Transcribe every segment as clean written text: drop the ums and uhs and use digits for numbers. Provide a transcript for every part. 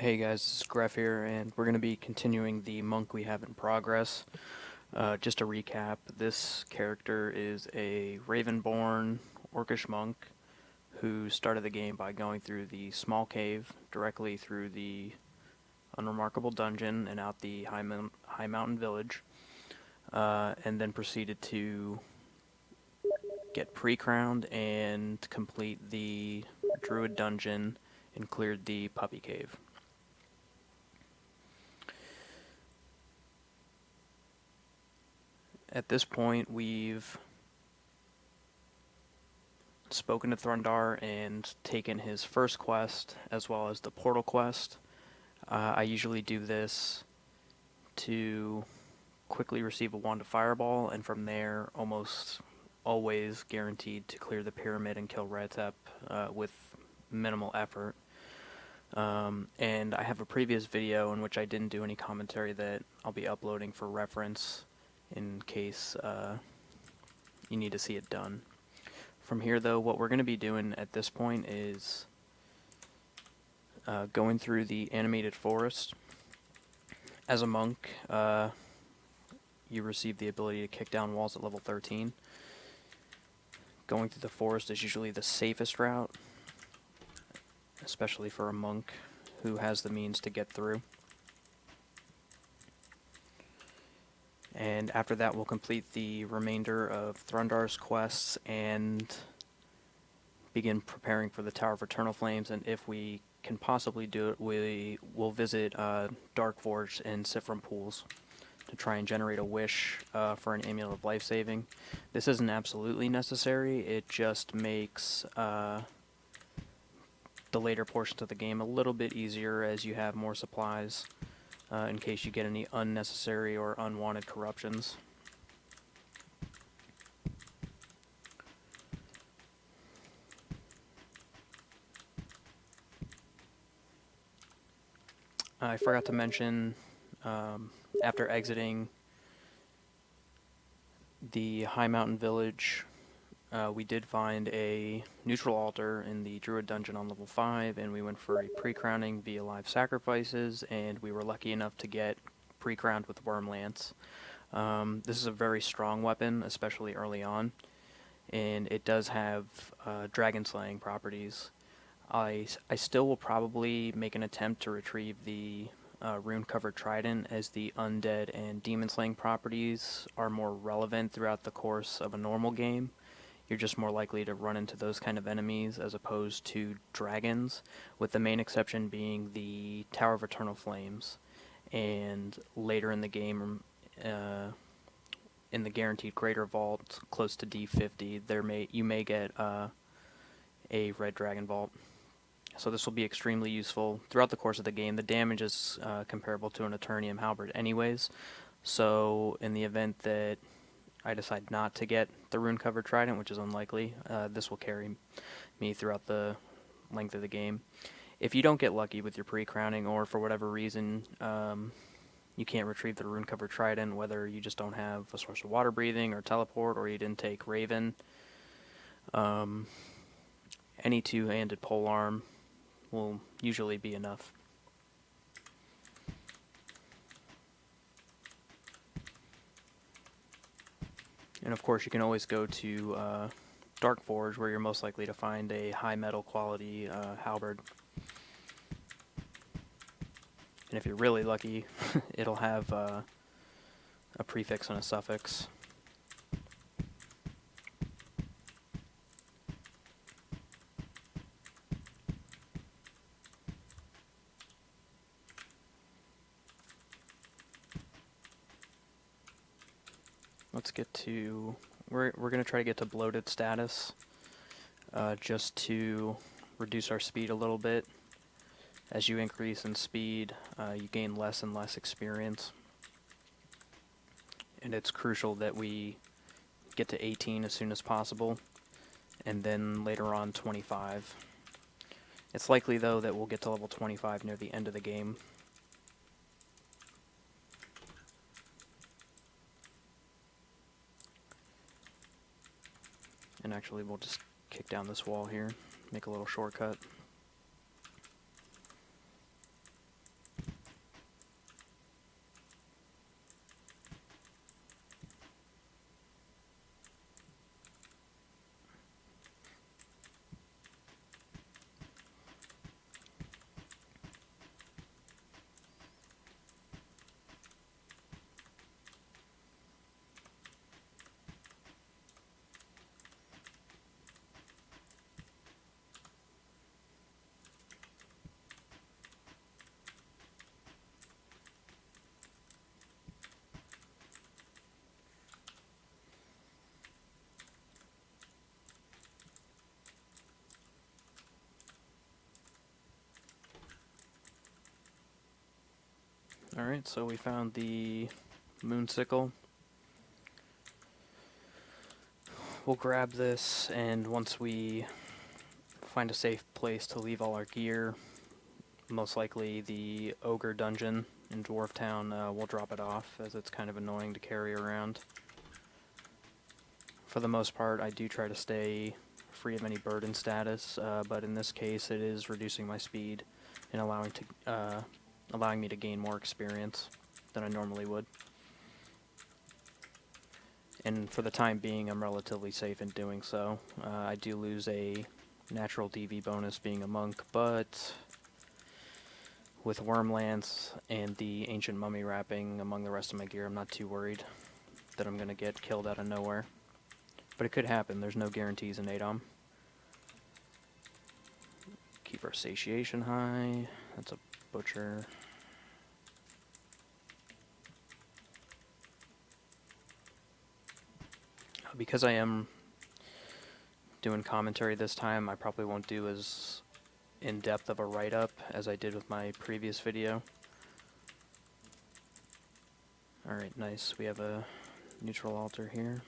Hey guys, this is Gref here, and we're going to be continuing the monk we have in progress. Just to recap, this character is a Ravenborn Orcish monk who started the game by going through the small cave, directly through the unremarkable dungeon and out the high mountain village, and then proceeded to get pre-crowned and complete the druid dungeon and cleared the puppy cave. At this point, we've spoken to Thundar and taken his first quest, as well as the portal quest. I usually do this to quickly receive a wand of fireball, and from there, almost always guaranteed to clear the pyramid and kill Redtep with minimal effort. And I have a previous video in which I didn't do any commentary that I'll be uploading for reference in case you need to see it done. From here, though, what we're going to be doing at this point is going through the animated forest. As a monk, you receive the ability to kick down walls at level 13. Going through the forest is usually the safest route, especially for a monk who has the means to get through. And after that, we'll complete the remainder of Thrundarr's quests and begin preparing for the Tower of Eternal Flames. And if we can possibly do it, we will visit Darkforge and Sifrim pools to try and generate a wish for an Amulet of Life Saving. This isn't absolutely necessary. It just makes the later portions of the game a little bit easier as you have more supplies. In case you get any unnecessary or unwanted corruptions. I forgot to mention, after exiting the High Mountain Village, we did find a neutral altar in the Druid Dungeon on level 5, and we went for a pre-crowning via live sacrifices, and we were lucky enough to get pre-crowned with Worm Lance. This is a very strong weapon, especially early on, and it does have dragon slaying properties. I still will probably make an attempt to retrieve the rune-covered trident, as the undead and demon slaying properties are more relevant throughout the course of a normal game. You're just more likely to run into those kind of enemies as opposed to dragons, with the main exception being the Tower of Eternal Flames. And later in the game, in the guaranteed Greater Vault, close to D50, you may get a Red Dragon Vault. So this will be extremely useful throughout the course of the game. The damage is comparable to an Eternium Halberd anyways, so in the event that I decide not to get the rune-covered trident, which is unlikely, this will carry me throughout the length of the game. If you don't get lucky with your pre-crowning, or for whatever reason you can't retrieve the rune-covered trident, whether you just don't have a source of water breathing or teleport, or you didn't take Raven, any two-handed polearm will usually be enough. And of course, you can always go to Darkforge, where you're most likely to find a high metal quality halberd. And if you're really lucky, it'll have a prefix and a suffix. Let's get to... We're going to try to get to bloated status, just to reduce our speed a little bit. As you increase in speed, you gain less and less experience. And it's crucial that we get to 18 as soon as possible, and then later on 25. It's likely, though, that we'll get to level 25 near the end of the game. And actually, we'll just kick down this wall here, make a little shortcut. Alright, so we found the moon sickle. We'll grab this, and once we find a safe place to leave all our gear, most likely the ogre dungeon in Dwarf Town, we'll drop it off, as it's kind of annoying to carry around. For the most part, I do try to stay free of any burden status, but in this case it is reducing my speed and allowing me to gain more experience than I normally would. And for the time being, I'm relatively safe in doing so. I do lose a natural DV bonus being a monk, but with Wormlance and the Ancient Mummy wrapping among the rest of my gear, I'm not too worried that I'm going to get killed out of nowhere. But it could happen. There's no guarantees in ADOM. Keep our satiation high. That's a butcher. Because I am doing commentary this time, I probably won't do as in-depth of a write-up as I did with my previous video. Alright, nice. We have a neutral altar here.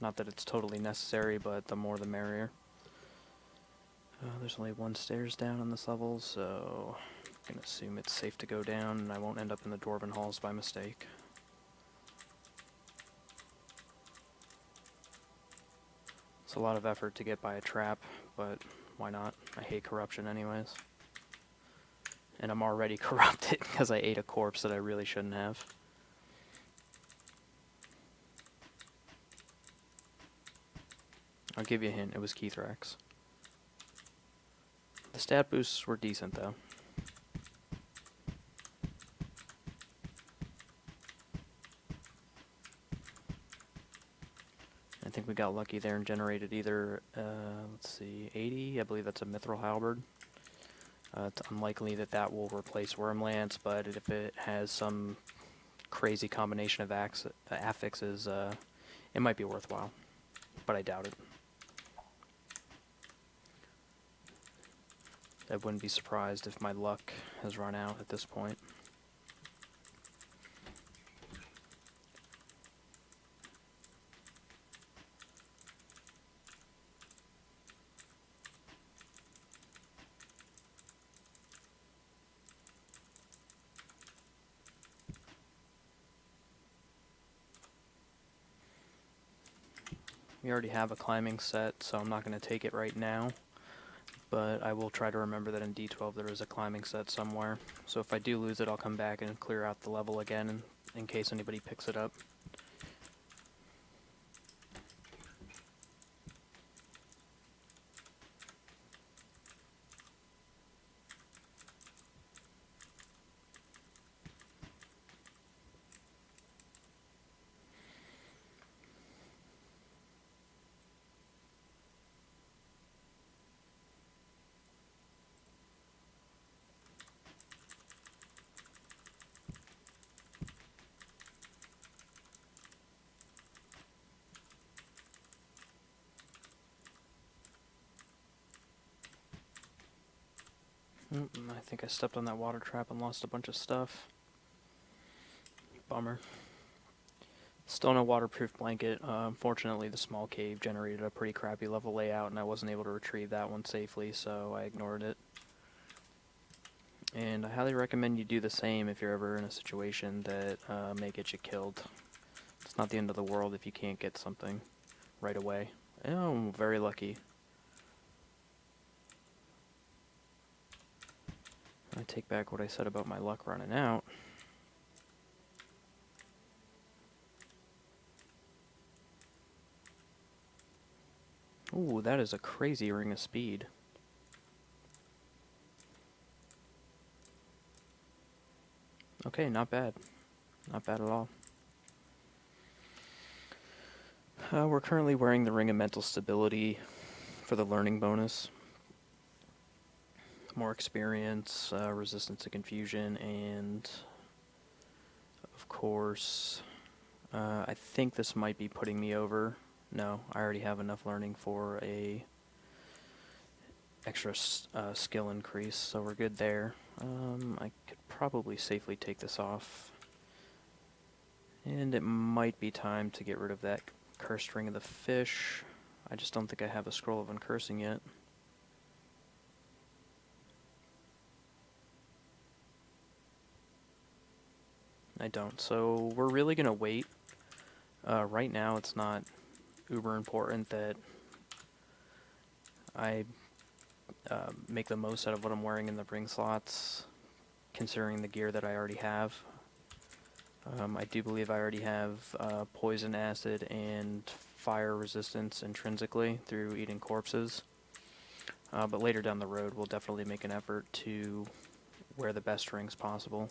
Not that it's totally necessary, but the more the merrier. There's only one stairs down on this level, so I'm going to assume it's safe to go down and I won't end up in the Dwarven halls by mistake. It's a lot of effort to get by a trap, but why not? I hate corruption anyways. And I'm already corrupted because I ate a corpse that I really shouldn't have. I'll give you a hint, it was Keithrax. The stat boosts were decent though. I think we got lucky there and generated either, let's see, 80? I believe that's a Mithril Halberd. It's unlikely that that will replace Wormlance, but if it has some crazy combination of affixes, it might be worthwhile. But I doubt it. I wouldn't be surprised if my luck has run out at this point. We already have a climbing set, so I'm not going to take it right now. But I will try to remember that in D12 there is a climbing set somewhere. So if I do lose it, I'll come back and clear out the level again in case anybody picks it up. I think I stepped on that water trap and lost a bunch of stuff. Bummer. Still no waterproof blanket. Unfortunately, the small cave generated a pretty crappy level layout, and I wasn't able to retrieve that one safely, so I ignored it. And I highly recommend you do the same if you're ever in a situation that may get you killed. It's not the end of the world if you can't get something right away. Oh, I'm very lucky. I take back what I said about my luck running out. Ooh, that is a crazy ring of speed. Okay, not bad. Not bad at all. We're currently wearing the Ring of Mental Stability for the learning bonus. More experience, resistance to confusion, and of course, I think this might be putting me over. No, I already have enough learning for a extra skill increase, so we're good there. I could probably safely take this off. And it might be time to get rid of that cursed ring of the fish. I just don't think I have a scroll of uncursing yet. I don't, so we're really going to wait. Right now it's not uber important that I make the most out of what I'm wearing in the ring slots, considering the gear that I already have. I do believe I already have poison, acid, and fire resistance intrinsically through eating corpses. But later down the road, we'll definitely make an effort to wear the best rings possible.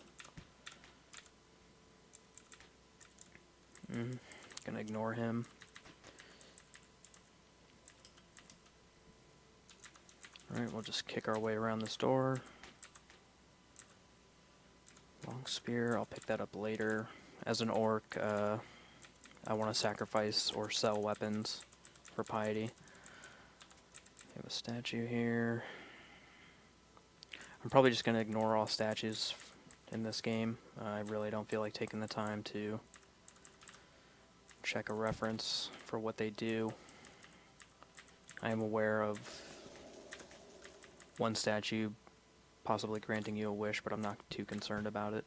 Gonna ignore him. Alright, we'll just kick our way around this door. Long spear, I'll pick that up later. As an orc, I want to sacrifice or sell weapons for piety. We have a statue here. I'm probably just going to ignore all statues in this game. I really don't feel like taking the time to check a reference for what they do. I am aware of one statue possibly granting you a wish, but I'm not too concerned about it.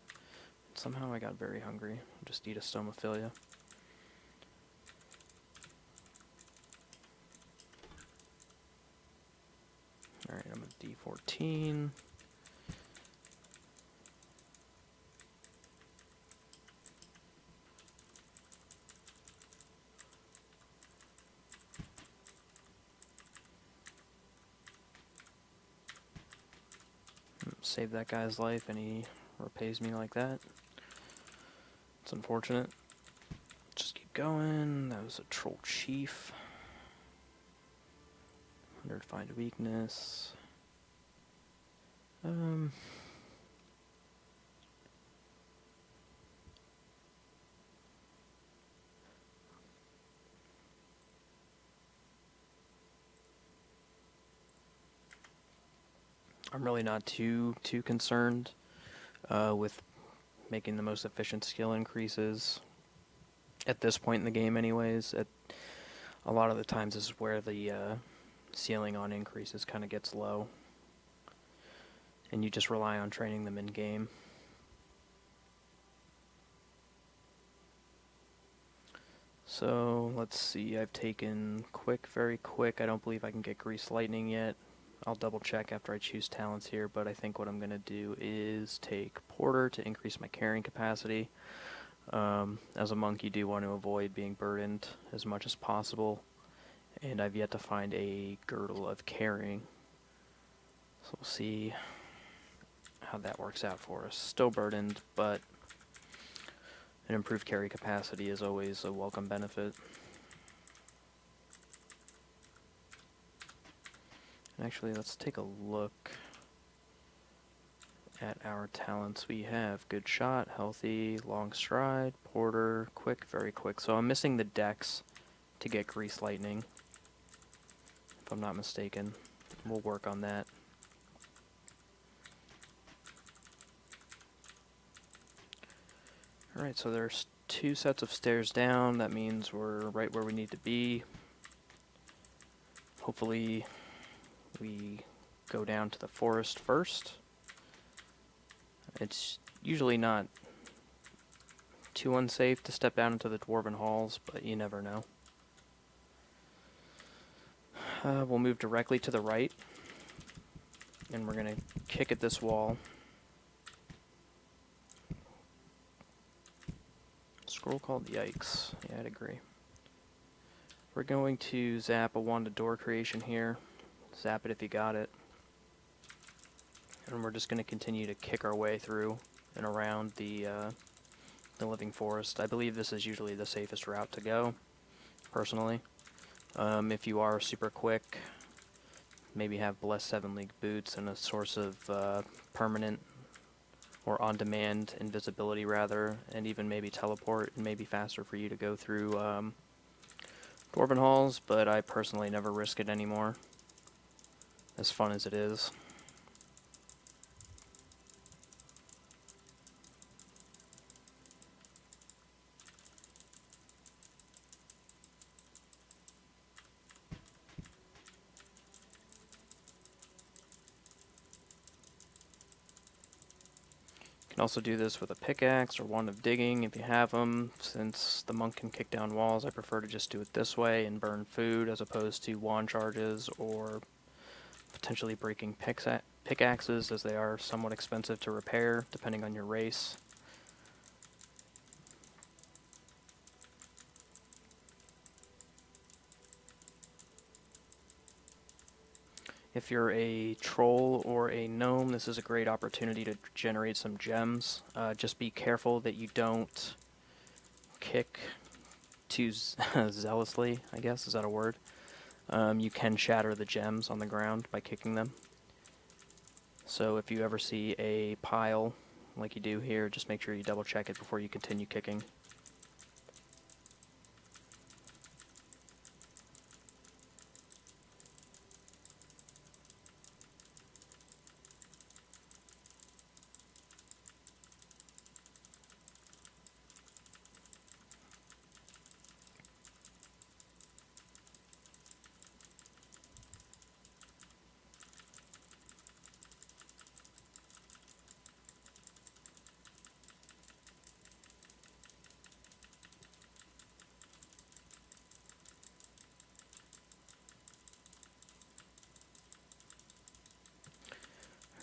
Somehow I got very hungry. I'll just eat a stomophilia. Alright, I'm at D14. Save that guy's life and he repays me like that. It's unfortunate. Just keep going. That was a troll chief. 100 find weakness. I'm really not too concerned with making the most efficient skill increases at this point in the game anyways. A lot of the times this is where the ceiling on increases kind of gets low, and you just rely on training them in game. So let's see, I've taken quick, very quick. I don't believe I can get grease lightning yet. I'll double check after I choose talents here, but I think what I'm going to do is take Porter to increase my carrying capacity. As a monk, you do want to avoid being burdened as much as possible, and I've yet to find a girdle of carrying. So we'll see how that works out for us. Still burdened, but an improved carry capacity is always a welcome benefit. Actually, let's take a look at our talents. We have good shot, healthy, long stride, porter, quick, very quick. So I'm missing the dex to get grease lightning, if I'm not mistaken. We'll work on that. Alright, so there's 2 sets of stairs down. That means we're right where we need to be. Hopefully we go down to the forest first. It's usually not too unsafe to step down into the Dwarven halls, but you never know. We'll move directly to the right, and we're going to kick at this wall. Scroll called Yikes. Yeah, I'd agree. We're going to zap a wand of door creation here. Zap it if you got it. And we're just going to continue to kick our way through and around the living forest. I believe this is usually the safest route to go, personally. If you are super quick, maybe have blessed 7 League boots and a source of permanent or on-demand invisibility rather, and even maybe teleport, it may be faster for you to go through Dwarven halls, but I personally never risk it anymore, as fun as it is. You can also do this with a pickaxe or wand of digging if you have them. Since the monk can kick down walls, I prefer to just do it this way and burn food as opposed to wand charges or potentially breaking pickaxes, as they are somewhat expensive to repair depending on your race. If you're a troll or a gnome, this is a great opportunity to generate some gems. Just be careful that you don't kick too zealously, I guess. Is that a word? You can shatter the gems on the ground by kicking them. So if you ever see a pile like you do here, just make sure you double check it before you continue kicking.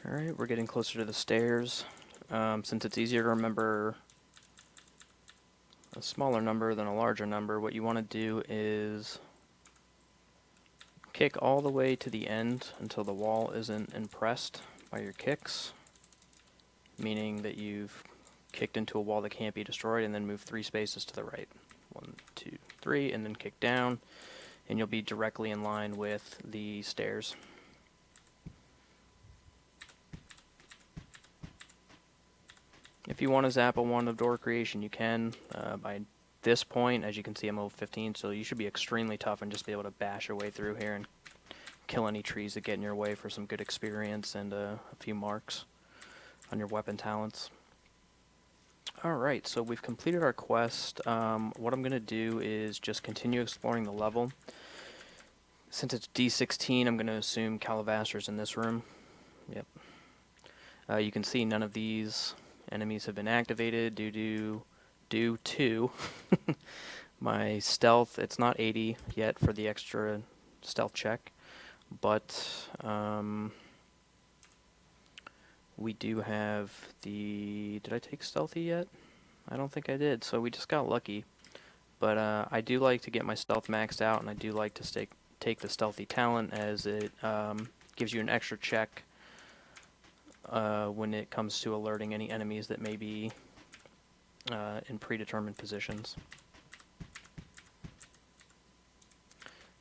Alright, we're getting closer to the stairs. Since it's easier to remember a smaller number than a larger number, what you want to do is kick all the way to the end until the wall isn't impressed by your kicks, meaning that you've kicked into a wall that can't be destroyed, and then move 3 spaces to the right. 1, 2, 3, and then kick down, and you'll be directly in line with the stairs. If you want to zap a wand of door creation, you can. By this point, as you can see, I'm level 15, so you should be extremely tough and just be able to bash your way through here and kill any trees that get in your way for some good experience and a few marks on your weapon talents. Alright, so we've completed our quest. What I'm going to do is just continue exploring the level. Since it's D16, I'm going to assume Calavaster's in this room. Yep. You can see none of these enemies have been activated due to my stealth. It's not 80 yet for the extra stealth check, but we do have the... Did I take stealthy yet? I don't think I did, so we just got lucky. But I do like to get my stealth maxed out, and I do like to take the stealthy talent, as it gives you an extra check when it comes to alerting any enemies that may be in predetermined positions.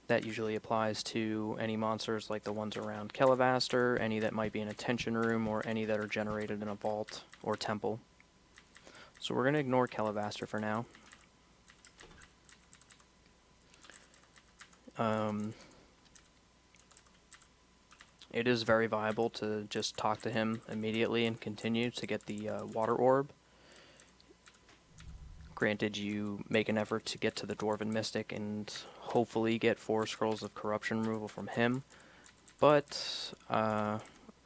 That usually applies to any monsters like the ones around Calavaster, any that might be in a tension room, or any that are generated in a vault or temple. So we're going to ignore Calavaster for now. It is very viable to just talk to him immediately and continue to get the water orb. Granted, you make an effort to get to the Dwarven Mystic and hopefully get 4 scrolls of corruption removal from him, but I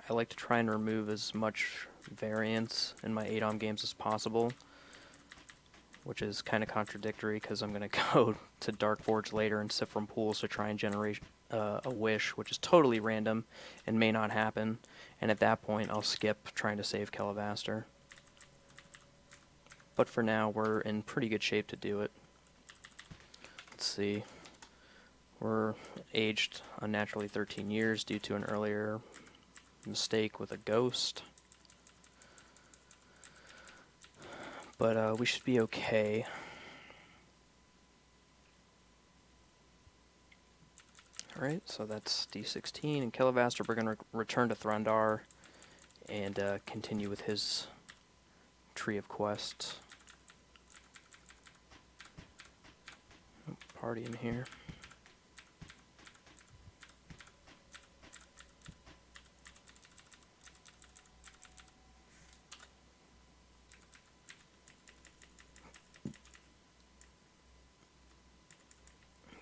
like to try and remove as much variance in my ADOM games as possible, which is kind of contradictory because I'm going to go to Darkforge later and sift from pools to try and generate a wish, which is totally random and may not happen, and at that point I'll skip trying to save Calavaster. But for now, we're in pretty good shape to do it. Let's see. We're aged unnaturally 13 years due to an earlier mistake with a ghost. But we should be okay. Alright, so that's D16. And Calavaster, we're going to return to Thundar and continue with his tree of quests. Party in here.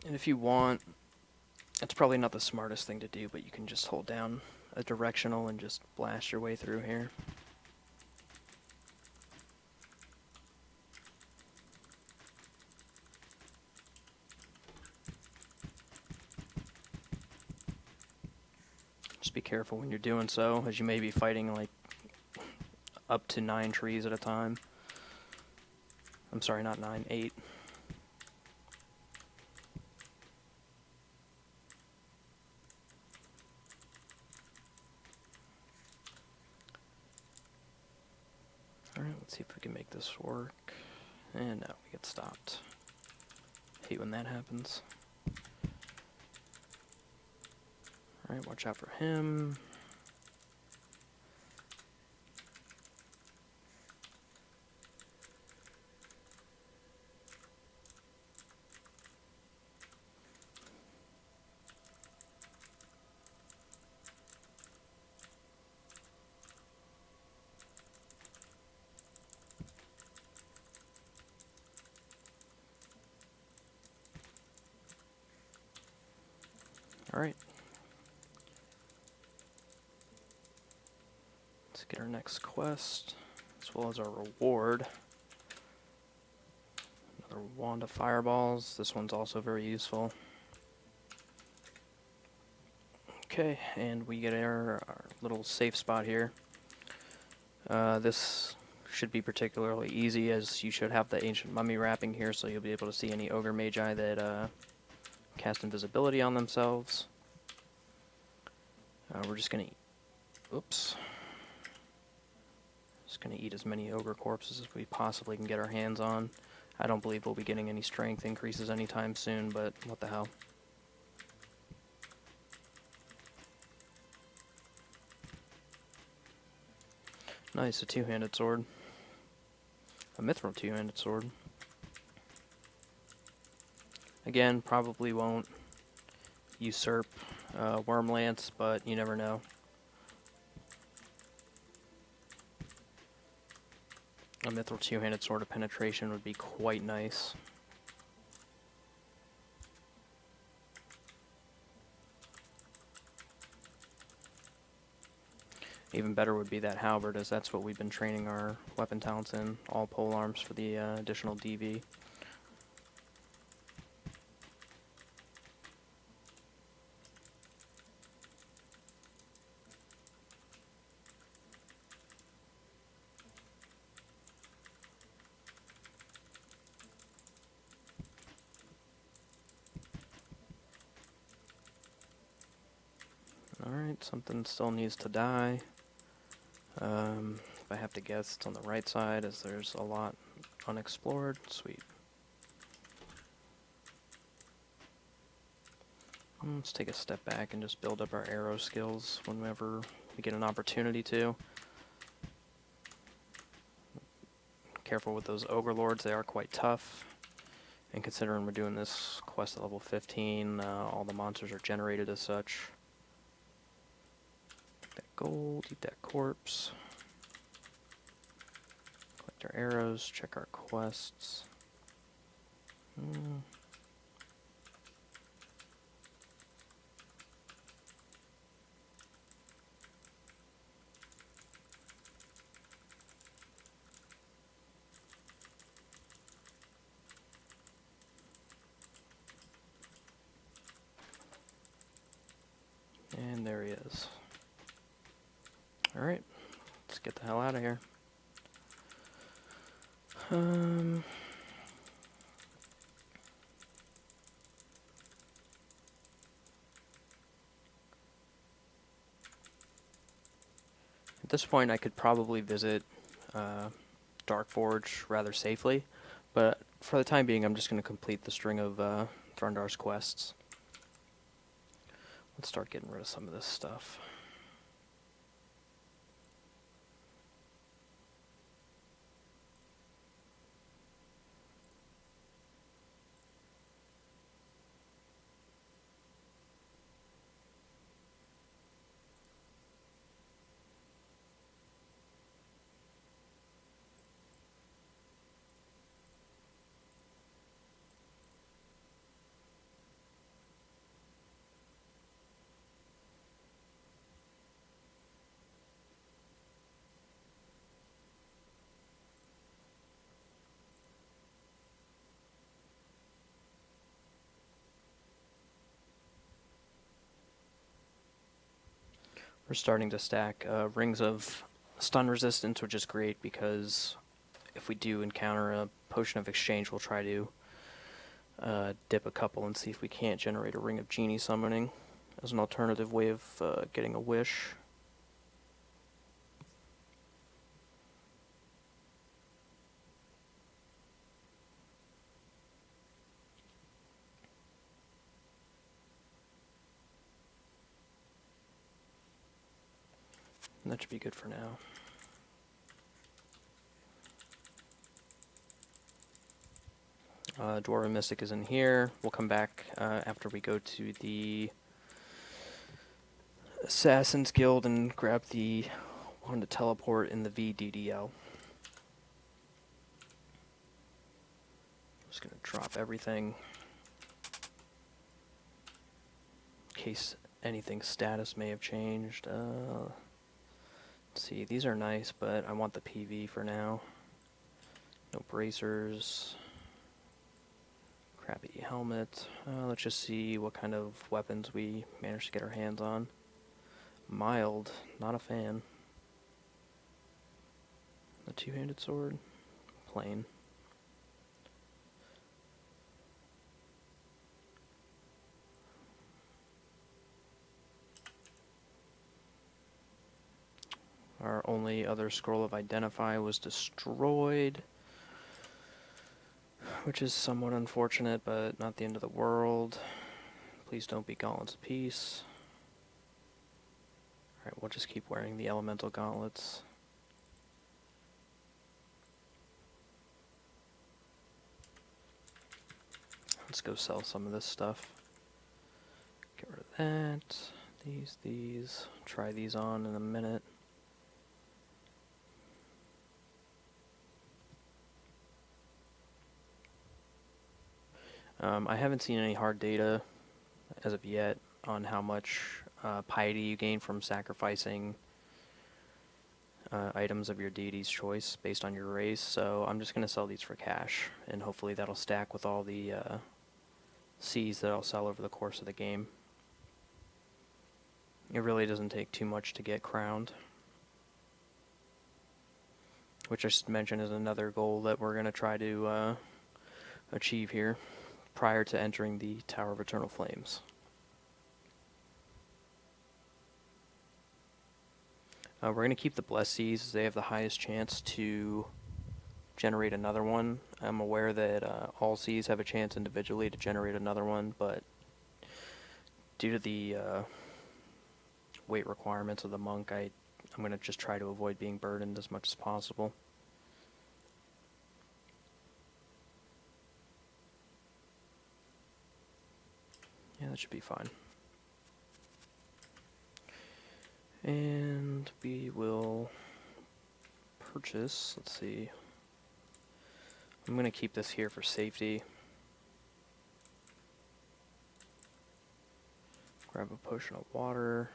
And if you want, it's probably not the smartest thing to do, but you can just hold down a directional and just blast your way through here. be careful when you're doing so, as you may be fighting like up to 9 trees at a time. I'm sorry, not 9, 8. Alright, let's see if we can make this work. And no, we get stopped. Hate when that happens. Alright, watch out for him. Alright. Let's get our next quest, as well as our reward. Another wand of fireballs. This one's also very useful. Okay, and we get our little safe spot here. This should be particularly easy, as you should have the ancient mummy wrapping here, so you'll be able to see any ogre magi that cast invisibility on themselves. We're just gonna eat as many ogre corpses as we possibly can get our hands on. I don't believe we'll be getting any strength increases anytime soon, but what the hell. Nice, a two-handed sword. A mithril two-handed sword. Again, probably won't usurp Wormlance, but you never know. A mithril two-handed sword of penetration would be quite nice. Even better would be that halberd, as that's what we've been training our weapon talents in, all pole arms for the additional DV. Alright, something still needs to die. If I have to guess, it's on the right side, as there's a lot unexplored. Sweet. Let's take a step back and just build up our arrow skills whenever we get an opportunity to. Careful with those ogre lords, they are quite tough. And considering we're doing this quest at level 15, all the monsters are generated as such. Gold, eat that corpse. Collect our arrows, check our quests. And there he is. Alright, let's get the hell out of here. At this point I could probably visit Darkforge rather safely, but for the time being I'm just going to complete the string of Thrundarr's quests. Let's start getting rid of some of this stuff. We're starting to stack rings of stun resistance, which is great because if we do encounter a potion of exchange, we'll try to dip a couple and see if we can't generate a ring of genie summoning as an alternative way of getting a wish. And that should be good for now. Dwarven Mystic is in here. We'll come back after we go to the Assassin's Guild and grab the one to teleport in the VDDL. Just going to drop everything in case anything's status may have changed. Let's see, these are nice, but I want the PV for now. No bracers. Crappy helmet. Let's just see what kind of weapons we managed to get our hands on. Mild, not a fan. A two-handed sword. Plain. Our only other scroll of Identify was destroyed, which is somewhat unfortunate, but not the end of the world. Please don't be gauntlets of peace. Alright, we'll just keep wearing the elemental gauntlets. Let's go sell some of this stuff. Get rid of that. These. Try these on in a minute. I haven't seen any hard data as of yet on how much piety you gain from sacrificing items of your deity's choice based on your race, so I'm just going to sell these for cash, and hopefully that'll stack with all the Cs that I'll sell over the course of the game. It really doesn't take too much to get crowned, which I just mentioned is another goal that we're going to try to achieve here prior to entering the Tower of Eternal Flames. We're going to keep the Blessed Seas as they have the highest chance to generate another one. I'm aware that all Seas have a chance individually to generate another one, but due to the weight requirements of the monk, I'm going to just try to avoid being burdened as much as possible. Yeah, that should be fine. And we will purchase, let's see, I'm going to keep this here for safety. Grab a potion of water.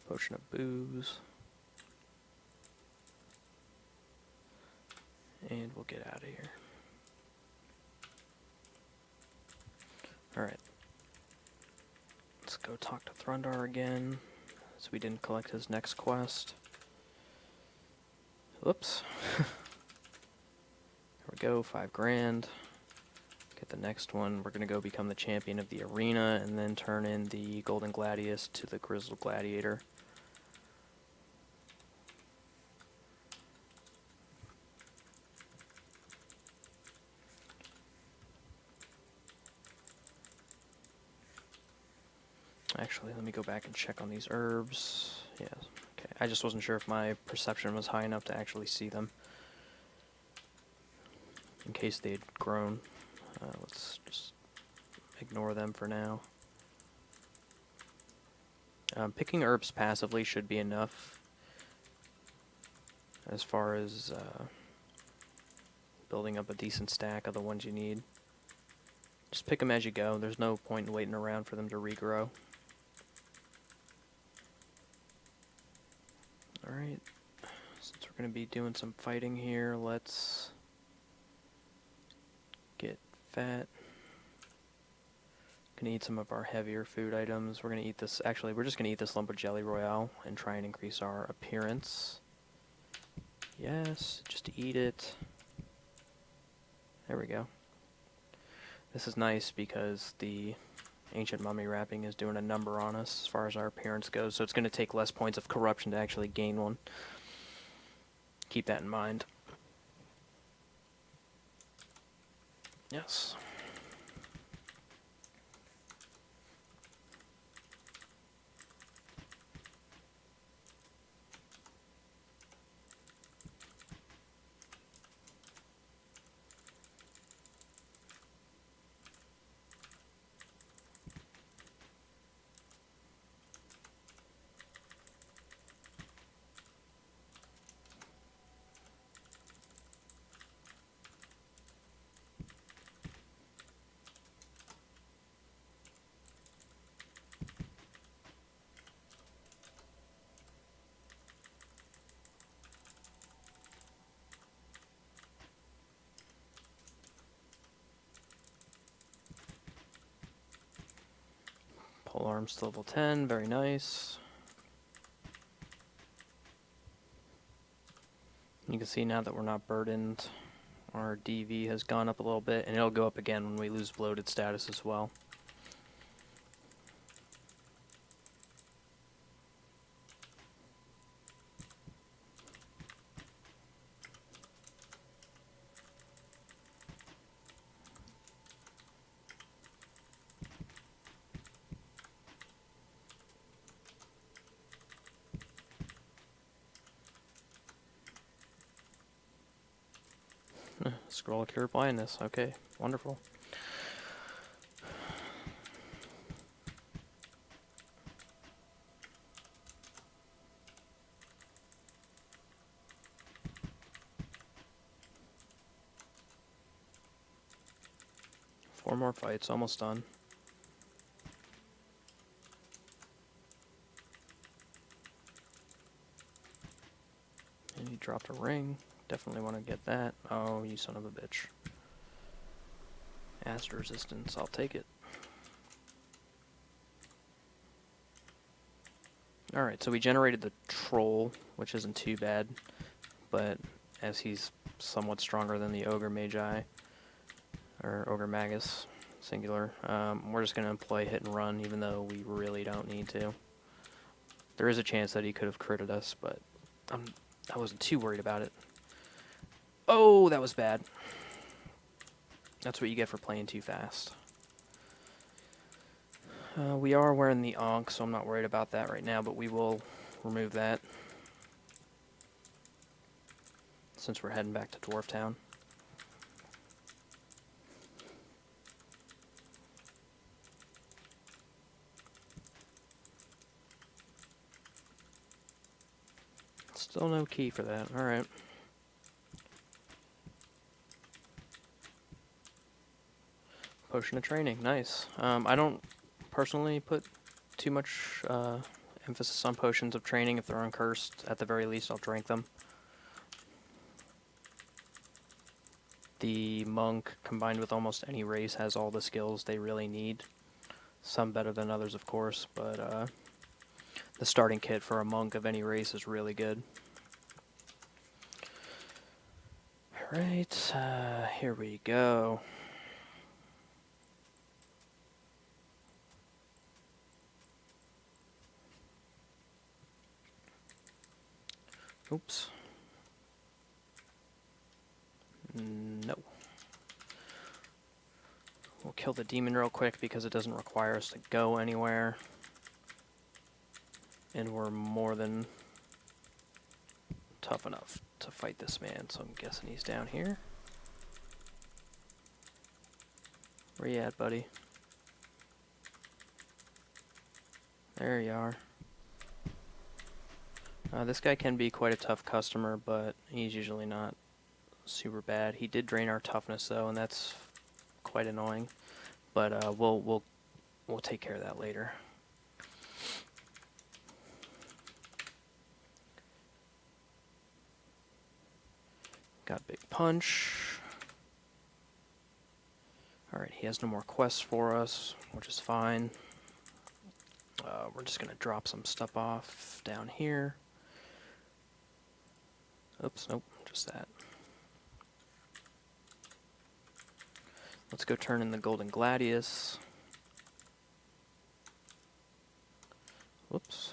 Potion of booze. And we'll get out of here. Alright. Let's go talk to Thrundarr again, so we didn't collect his next quest. Whoops. There we go, 5 grand. Get the next one. We're going to go become the champion of the arena, and then turn in the Golden Gladius to the Grizzled Gladiator. Actually, let me go back and check on these herbs. Yeah, okay. I just wasn't sure if my perception was high enough to actually see them, in case they'd grown. Let's just ignore them for now. Picking herbs passively should be enough as far as building up a decent stack of the ones you need. Just pick them as you go. There's no point in waiting around for them to regrow. Alright, since we're going to be doing some fighting here, let's get fat. Gonna eat some of our heavier food items. We're gonna eat this, actually, we're just gonna eat this lump of Jelly Royale and try and increase our appearance. Yes, just eat it. There we go. This is nice because the ancient mummy wrapping is doing a number on us as far as our appearance goes, so it's gonna take less points of corruption to actually gain one. Keep that in mind. Yes. Pole arms to level 10, very nice. You can see now that we're not burdened, our DV has gone up a little bit, and it'll go up again when we lose bloated status as well. Scroll of Cure Blindness. Okay, wonderful. Four more fights, almost done. And he dropped a ring. Definitely want to get that. Oh, you son of a bitch. Acid resistance, I'll take it. Alright, so we generated the troll, which isn't too bad, but as he's somewhat stronger than the Ogre Magi, or Ogre Magus, singular, we're just going to employ hit and run, even though we really don't need to. There is a chance that he could have critted us, but I wasn't too worried about it. Oh, that was bad. That's what you get for playing too fast. We are wearing the Ankh, so I'm not worried about that right now, but we will remove that since we're heading back to Dwarf Town. Still no key for that. Alright. Potion of Training. Nice. I don't personally put too much emphasis on potions of training. If they're uncursed, at the very least, I'll drink them. The monk, combined with almost any race, has all the skills they really need. Some better than others, of course, but the starting kit for a monk of any race is really good. Alright, here we go. Oops. No. We'll kill the demon real quick because it doesn't require us to go anywhere. And we're more than tough enough to fight this man, so I'm guessing he's down here. Where you at, buddy? There you are. This guy can be quite a tough customer, but he's usually not super bad. He did drain our toughness though, and that's quite annoying. But we'll take care of that later. Got big punch. Alright, he has no more quests for us, which is fine. We're just going to drop some stuff off down here. Oops, nope, just that. Let's go turn in the Golden Gladius. Whoops.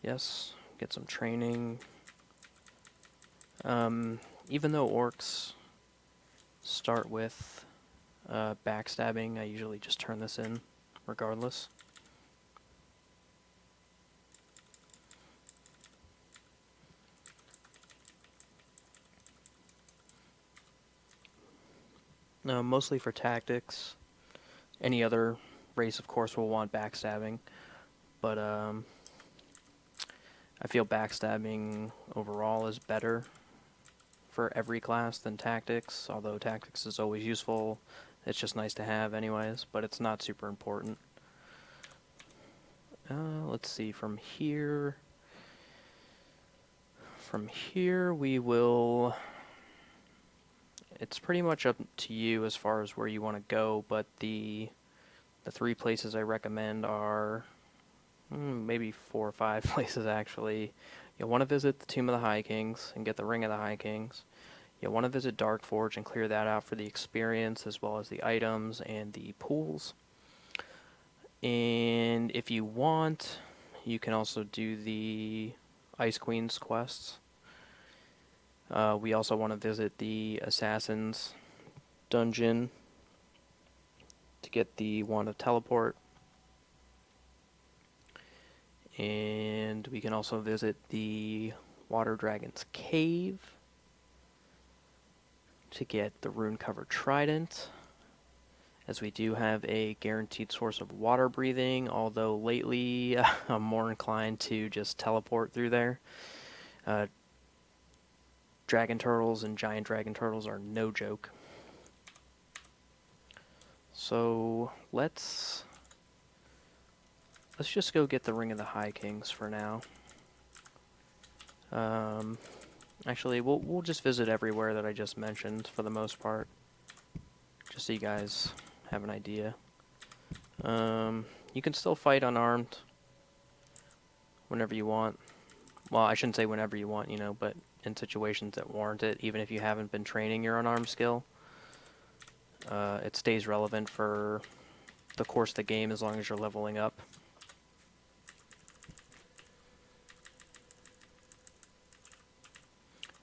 Yes, get some training. Even though orcs start with backstabbing, I usually just turn this in regardless. Mostly for tactics. Any other race, of course, will want backstabbing, but I feel backstabbing overall is better for every class than tactics, although tactics is always useful. It's just nice to have anyways, but it's not super important. Let's see, from here we will... It's pretty much up to you as far as where you want to go, but the 3 places I recommend are maybe 4 or 5 places actually. You'll want to visit the Tomb of the High Kings and get the Ring of the High Kings. You'll want to visit Darkforge and clear that out for the experience as well as the items and the pools. And if you want, you can also do the Ice Queen's quests. We also want to visit the Assassin's dungeon to get the Wand of Teleport. And we can also visit the Water Dragon's Cave to get the rune-covered trident, as we do have a guaranteed source of water breathing, although lately I'm more inclined to just teleport through there. Dragon turtles and giant dragon turtles are no joke. So let's just go get the Ring of the High Kings for now. Actually, we'll just visit everywhere that I just mentioned for the most part, just so you guys have an idea. You can still fight unarmed whenever you want. Well, I shouldn't say whenever you want, but in situations that warrant it, even if you haven't been training your unarmed skill. It stays relevant for the course of the game as long as you're leveling up.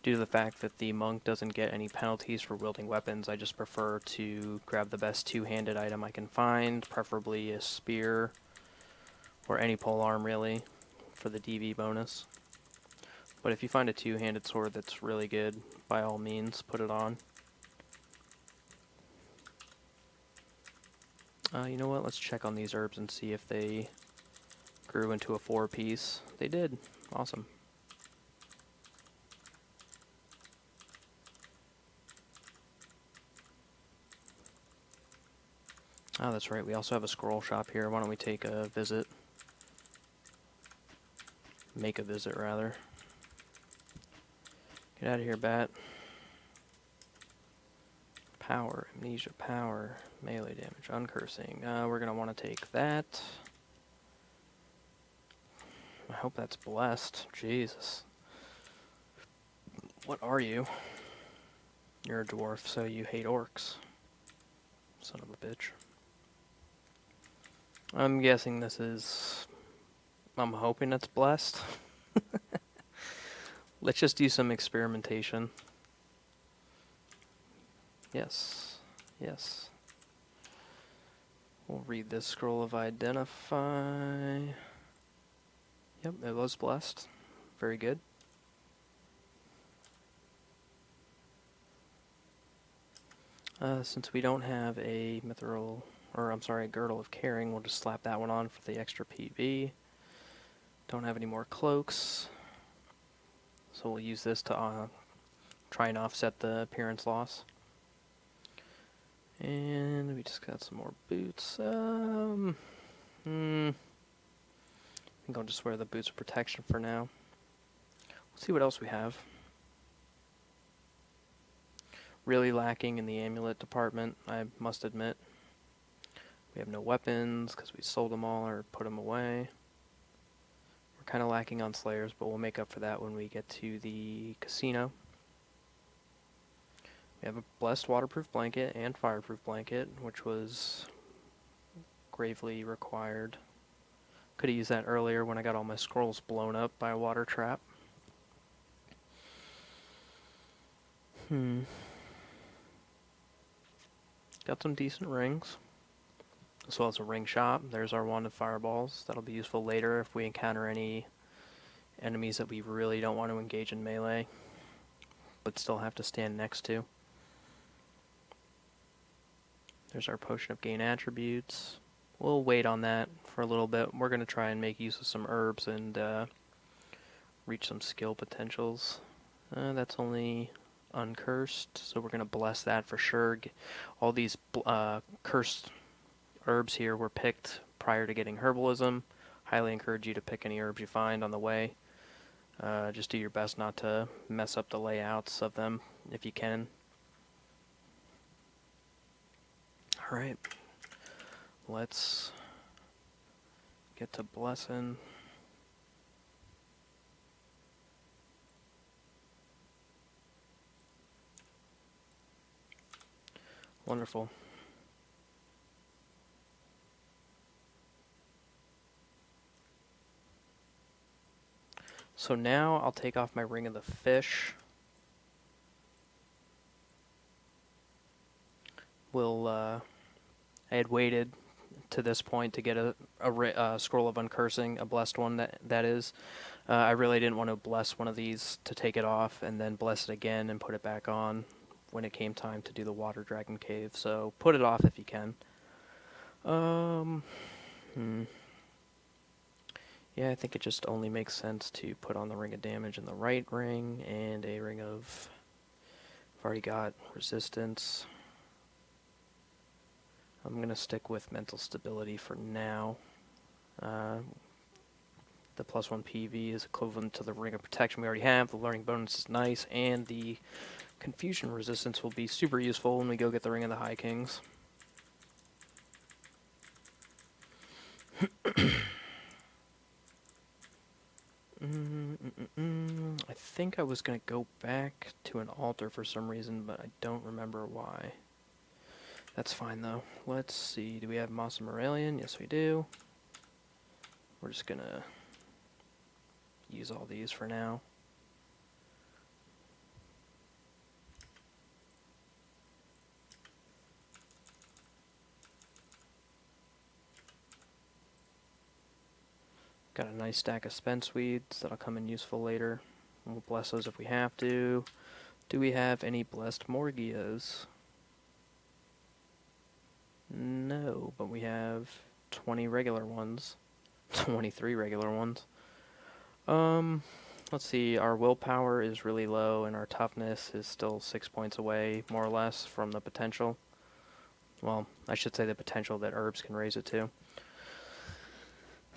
Due to the fact that the monk doesn't get any penalties for wielding weapons, I just prefer to grab the best two-handed item I can find, preferably a spear or any polearm really, for the DV bonus. But if you find a two-handed sword that's really good, by all means, put it on. You know what, let's check on these herbs and see if they grew into a 4-piece. They did. Awesome. Oh, that's right, we also have a scroll shop here. Why don't we take a visit? Make a visit, rather. Get out of here, bat. Power, amnesia, power, melee damage, uncursing. We're going to want to take that. I hope that's blessed. Jesus. What are you? You're a dwarf, so you hate orcs. Son of a bitch. I'm guessing this is... I'm hoping it's blessed. Let's just do some experimentation. Yes. Yes. We'll read this scroll of identify. Yep, it was blessed. Very good. Since we don't have a mithril... a Girdle of Caring, we'll just slap that one on for the extra PV. Don't have any more cloaks, so we'll use this to try and offset the appearance loss. And we just got some more boots. I think I'll just wear the boots of protection for now. Let's see what else we have. really lacking in the amulet department, I must admit. We have no weapons because we sold them all or put them away. We're kind of lacking on slayers, but we'll make up for that when we get to the casino. We have a blessed waterproof blanket and fireproof blanket, which was gravely required. Could have used that earlier when I got all my scrolls blown up by a water trap. Got some decent rings, as well as a ring shop. There's our wand of fireballs. That'll be useful later if we encounter any enemies that we really don't want to engage in melee, but still have to stand next to. There's our potion of gain attributes. We'll wait on that for a little bit. We're going to try and make use of some herbs and reach some skill potentials. That's only uncursed, so we're going to bless that for sure. All these cursed herbs here were picked prior to getting herbalism. Highly encourage you to pick any herbs you find on the way. Just do your best not to mess up the layouts of them if you can. Alright, let's get to blessing. Wonderful. So now I'll take off my Ring of the Fish. I had waited to this point to get a Scroll of Uncursing, a blessed one that is. I really didn't want to bless one of these to take it off and then bless it again and put it back on when it came time to do the Water Dragon Cave. So put it off if you can. Yeah, I think it just only makes sense to put on the Ring of Damage in the right ring and a ring of... I've already got resistance. I'm going to stick with mental stability for now. The +1 PV is equivalent to the Ring of Protection we already have. The learning bonus is nice, and the confusion resistance will be super useful when we go get the Ring of the High Kings. I think I was going to go back to an altar for some reason, but I don't remember why. That's fine, though. Let's see. Do we have Moss and Morelian? Yes, we do. We're just going to use all these for now. Got a nice stack of Spence Weeds that'll come in useful later. We'll bless those if we have to. Do we have any blessed Morgias? No, but we have 20 regular ones. 23 regular ones. Let's see, our willpower is really low and our toughness is still 6 points away, more or less, from the potential. Well, I should say the potential that herbs can raise it to.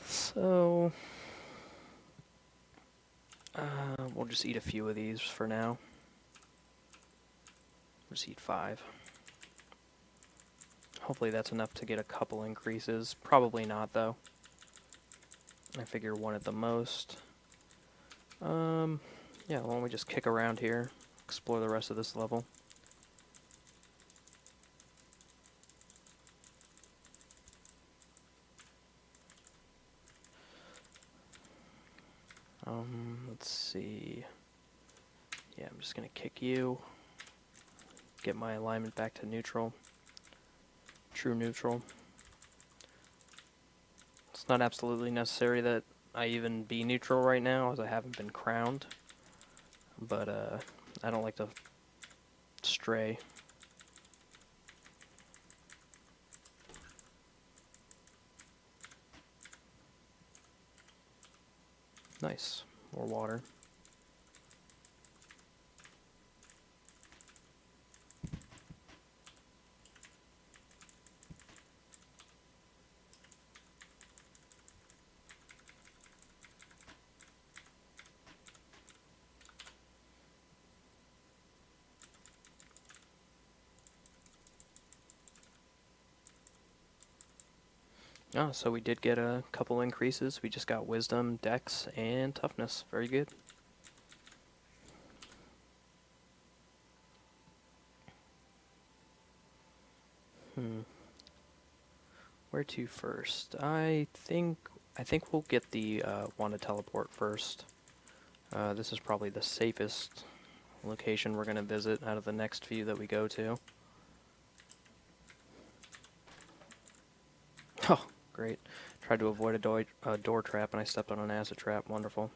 So, we'll just eat a few of these for now. Just eat 5. Hopefully that's enough to get a couple increases. Probably not, though. I figure 1 at the most. Yeah, why don't we just kick around here, explore the rest of this level. Let's see. Yeah, I'm just gonna kick you. Get my alignment back to neutral. True neutral. It's not absolutely necessary that I even be neutral right now, as I haven't been crowned. But, I don't like to stray. Nice. More water. Oh, so we did get a couple increases. We just got Wisdom, Dex, and Toughness. Very good. Where to first? I think we'll get the Wand of Teleport first. This is probably the safest location we're going to visit out of the next few that we go to. Oh, great. Tried to avoid a door trap and I stepped on an acid trap. Wonderful.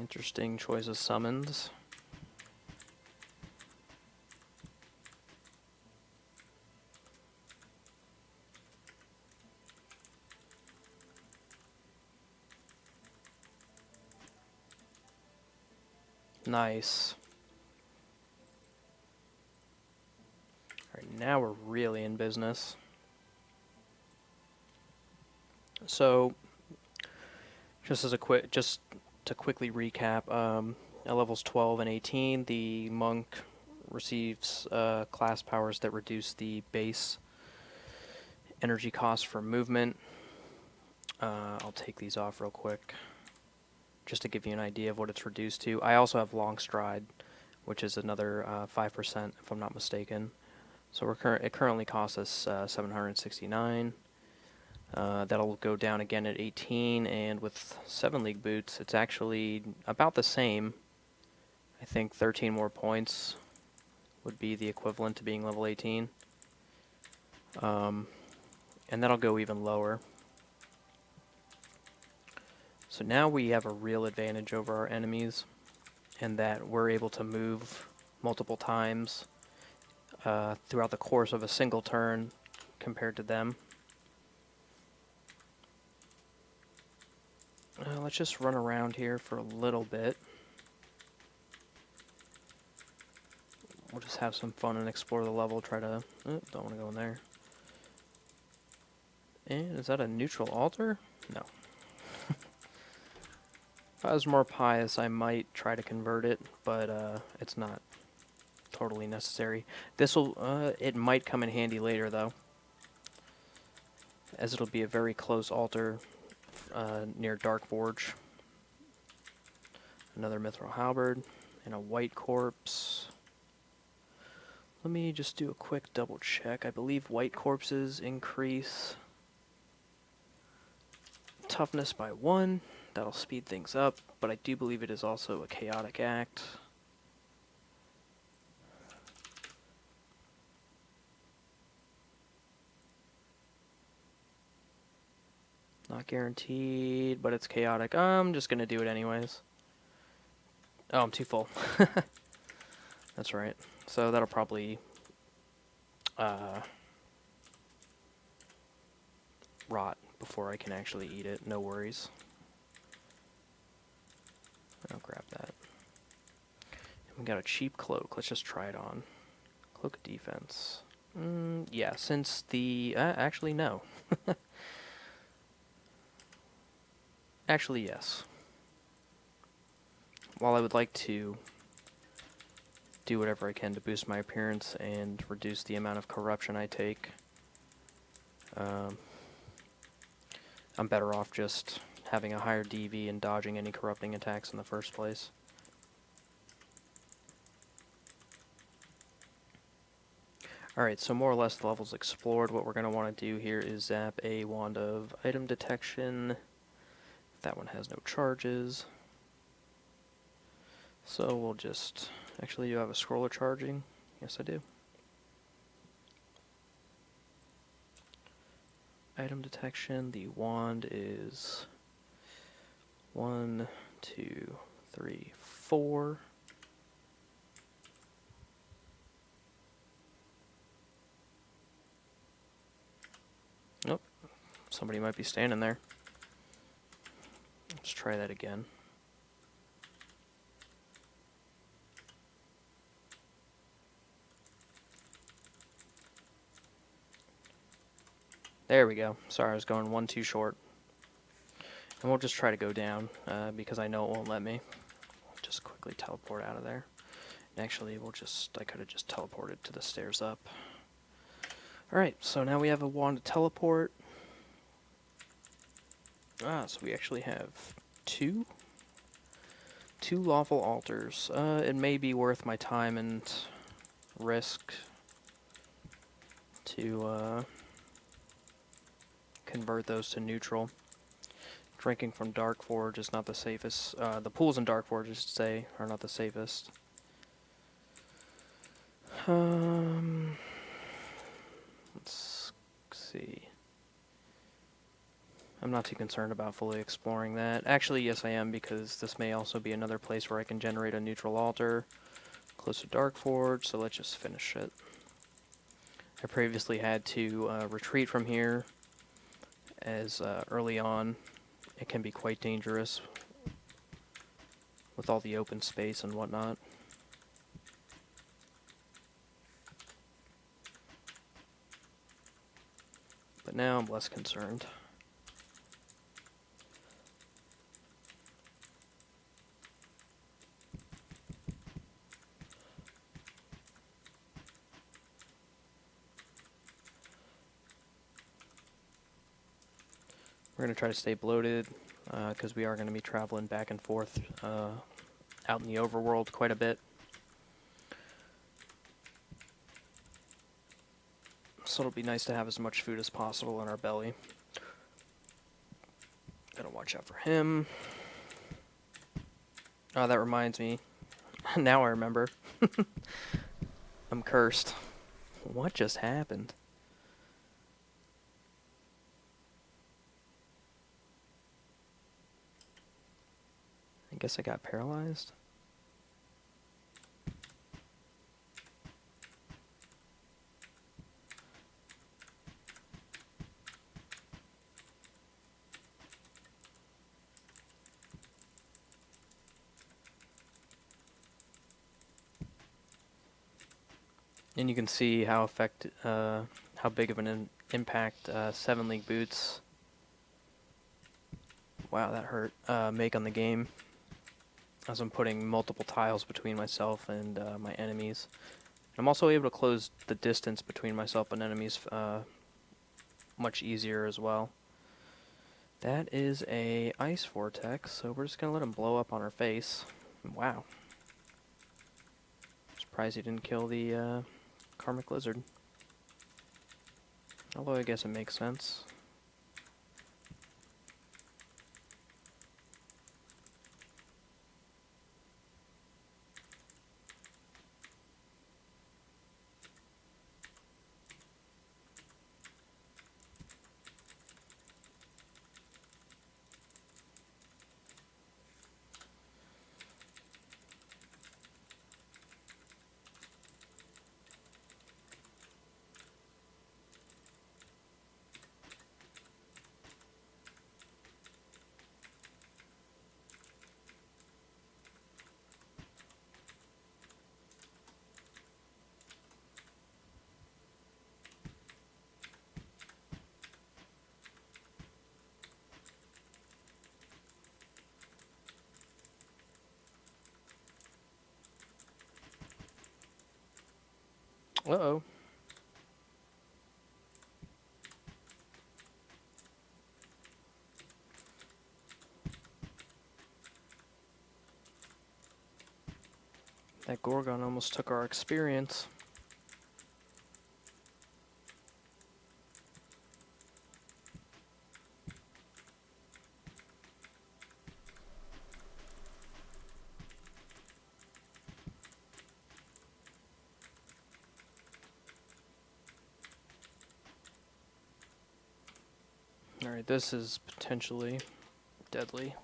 Interesting choice of summons. Nice. Alright, now we're really in business. So, just to quickly recap, at levels 12 and 18, the monk receives class powers that reduce the base energy cost for movement. I'll take these off real quick, just to give you an idea of what it's reduced to. I also have Long Stride, which is another 5%, if I'm not mistaken. So it currently costs us 769. That'll go down again at 18, and with 7 League Boots, it's actually about the same. I think 13 more points would be the equivalent to being level 18. And that'll go even lower. So now we have a real advantage over our enemies, in that we're able to move multiple times throughout the course of a single turn compared to them. Let's just run around here for a little bit. We'll just have some fun and explore the level, try to... Oh, don't want to go in there. And is that a neutral altar? No. If I was more pious, I might try to convert it, but it's not totally necessary. It might come in handy later, though, as it'll be a very close altar near Dark Forge. Another Mithril Halberd, and a White Corpse. Let me just do a quick double check. I believe White Corpses increase toughness by 1. That'll speed things up, but I do believe it is also a chaotic act. Not guaranteed, but it's chaotic. I'm just going to do it anyways. Oh, I'm too full. That's right. So that'll probably rot before I can actually eat it. No worries. I'll grab that. And we got a cheap cloak. Let's just try it on. Cloak of defense. Yeah, since the... actually, no. Actually, yes. While I would like to do whatever I can to boost my appearance and reduce the amount of corruption I take, I'm better off just having a higher DV and dodging any corrupting attacks in the first place. Alright, so more or less the levels explored. What we're going to want to do here is zap a Wand of Item Detection. That one has no charges. So we'll just... Actually, you have a scroller charging? Yes, I do. Item detection, the wand is 1, 2, 3, 4. Nope. Somebody might be standing there. Let's try that again. There we go. Sorry, I was going one too short. And we'll just try to go down, because I know it won't let me. I'll just quickly teleport out of there. And actually, I could have just teleported to the stairs up. Alright, so now we have a wand to teleport. So we actually have two lawful altars. It may be worth my time and risk to convert those to neutral. Drinking from Dark Forge is not the safest. The pools in Dark Forge, I should say, are not the safest. Let's see. I'm not too concerned about fully exploring that. Actually, yes I am, because this may also be another place where I can generate a neutral altar close to Dark Forge, so let's just finish it. I previously had to retreat from here, as early on it can be quite dangerous with all the open space and whatnot. But now I'm less concerned. We're going to try to stay bloated, because we are going to be traveling back and forth out in the overworld quite a bit. So it'll be nice to have as much food as possible in our belly. Gotta watch out for him. Oh, that reminds me. Now I remember. I'm cursed. What just happened? I guess I got paralyzed. And you can see how big of an impact 7 League boots. Wow, that hurt. Make on the game, as I'm putting multiple tiles between myself and my enemies. I'm also able to close the distance between myself and enemies much easier as well. That is a ice vortex, so we're just gonna let him blow up on our face. Wow. Surprised he didn't kill the Karmic Lizard. Although I guess it makes sense. Uh-oh. That Gorgon almost took our experience. Alright, this is potentially deadly.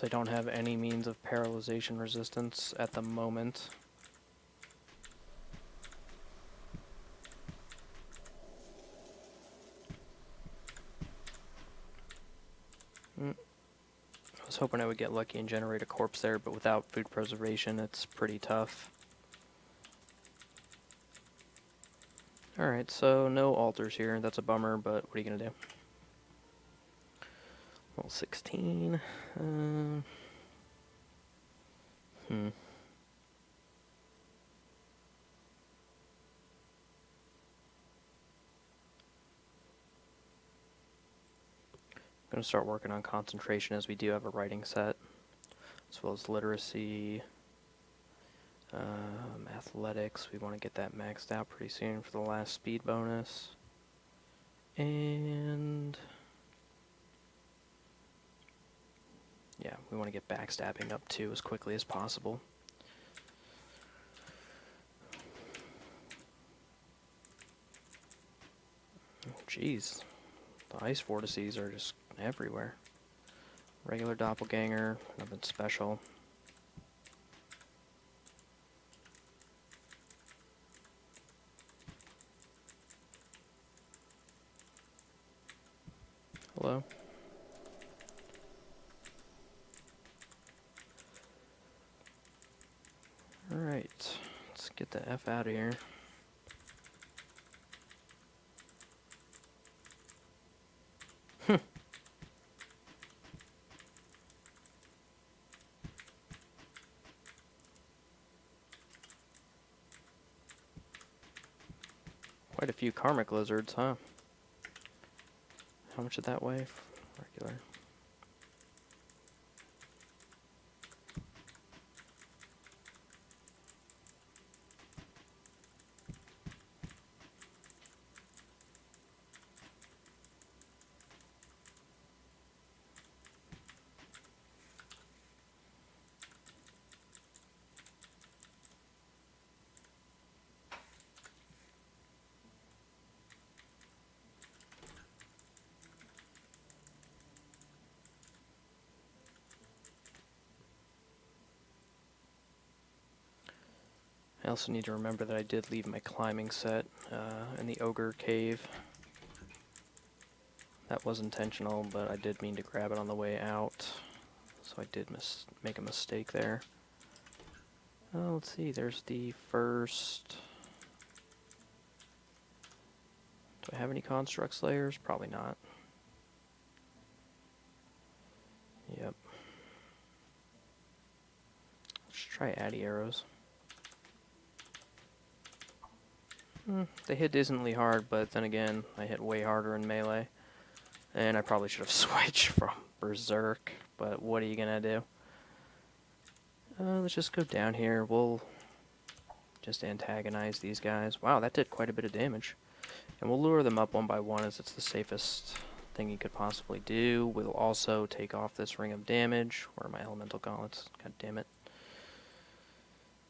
I don't have any means of paralyzation resistance at the moment. I was hoping I would get lucky and generate a corpse there, but without food preservation, it's pretty tough. Alright, so no altars here. That's a bummer, but what are you going to do? Level 16. I'm going to start working on concentration as we do have a writing set, as well as literacy, athletics. We want to get that maxed out pretty soon for the last speed bonus. And yeah, we want to get backstabbing up too as quickly as possible. Oh, jeez. The ice vortices are just everywhere. Regular doppelganger, nothing special. Hello? Alright, let's get the F out of here. Quite a few karmic lizards, huh? How much did that weigh? Regular. I also need to remember that I did leave my climbing set in the ogre cave. That was intentional, but I did mean to grab it on the way out, so I did make a mistake there. Let's see, there's the first... Do I have any construct slayers? Probably not. Yep. Let's try addy arrows. They hit decently hard, but then again, I hit way harder in melee. And I probably should have switched from Berserk, but what are you gonna do? Let's just go down here. We'll just antagonize these guys. Wow, that did quite a bit of damage. And we'll lure them up one by one as it's the safest thing you could possibly do. We'll also take off this ring of damage. Where are my elemental gauntlets? God damn it.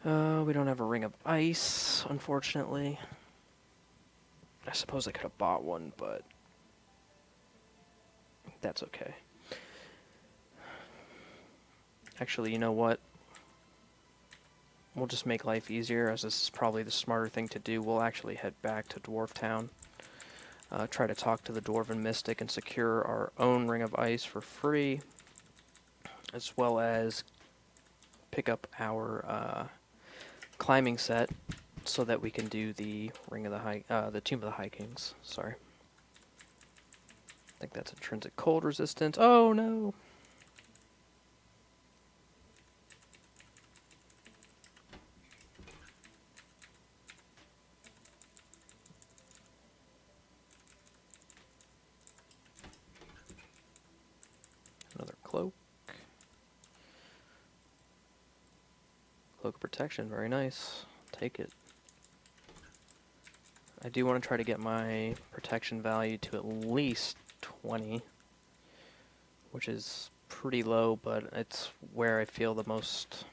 We don't have a ring of ice, unfortunately. I suppose I could have bought one, but that's okay. Actually, you know what? We'll just make life easier, as this is probably the smarter thing to do. We'll actually head back to Dwarf Town. Try to talk to the Dwarven Mystic and secure our own Ring of Ice for free, as well as pick up our climbing set so that we can do the the Tomb of the High Kings. Sorry. I think that's intrinsic cold resistance. Oh no! Another cloak. Cloak of protection, very nice. Take it. I do want to try to get my protection value to at least 20, which is pretty low, but it's where I feel the most...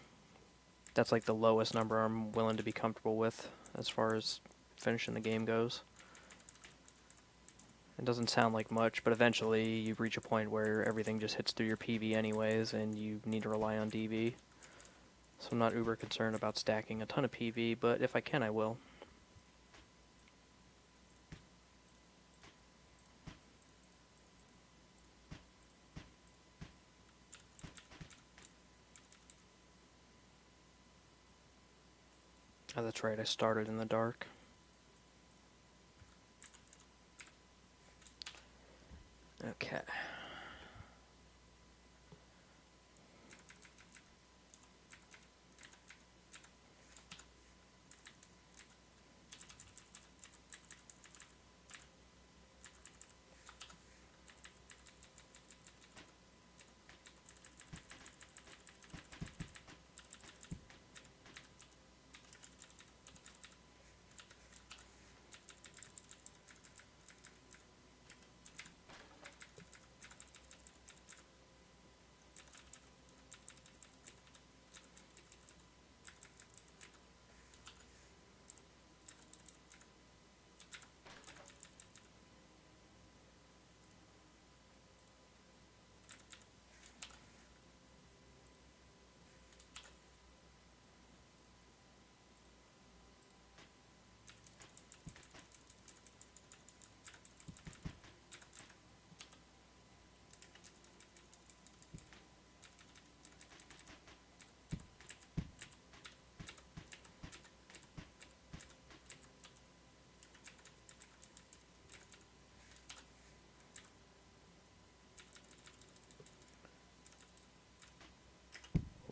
That's like the lowest number I'm willing to be comfortable with as far as finishing the game goes. It doesn't sound like much, but eventually you reach a point where everything just hits through your PV anyways, and you need to rely on DV. So I'm not uber concerned about stacking a ton of PV, but if I can, I will. Oh, that's right, I started in the dark. Okay.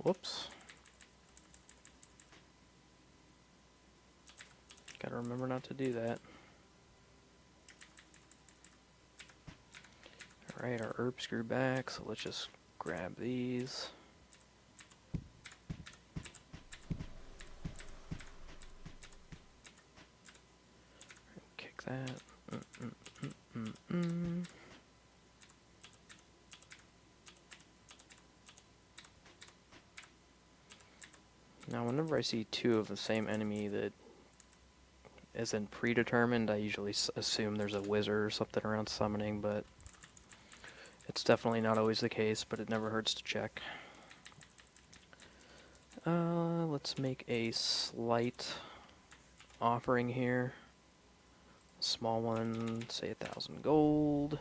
Whoops. Gotta remember not to do that. Alright, our herbs grew back, so let's just grab these. Kick that. Now, whenever I see two of the same enemy that isn't predetermined, I usually assume there's a wizard or something around summoning, but it's definitely not always the case, but it never hurts to check. Let's make a slight offering here. A small one, say 1,000 gold.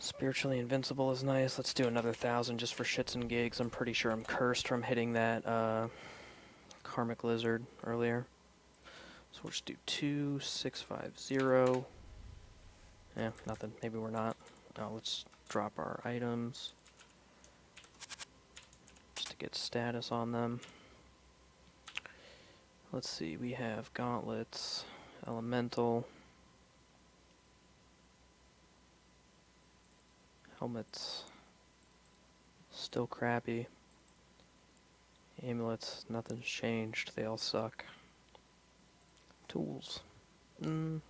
Spiritually Invincible is nice. Let's do another 1,000 just for shits and gigs. I'm pretty sure I'm cursed from hitting that Karmic Lizard earlier. So we'll just do 2,650. Yeah, nothing. Maybe we're not. Let's drop our items just to get status on them. Let's see, we have gauntlets, elemental, helmets, still crappy. Amulets, nothing's changed, they all suck. Tools,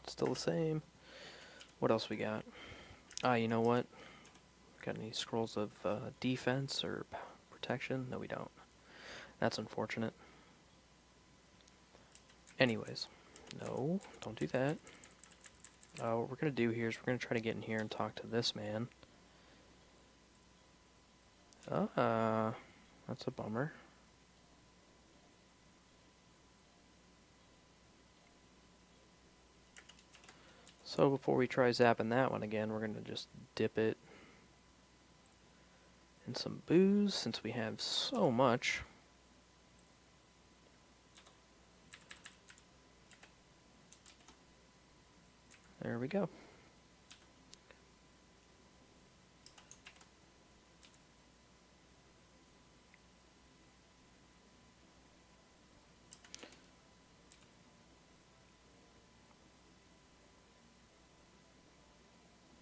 still the same. What else we got? You know what? Got any scrolls of defense or protection? No, we don't. That's unfortunate. Anyways, no, don't do that. What we're going to do here is we're going to try to get in here and talk to this man. That's a bummer. So before we try zapping that one again, we're going to just dip it in some booze since we have so much. There we go.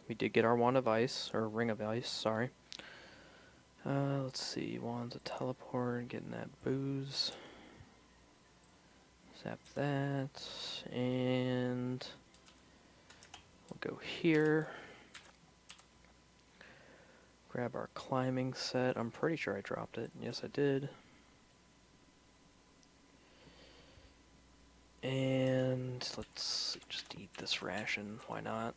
We did get our Wand of Ice, or Ring of Ice, sorry. Let's see, Wand's a teleport, getting that booze. Zap that, and we'll go here. Grab our climbing set. I'm pretty sure I dropped it. Yes, I did. And let's see, just eat this ration, why not?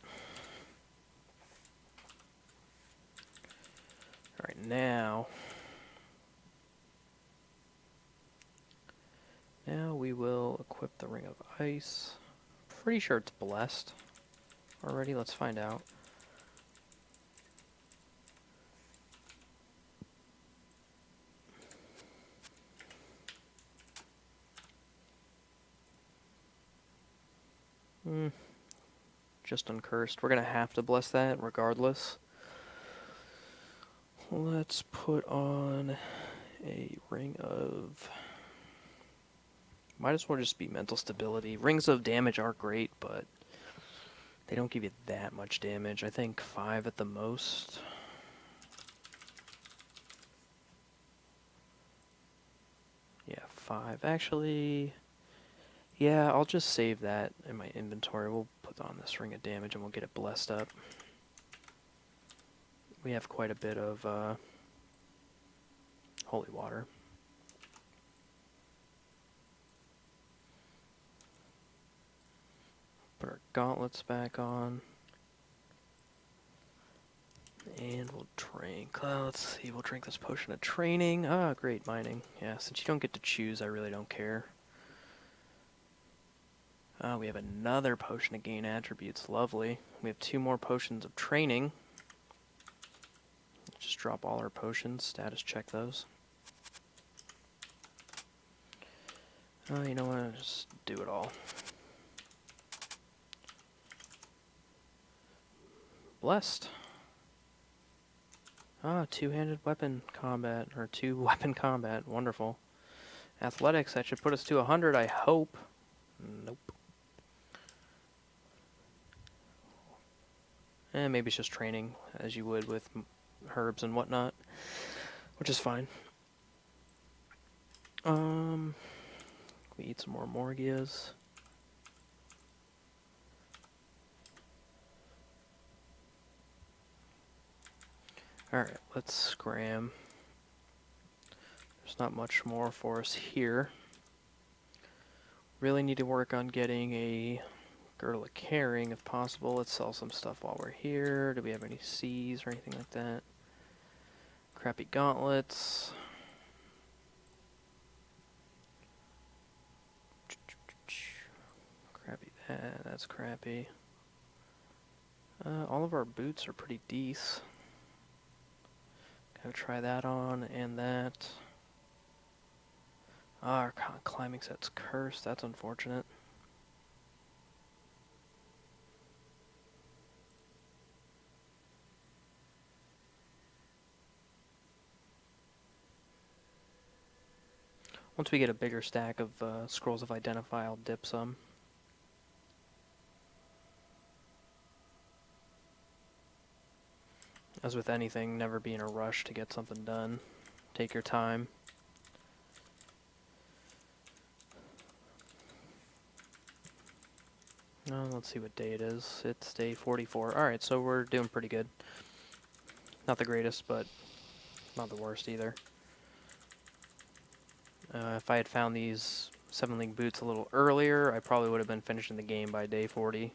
Alright, now we will equip the Ring of Ice. Pretty sure it's blessed already, let's find out. Just uncursed. We're gonna have to bless that regardless. Let's put on a Ring of... Might as well just be mental stability. Rings of damage are great, but they don't give you that much damage. I think 5 at the most. Yeah, 5. Actually, yeah, I'll just save that in my inventory. We'll put on this Ring of Damage and we'll get it blessed up. We have quite a bit of holy water. Put our gauntlets back on. And we'll drink. Let's see, we'll drink this potion of training. Ah, great, mining. Yeah, since you don't get to choose, I really don't care. We have another potion to gain attributes. Lovely. We have 2 more potions of training. Just drop all our potions. Status check those. You know what? Just do it all. Blessed. Ah, 2-handed weapon combat, or 2-weapon combat. Wonderful. Athletics, that should put us to 100, I hope. Nope. And maybe it's just training, as you would with herbs and whatnot, which is fine. We eat some more Morgias. Alright, let's scram. There's not much more for us here. Really need to work on getting a Girdle of Caring if possible. Let's sell some stuff while we're here. Do we have any C's or anything like that? Crappy gauntlets. Crappy that, that's crappy. All of our boots are pretty decent. Gotta try that on, and that. Our climbing set's cursed, that's unfortunate. Once we get a bigger stack of Scrolls of Identify, I'll dip some. As with anything, never be in a rush to get something done. Take your time. Let's see what day it is. It's day 44. Alright, so we're doing pretty good. Not the greatest, but not the worst either. If I had found these 7-link boots a little earlier, I probably would have been finishing the game by day 40.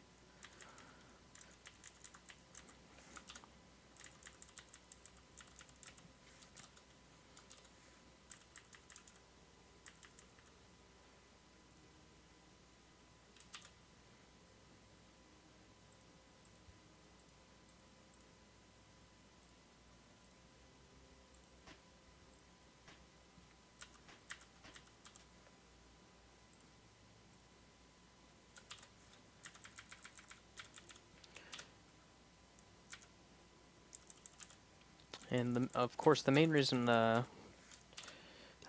And of course, the main reason I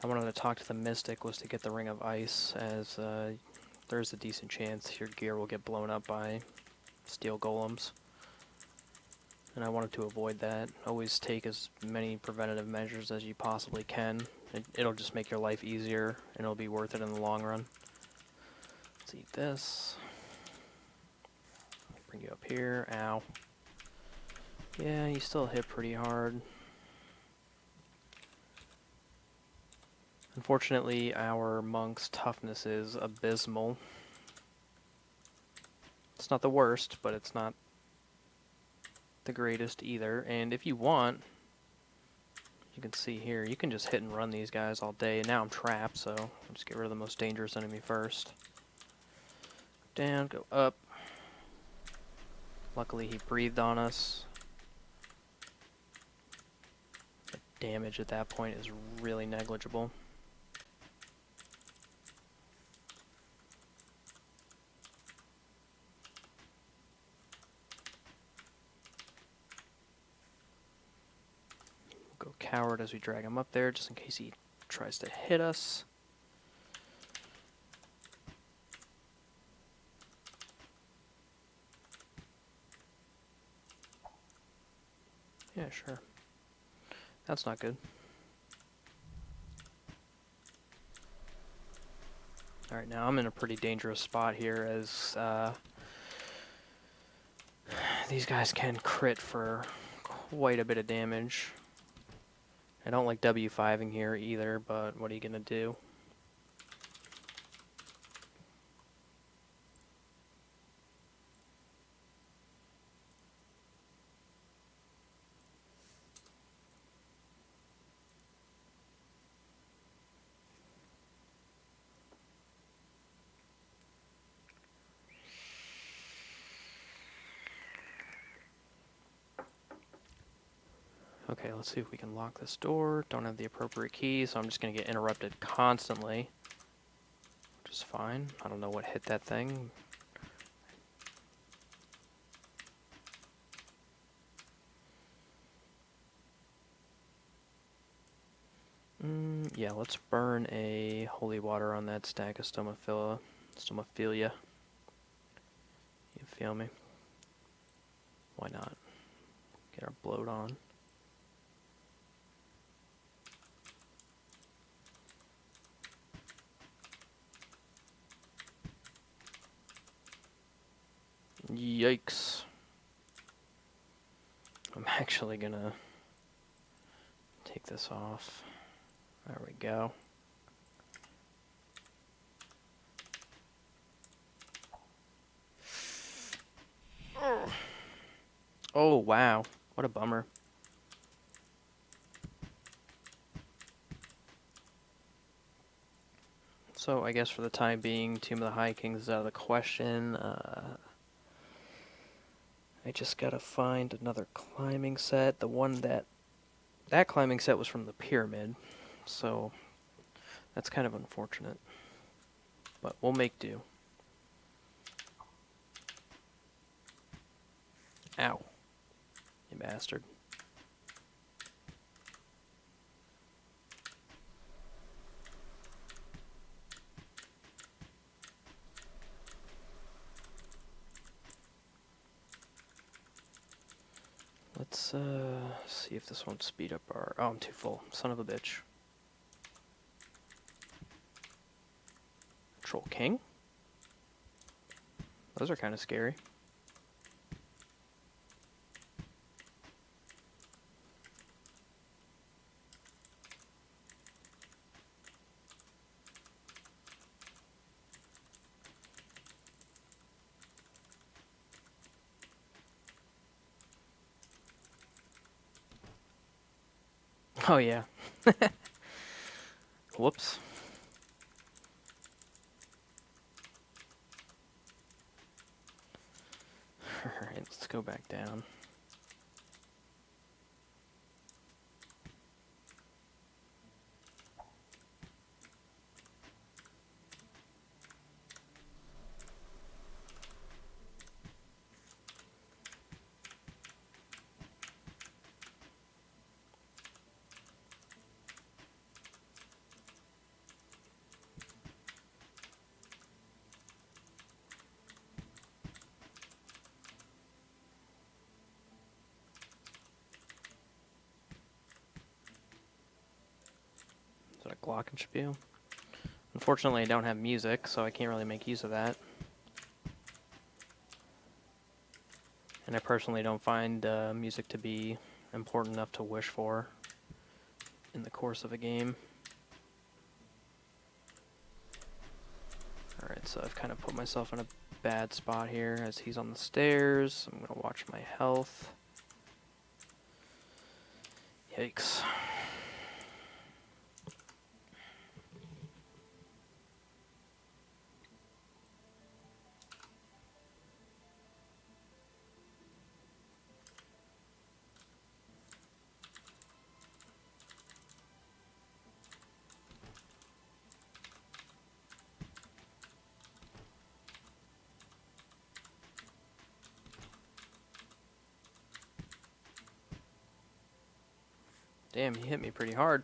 wanted to talk to the Mystic was to get the Ring of Ice, as there's a decent chance your gear will get blown up by steel golems. And I wanted to avoid that. Always take as many preventative measures as you possibly can. It'll just make your life easier, and it'll be worth it in the long run. Let's eat this. Bring you up here. Ow. Yeah, you still hit pretty hard. Unfortunately, our monk's toughness is abysmal. It's not the worst, but it's not the greatest either. And if you want, you can see here, you can just hit and run these guys all day. And now I'm trapped, so I'll just get rid of the most dangerous enemy first. Down, go up. Luckily he breathed on us. The damage at that point is really negligible. We'll go coward as we drag him up there, just in case he tries to hit us. Yeah, sure. That's not good. Alright, now I'm in a pretty dangerous spot here as these guys can crit for quite a bit of damage. I don't like W5ing here either, but what are you gonna do? Okay, let's see if we can lock this door. Don't have the appropriate key, so I'm just going to get interrupted constantly. Which is fine. I don't know what hit that thing. Yeah, let's burn a holy water on that stack of stomophilia. You feel me? Why not? Get our bloat on. Yikes. I'm actually gonna take this off. There we go. Oh, wow. What a bummer. So I guess for the time being, Tomb of the High Kings is out of the question. I just gotta find another climbing set. The one that climbing set was from the pyramid, so that's kind of unfortunate. But we'll make do. Ow. You bastard. Let's see if this won't speed up our... Oh, I'm too full. Son of a bitch. Troll King? Those are kind of scary. Oh, yeah. Whoops. Alright, let's go back down. Is that a glockenspiel? Unfortunately, I don't have music, so I can't really make use of that. And I personally don't find music to be important enough to wish for in the course of a game. Alright, so I've kind of put myself in a bad spot here as he's on the stairs. I'm gonna watch my health. Yikes. Damn, he hit me pretty hard.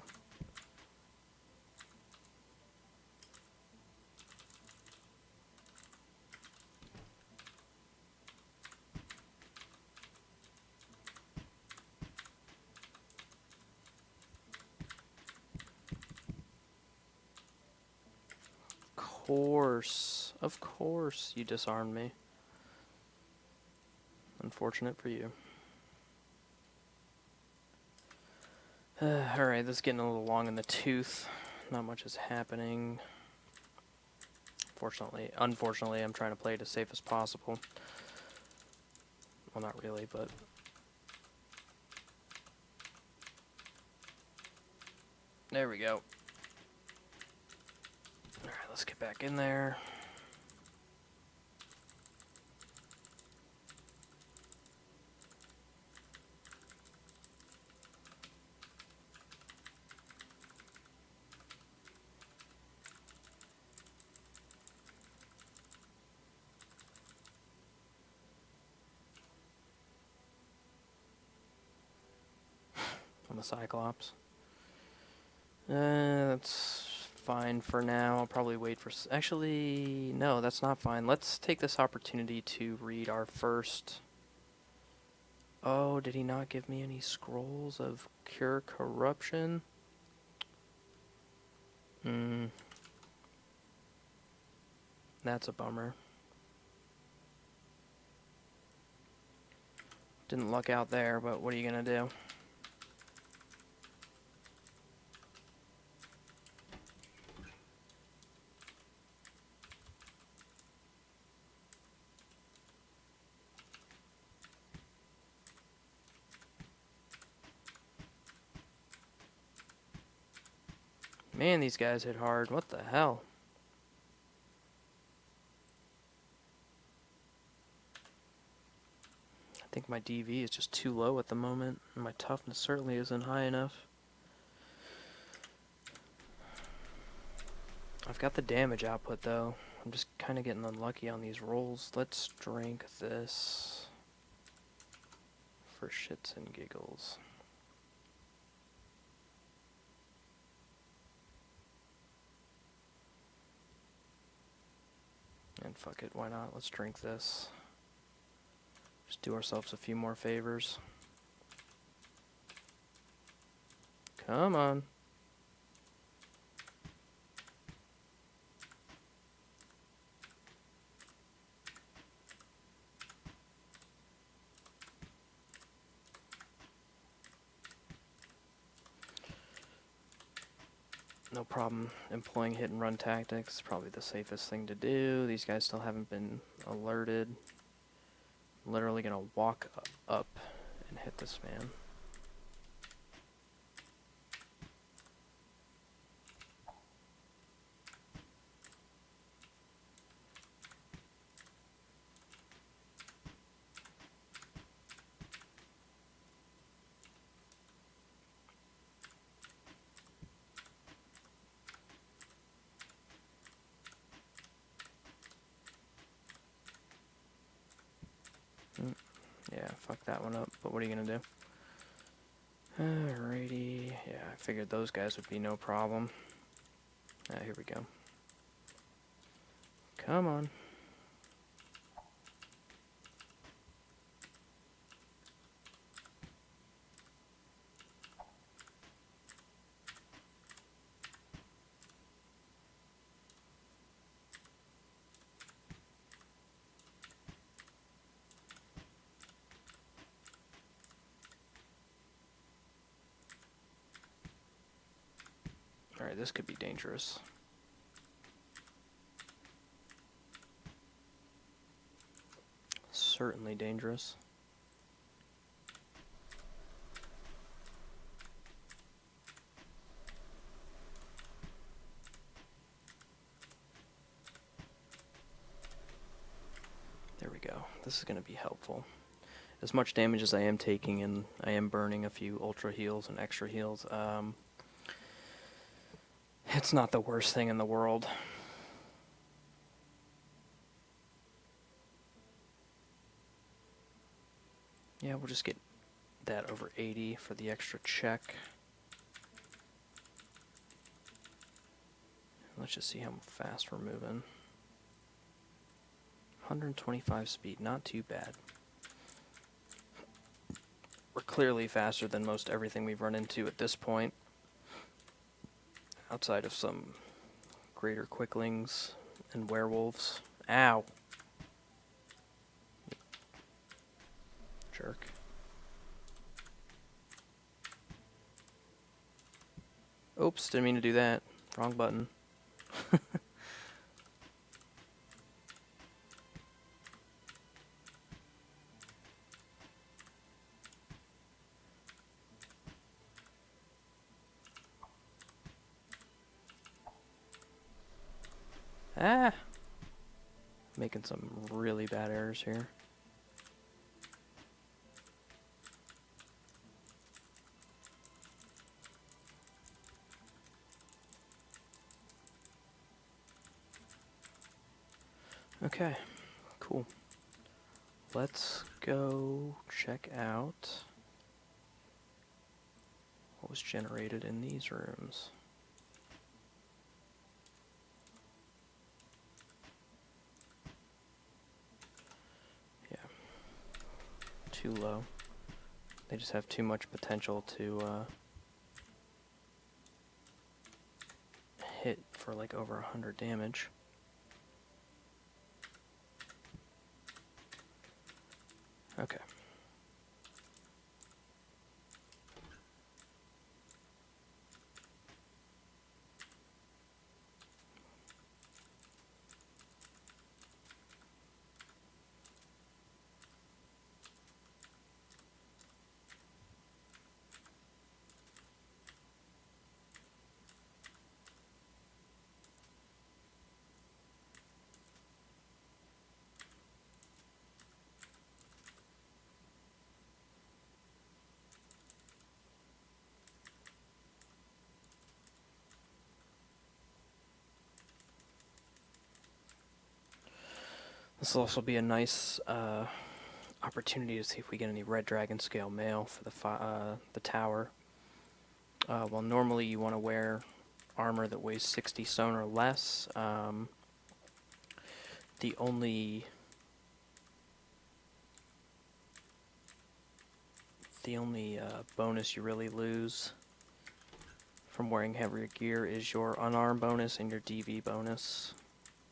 Of course you disarmed me. Unfortunate for you. Alright, this is getting a little long in the tooth. Not much is happening. Unfortunately, I'm trying to play it as safe as possible. Well, not really, but... There we go. Alright, let's get back in there. I'm a Cyclops. That's fine for now. I'll probably wait for... Actually, no, that's not fine. Let's take this opportunity to read our first... Oh, did he not give me any scrolls of Cure Corruption? That's a bummer. Didn't luck out there, but what are you gonna do? Man, these guys hit hard. What the hell? I think my DV is just too low at the moment, and my toughness certainly isn't high enough. I've got the damage output, though. I'm just kind of getting unlucky on these rolls. Let's drink this for shits and giggles. And fuck it, why not? Let's drink this. Just do ourselves a few more favors. Come on. No problem employing hit and run tactics. Probably the safest thing to do. These guys still haven't been alerted. I'm literally gonna walk up and hit this man. Yeah, fuck that one up, but what are you gonna do? Alrighty, yeah, I figured those guys would be no problem. Here we go. Come on. Alright, this could be dangerous. certainly dangerous. There we go. This is going to be helpful. As much damage as I am taking, and I am burning a few ultra heals and extra heals, it's not the worst thing in the world. Yeah, we'll just get that over 80 for the extra check. Let's just see how fast we're moving. 125 speed, not too bad. We're clearly faster than most everything we've run into at this point, outside of some greater quicklings and werewolves. Ow! Jerk. Oops, didn't mean to do that. Wrong button. Ah! Making some really bad errors here. Okay, cool. Let's go check out what was generated in these rooms. Yeah, too low. They just have too much potential to hit for like over 100 damage. Okay. This will also be a nice opportunity to see if we get any red dragon scale mail for the tower. Well, normally you want to wear armor that weighs 60 stone or less. The only bonus you really lose from wearing heavier gear is your unarmed bonus and your DV bonus.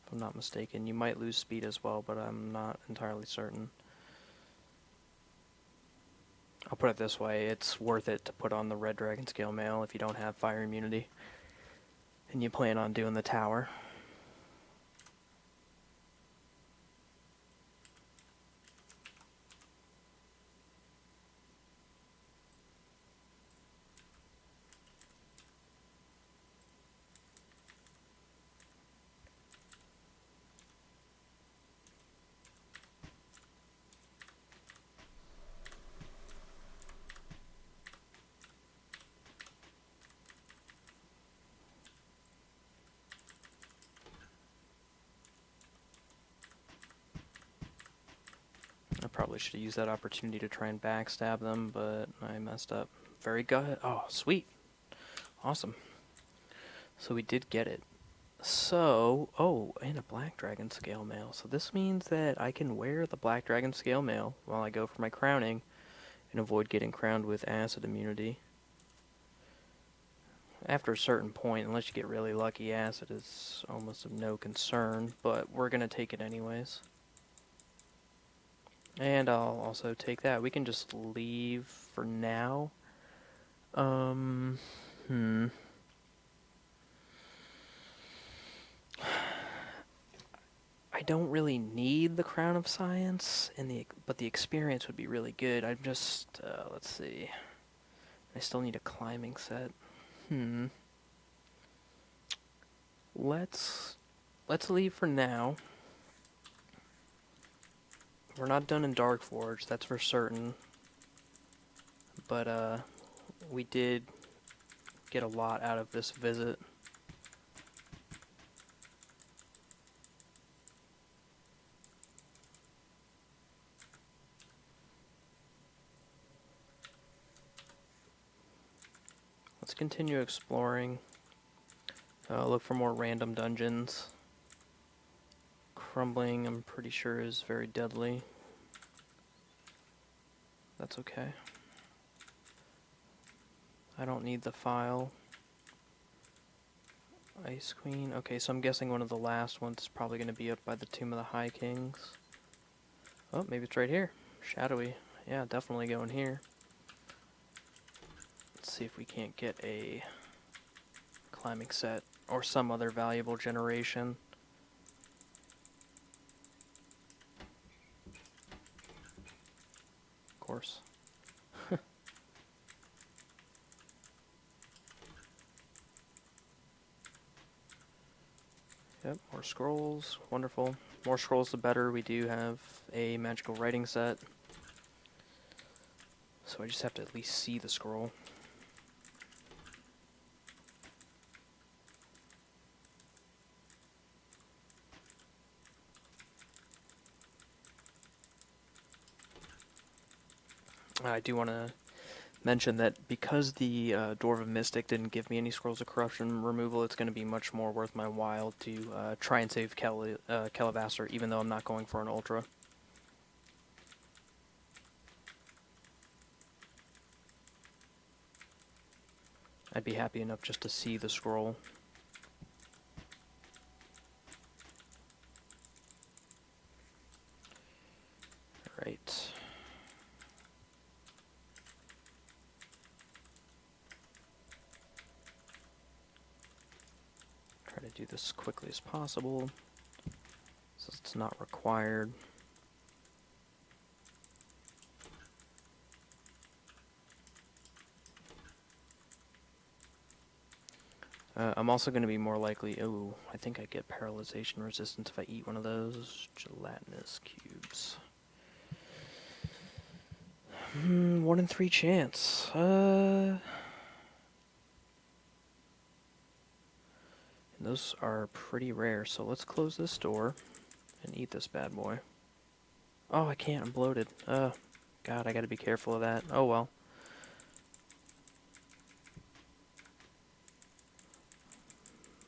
If I'm not mistaken, you might lose speed as well, but I'm not entirely certain. I'll put it this way, it's worth it to put on the red dragon scale mail if you don't have fire immunity and you plan on doing the tower. I probably should have used that opportunity to try and backstab them, but I messed up. Very good. Oh, sweet. Awesome. So we did get it. So, oh, and a black dragon scale mail. So this means that I can wear the black dragon scale mail while I go for my crowning and avoid getting crowned with acid immunity. After a certain point, unless you get really lucky, acid is almost of no concern, but we're going to take it anyways. And I'll also take that. We can just leave for now. I I don't really need the Crown of Science, but the experience would be really good. I'm just, let's see. I still need a climbing set. Let's leave for now. We're not done in Darkforge, that's for certain. But, we did get a lot out of this visit. Let's continue exploring. Look for more random dungeons. Crumbling, I'm pretty sure, is very deadly. That's okay. I don't need the file. Ice Queen. Okay, so I'm guessing one of the last ones is probably going to be up by the Tomb of the High Kings. Oh, maybe it's right here. Shadowy. Yeah, definitely going here. Let's see if we can't get a climbing set or some other valuable generation. Of course. Yep, more scrolls. Wonderful. More scrolls the better. We do have a magical writing set. So I just have to at least see the scroll. I do want to mention that because the Dwarven Mystic didn't give me any Scrolls of Corruption removal, it's going to be much more worth my while to try and save Kelavaster, even though I'm not going for an Ultra. I'd be happy enough just to see the scroll. Right. Try to do this as quickly as possible, since it's not required. I'm also going to be more likely... Oh, I think I get paralyzation resistance if I eat one of those gelatinous cubes. 1 in 3 chance. And those are pretty rare, so let's close this door and eat this bad boy. Oh, I can't. I'm bloated. God, I gotta be careful of that. Oh well.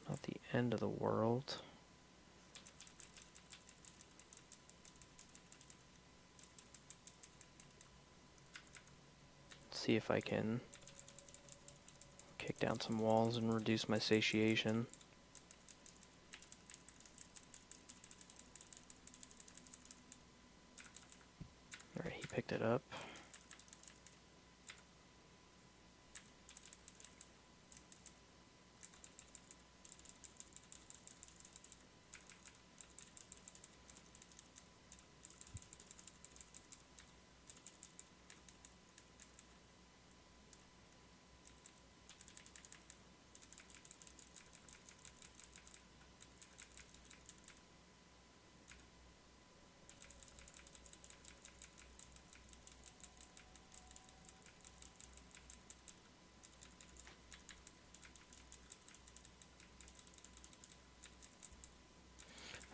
Not the end of the world. Let's see if I can kick down some walls and reduce my satiation. Alright, he picked it up.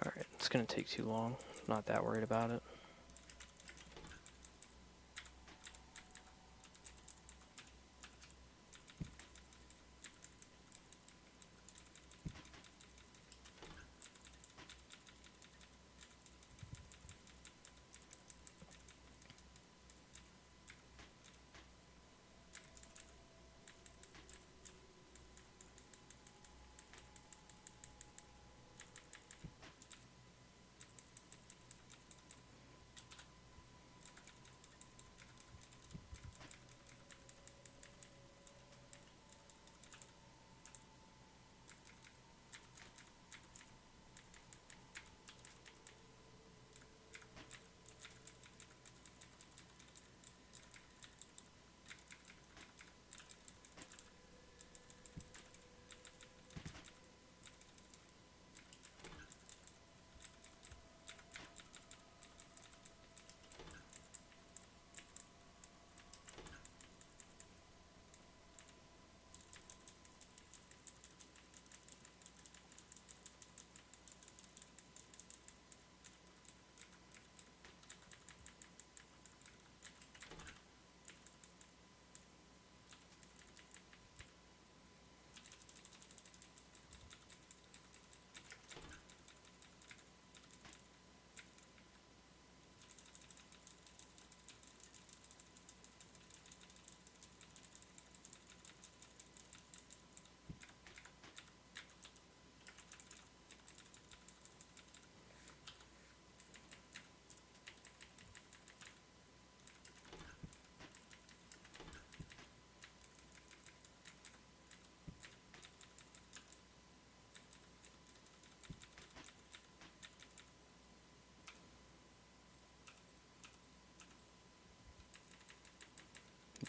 Alright, it's gonna take too long. Not that worried about it.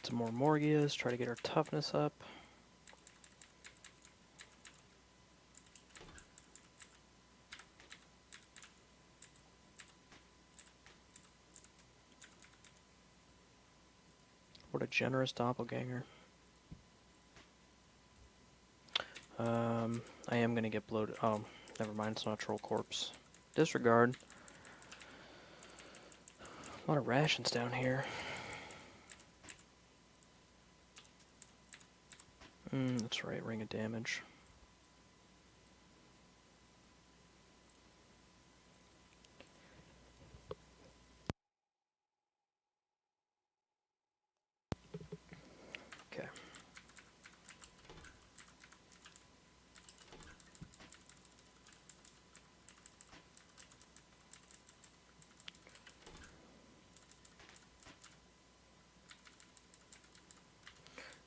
Get some more Morgias, try to get our toughness up. What a generous doppelganger. I am going to get bloated. Oh, never mind, it's not a troll corpse. Disregard. A lot of rations down here. That's right, ring of damage. Okay.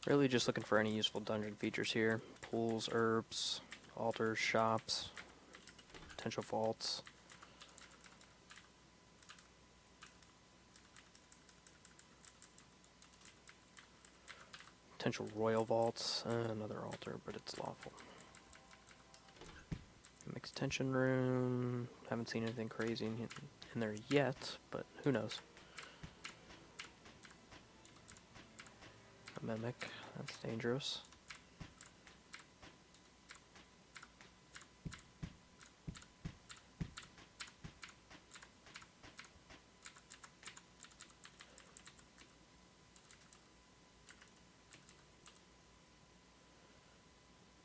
Really just looking for any useful dungeon features here. Pools, herbs, altars, shops, potential vaults. Potential royal vaults, another altar, but it's lawful. Mixed tension room. Haven't seen anything crazy in there yet, but who knows. A mimic, that's dangerous.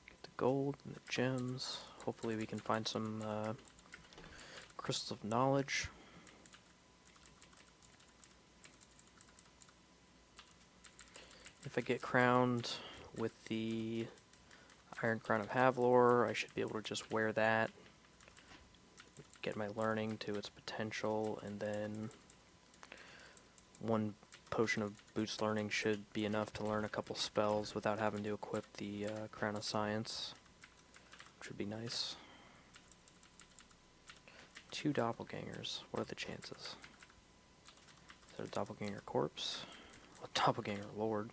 Get the gold and the gems. Hopefully we can find some crystals of knowledge. If I get crowned with the Iron Crown of Havlor, I should be able to just wear that, get my learning to its potential, and then one potion of boost learning should be enough to learn a couple spells without having to equip the Crown of Science, which would be nice. 2 doppelgangers. What are the chances? Is there a doppelganger corpse? A doppelganger lord.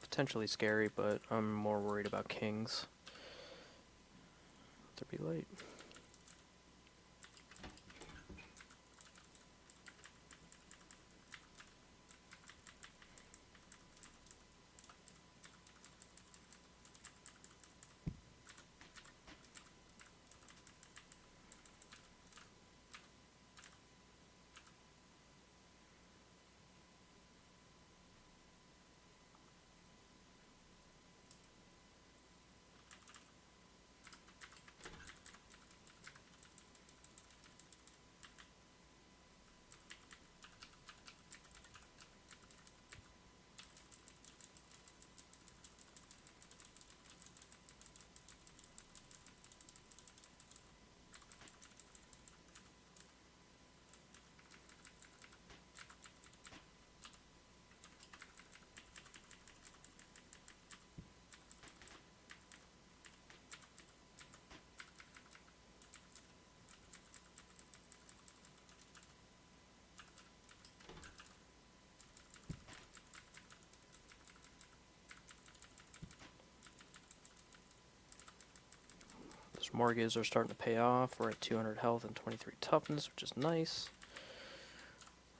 Potentially scary, but I'm more worried about kings. Let there be light. Those mortgages are starting to pay off. We're at 200 health and 23 toughness, which is nice.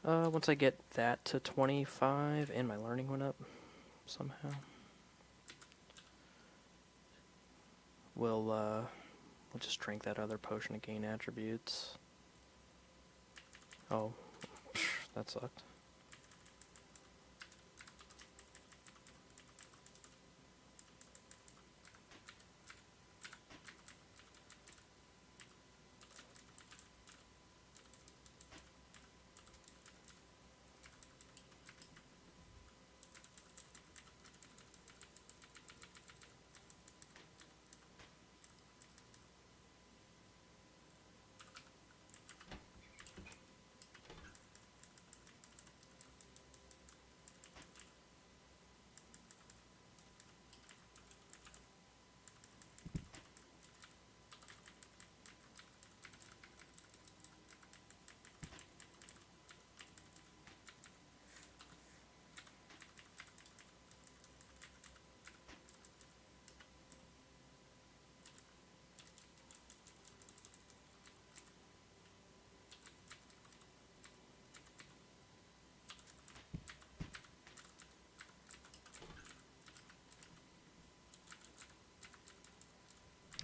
Once I get that to 25, and my learning went up somehow, we'll just drink that other potion to gain attributes. Oh, that sucked.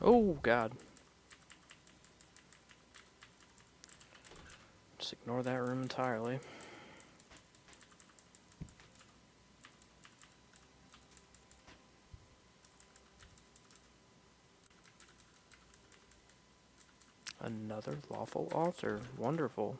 Oh, God. Just ignore that room entirely. Another lawful altar. Wonderful.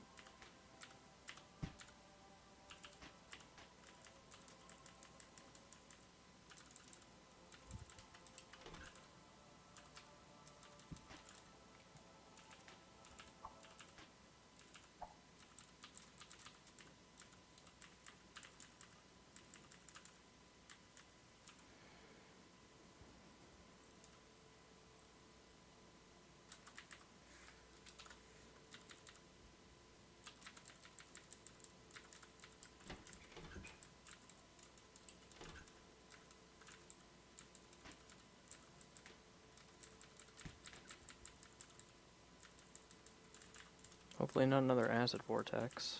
Hopefully not another acid vortex.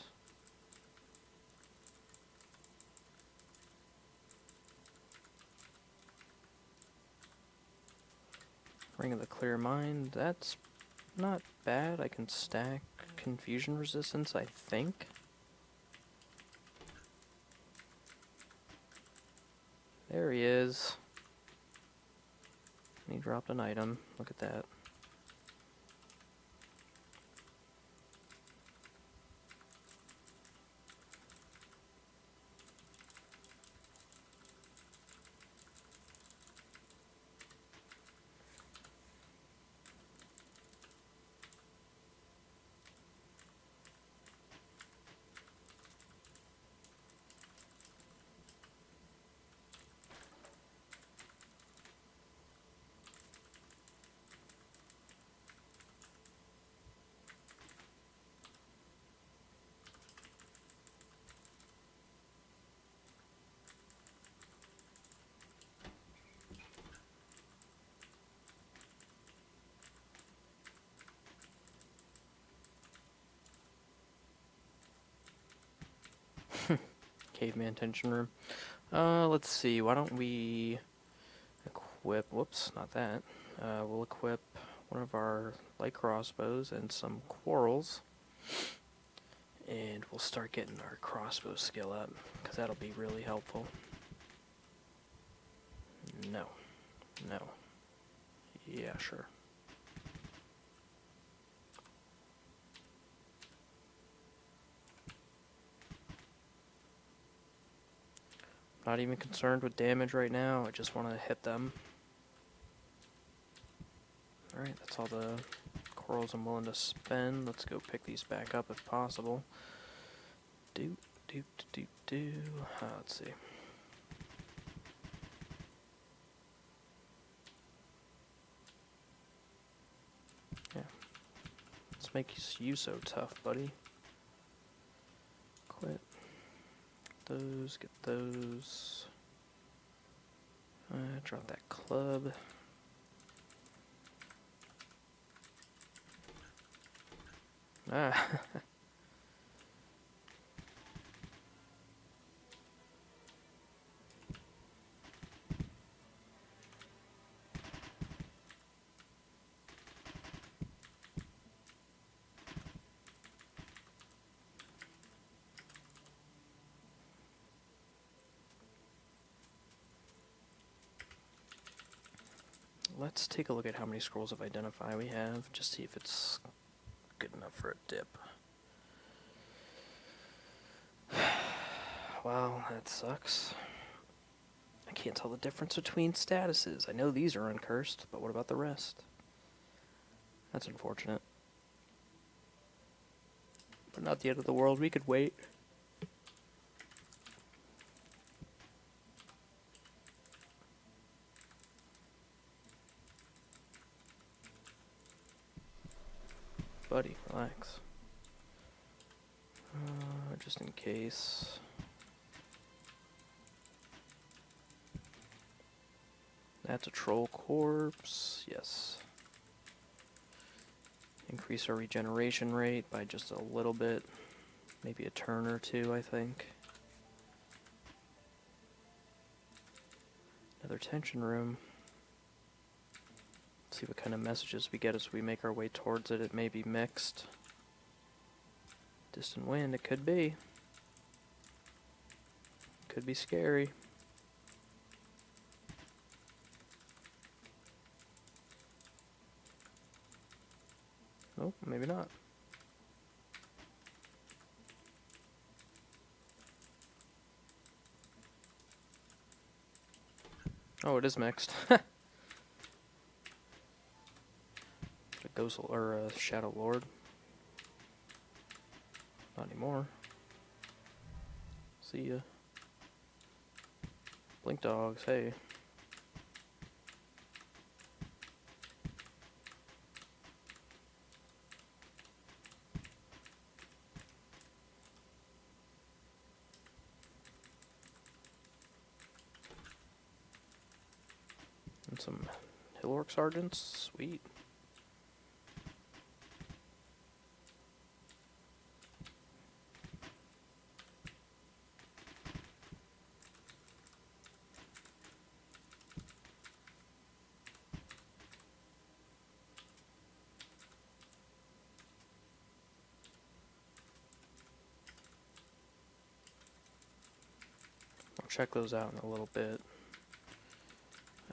Ring of the Clear Mind, that's not bad. I can stack confusion resistance, I think. There he is. He dropped an item. Look at that. Caveman tension room. Let's see. Why don't we equip... Whoops, not that. We'll equip one of our light crossbows and some quarrels. And we'll start getting our crossbow skill up, because that'll be really helpful. No. No. Yeah, sure. Not even concerned with damage right now, I just want to hit them. Alright, that's all the corals I'm willing to spend. Let's go pick these back up if possible. Let's see. Yeah. Let's make you so tough, buddy. Quit. Those, get those. Drop that club. Ah. Let's take a look at how many scrolls of Identify we have, just see if it's good enough for a dip. Well, that sucks. I can't tell the difference between statuses. I know these are uncursed, but what about the rest? That's unfortunate. But not the end of the world, we could wait. Buddy, relax. Just in case. That's a troll corpse, yes. Increase our regeneration rate by just a little bit. Maybe a turn or two, I think. Another tension room. Let's see see what kind of messages we get as we make our way towards it. It may be mixed. Distant wind, it could be. Could be scary. Nope, maybe not. Oh, it is mixed. A ghost or a shadow lord. Not anymore. See ya. Blink dogs, hey. And some hill orc sergeants, sweet. I'll check those out in a little bit.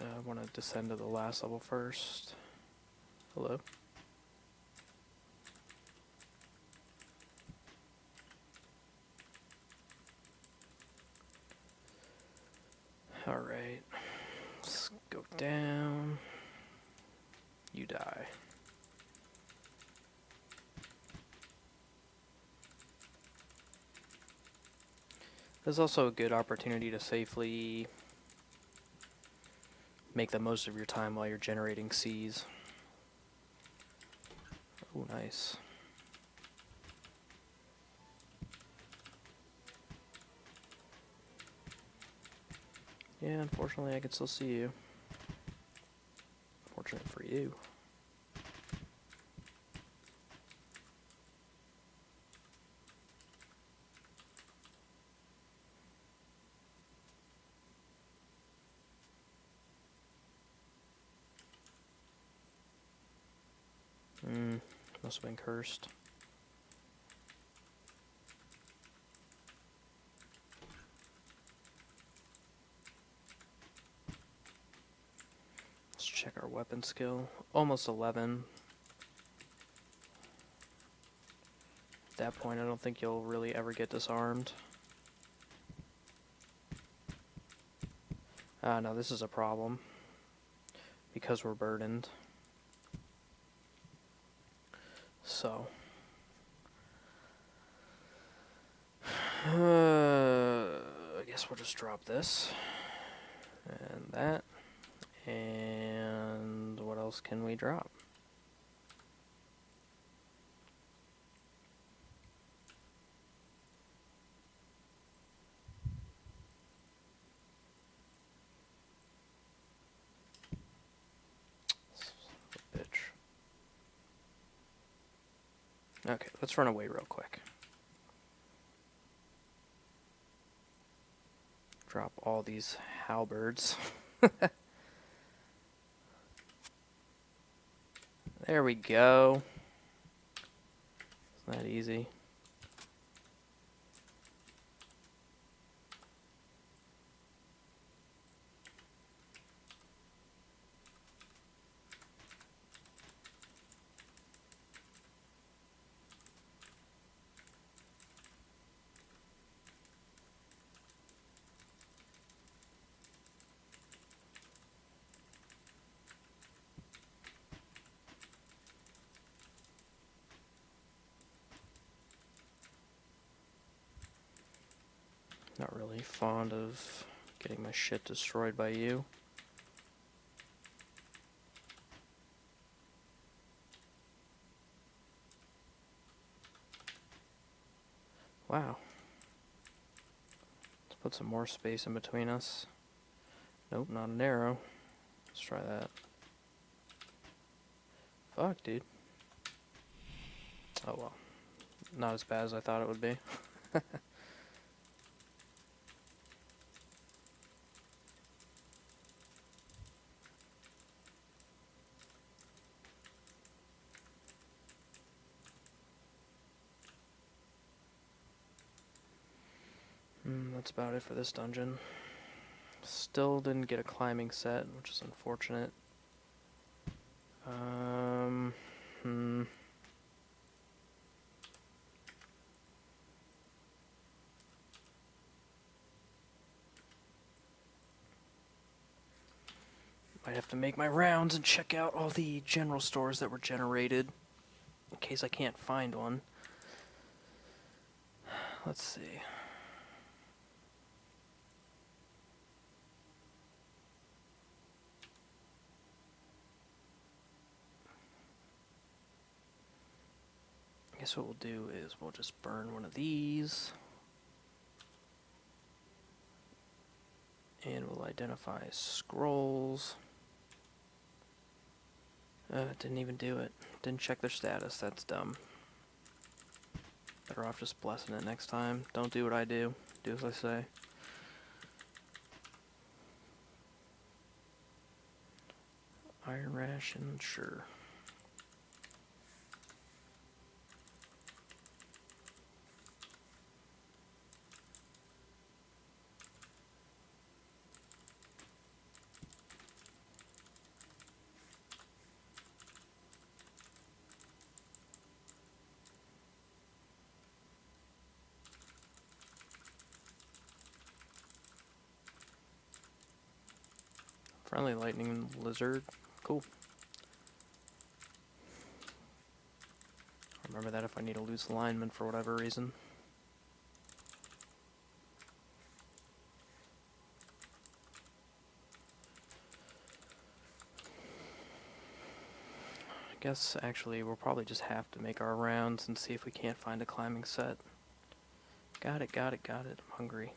I want to descend to the last level first. Hello. Alright. Let's go down. You die. There's also a good opportunity to safely make the most of your time while you're generating Cs. Oh, nice. Yeah, unfortunately I can still see you. Fortunate for you. Must have been cursed. Let's check our weapon skill. Almost 11. At that point, I don't think you'll really ever get disarmed. No, this is a problem. Because we're burdened. So. I guess we'll just drop this. And that. And what else can we drop? Bitch. Okay, let's run away real quick. Drop all these halberds. There we go. It's not easy. Not really fond of getting my shit destroyed by you. Wow. Let's put some more space in between us. Nope, not an arrow. Let's try that. Fuck, dude. Oh well. Not as bad as I thought it would be. That's about it for this dungeon. Still didn't get a climbing set, which is unfortunate. Might have to make my rounds and check out all the general stores that were generated, in case I can't find one. Let's see. I guess what we'll do is we'll just burn one of these. And we'll identify scrolls. Didn't even do it. Didn't check their status. That's dumb. Better off just blessing it next time. Don't do what I do. Do as I say. Iron ration, sure. Friendly lightning lizard. Cool. Remember that if I need a loose lineman for whatever reason. I guess actually we'll probably just have to make our rounds and see if we can't find a climbing set. Got it. I'm hungry.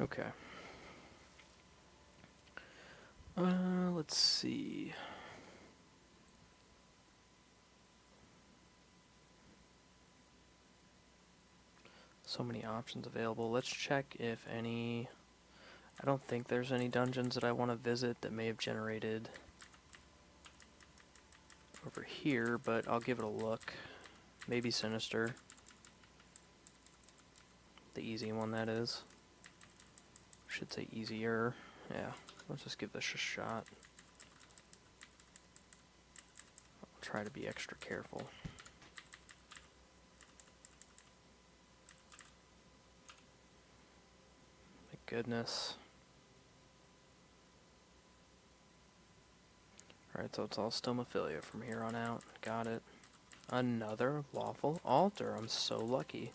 Okay. Let's see. So many options available. Let's check if any... I don't think there's any dungeons that I want to visit that may have generated over here, but I'll give it a look. Maybe Sinister. The easy one, that is. Should say easier. Yeah, let's just give this a shot. I'll try to be extra careful. My goodness. Alright, so it's all stomophilia from here on out. Got it. Another lawful altar. I'm so lucky.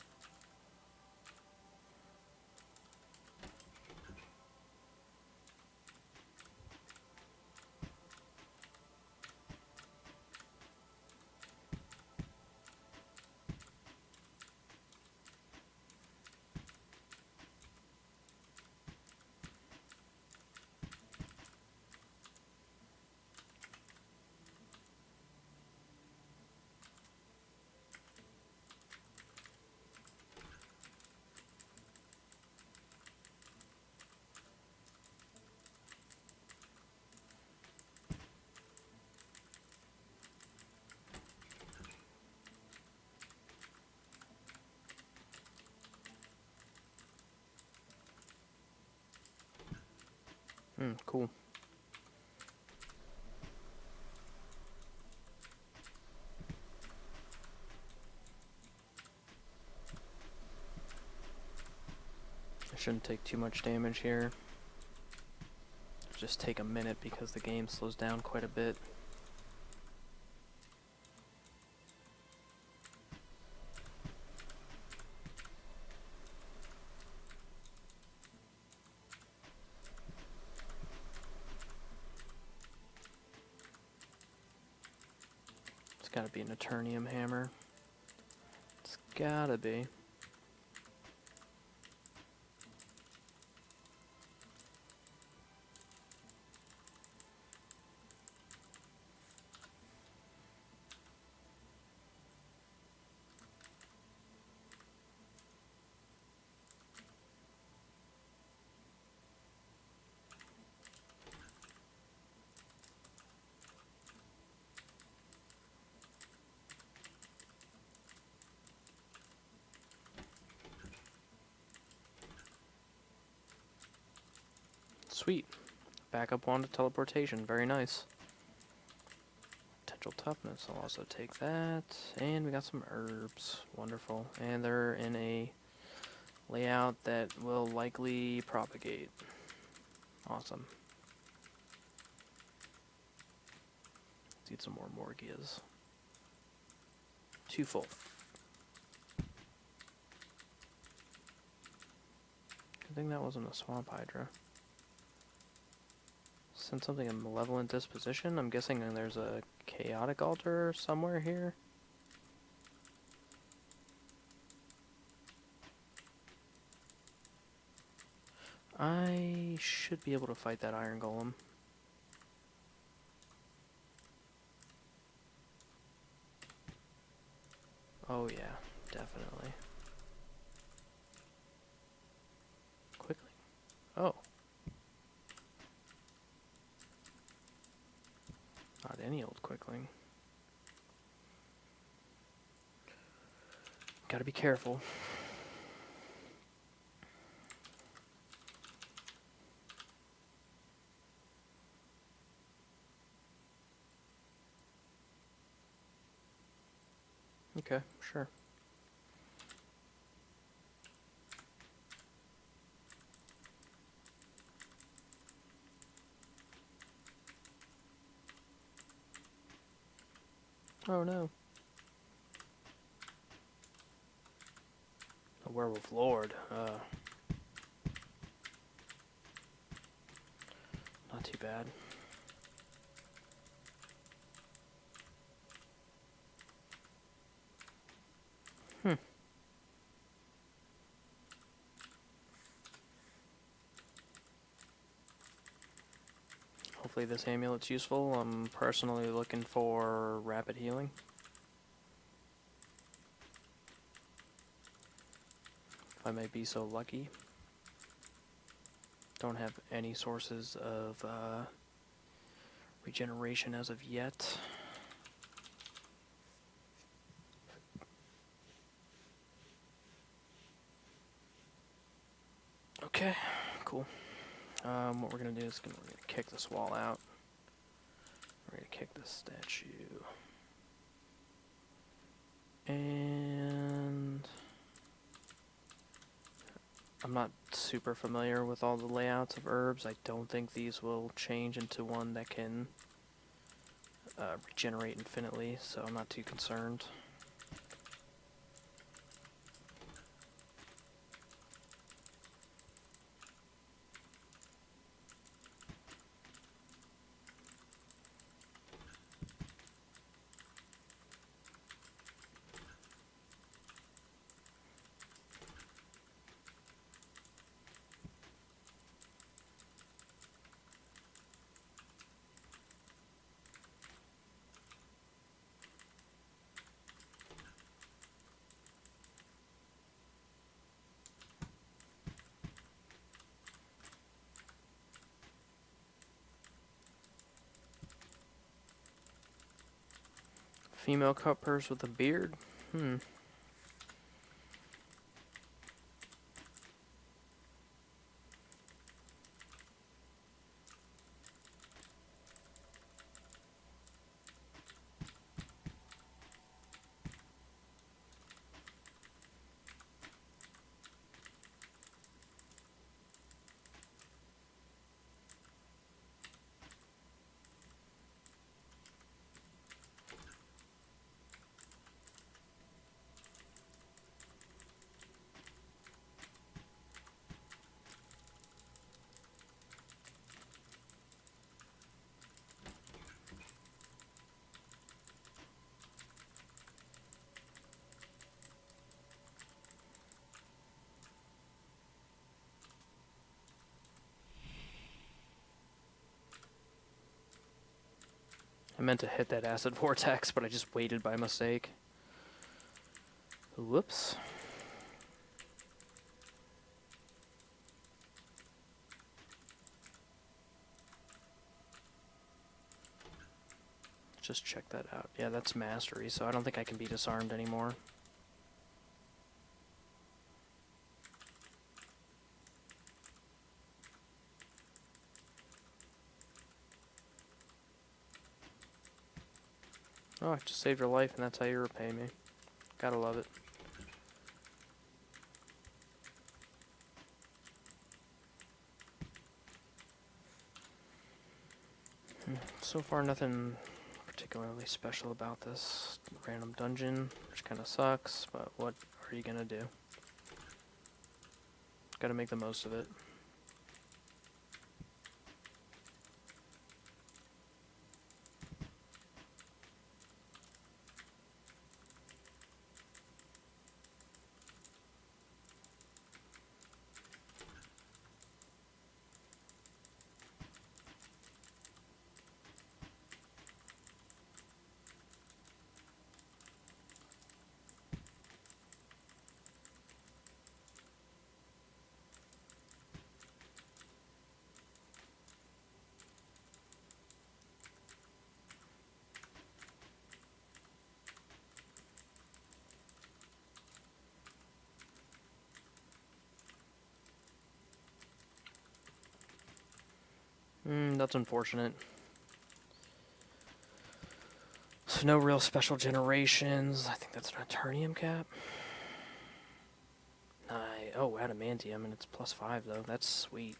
Cool. I shouldn't take too much damage here. Just take a minute because the game slows down quite a bit. It's gotta be an Eternium hammer. It's gotta be. Sweet. Backup wand of teleportation. Very nice. Potential toughness. I'll also take that. And we got some herbs. Wonderful. And they're in a layout that will likely propagate. Awesome. Let's eat some more Morgias. 2 full. Good thing that wasn't a swamp hydra. Send something a malevolent disposition. I'm guessing there's a chaotic altar somewhere here. I should be able to fight that iron golem. Oh yeah, definitely. Quickly. Oh. Not any old quickling. Gotta be careful. Okay, sure. Oh no. A werewolf lord. Not too bad. Hopefully this amulet's useful. I'm personally looking for rapid healing. If I may be so lucky. Don't have any sources of regeneration as of yet. Okay, cool. What we're going to do is we're going to kick this wall out. We're going to kick this statue. And I'm not super familiar with all the layouts of herbs. I don't think these will change into one that can regenerate infinitely, so I'm not too concerned. Female cup purse with a beard? I meant to hit that acid vortex, but I just waited by mistake. Whoops. Just check that out. Yeah, that's mastery, so I don't think I can be disarmed anymore. Oh, I just saved your life, and that's how you repay me. Gotta love it. So far, nothing particularly special about this random dungeon, which kind of sucks, but what are you gonna do? Gotta make the most of it. That's unfortunate. So no real special generations. I think that's an Eternium cap. Oh, Adamantium, and it's +5 though. That's sweet.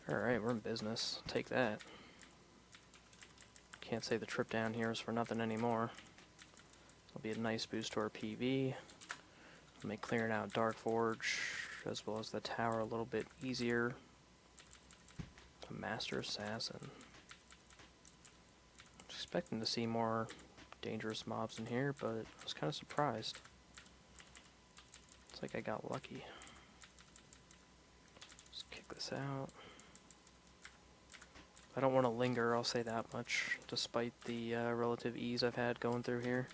Alright, we're in business. Take that. Can't say the trip down here is for nothing anymore. It'll be a nice boost to our PV. Make clearing out Dark Forge, as well as the tower, a little bit easier. A Master Assassin. Expecting to see more dangerous mobs in here, but I was kind of surprised. It's like I got lucky. Just kick this out. I don't want to linger, I'll say that much, despite the relative ease I've had going through here.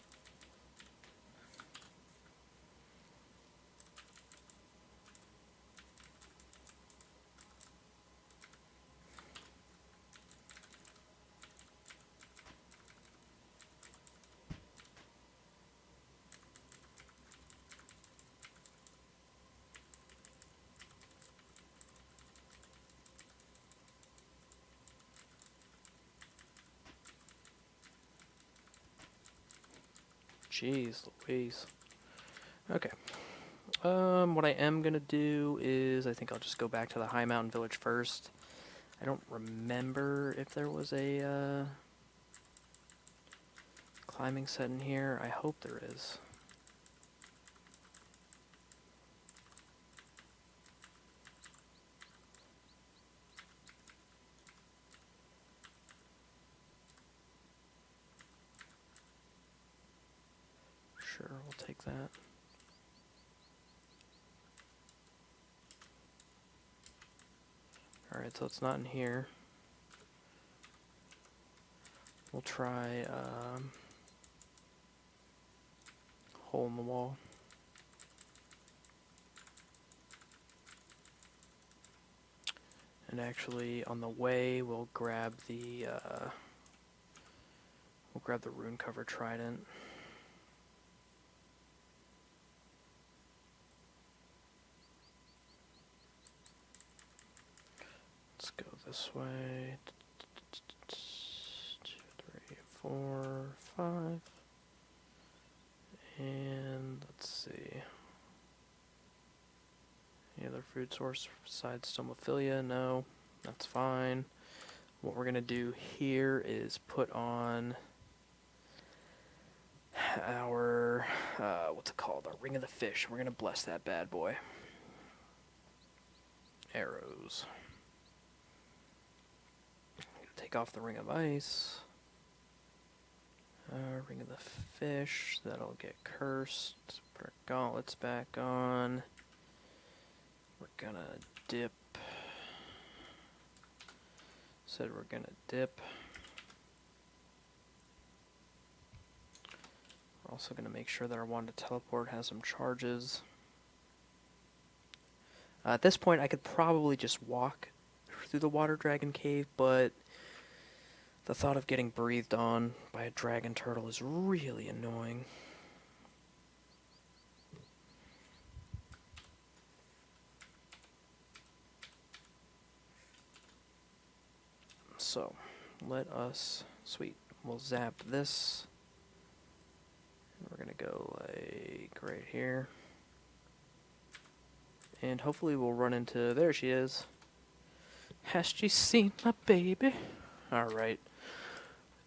Jeez Louise. Okay. What I am gonna do is, I think I'll just go back to the High Mountain Village first. I don't remember if there was a, climbing set in here. I hope there is. Sure, we'll take that. Alright, so it's not in here. We'll try, hole in the wall. And actually, on the way, we'll grab the rune cover trident. Let's go this way. 2, 3, 4, 5. And let's see. Any other food source besides Stomophilia? No, that's fine. What we're gonna do here is put on our, what's it called? Our Ring of the Fish. We're gonna bless that bad boy. Arrows. Take off the Ring of Ice. Ring of the Fish. That'll get cursed. Put our gauntlets back on. We're gonna dip. Said we're gonna dip. We're also gonna make sure that our wand to teleport has some charges. At this point, I could probably just walk through the water dragon cave, but the thought of getting breathed on by a dragon turtle is really annoying. So, let us, sweet, we'll zap this. go like right here. And hopefully we'll run into... There she is. Has she seen my baby? Alright.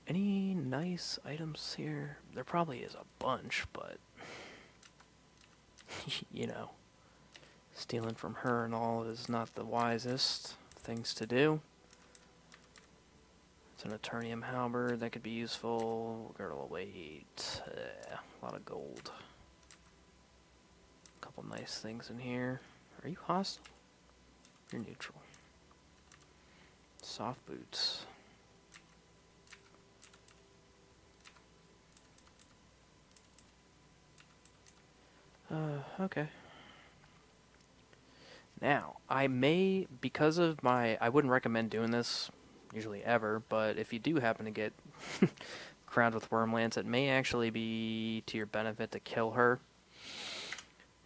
Any nice items here? There probably is a bunch, but... you know. Stealing from her and all is not the wisest things to do. It's an Eternium halberd that could be useful. Girdle of weight. A lot of gold. A couple nice things in here. Are you hostile? You're neutral. Soft boots. Okay. Now, I may, because of my, I wouldn't recommend doing this usually ever, but if you do happen to get crowned with Wormlands, it may actually be to your benefit to kill her.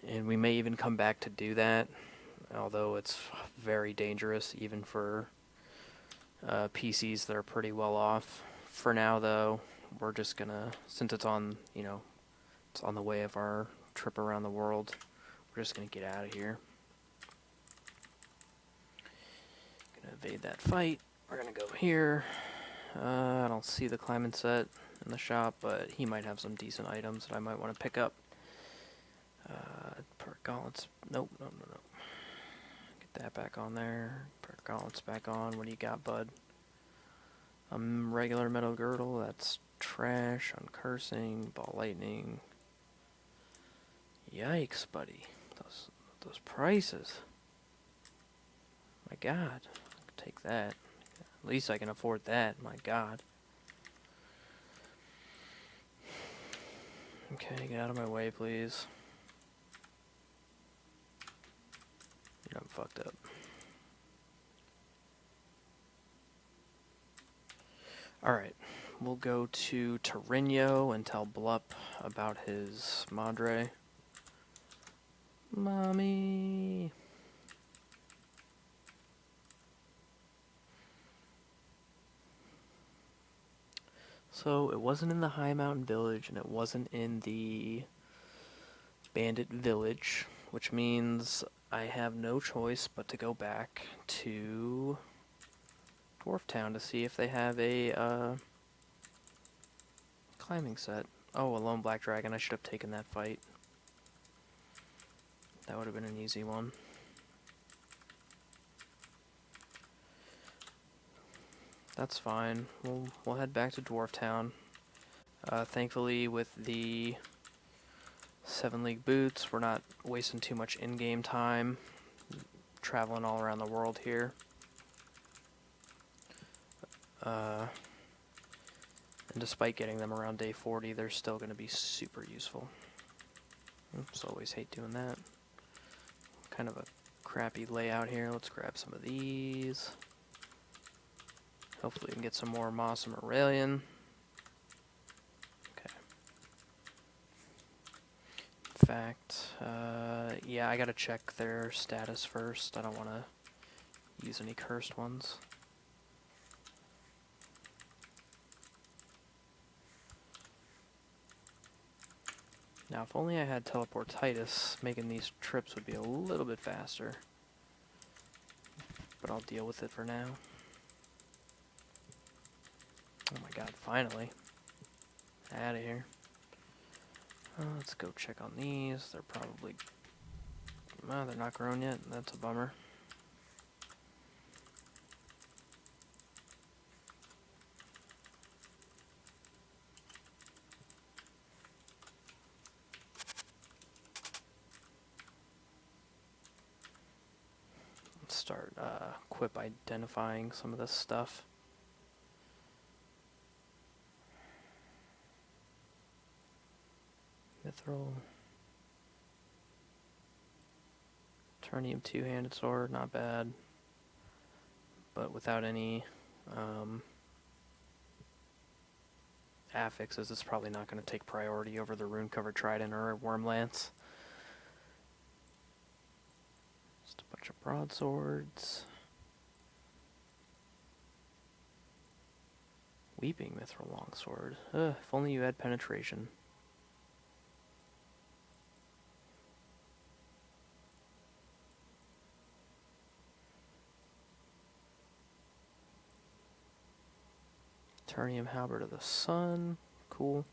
And we may even come back to do that, although it's very dangerous even for PCs that are pretty well off. For now, though, we're just gonna, since it's on, you know, it's on the way of our trip around the world, we're just gonna get out of here. Gonna evade that fight. We're gonna go here. I don't see the climbing set in the shop, but he might have some decent items that I might want to pick up. Perk gauntlets. Nope, no. Get that back on there. Perk gauntlets back on. What do you got, bud? Regular metal girdle. That's trash. Uncursing. Ball lightning. Yikes, buddy. Those prices. My God. I'll take that. At least I can afford that. My God. Okay, get out of my way, please. I'm fucked up. Alright, we'll go to Torino and tell Blup about his Madre. Mommy! So, it wasn't in the High Mountain Village, and it wasn't in the Bandit Village, which means I have no choice but to go back to Dwarf Town to see if they have a climbing set. Oh, a lone black dragon. I should have taken that fight. That would have been an easy one. That's fine. We'll head back to Dwarf Town. Thankfully, with the 7 League boots, we're not wasting too much in-game time traveling all around the world here. And despite getting them around day 40, they're still going to be super useful. Oops, always hate doing that. Kind of a crappy layout here. Let's grab some of these. Hopefully we can get some more moss and Aurelian. Okay. In fact, yeah, I gotta check their status first. I don't want to use any cursed ones. Now, if only I had teleportitis, making these trips would be a little bit faster. But I'll deal with it for now. Oh my God, finally. Out of here. Let's go check on these. They're probably... Oh, they're not grown yet. That's a bummer. Let's start quip identifying some of this stuff. Mithril. Eternium two-handed sword, not bad. But without any affixes, it's probably not going to take priority over the rune-covered trident or Wormlance. Just a bunch of broadswords. Weeping Mithril longsword. If only you had penetration. Eternium Halberd of the Sun. Cool.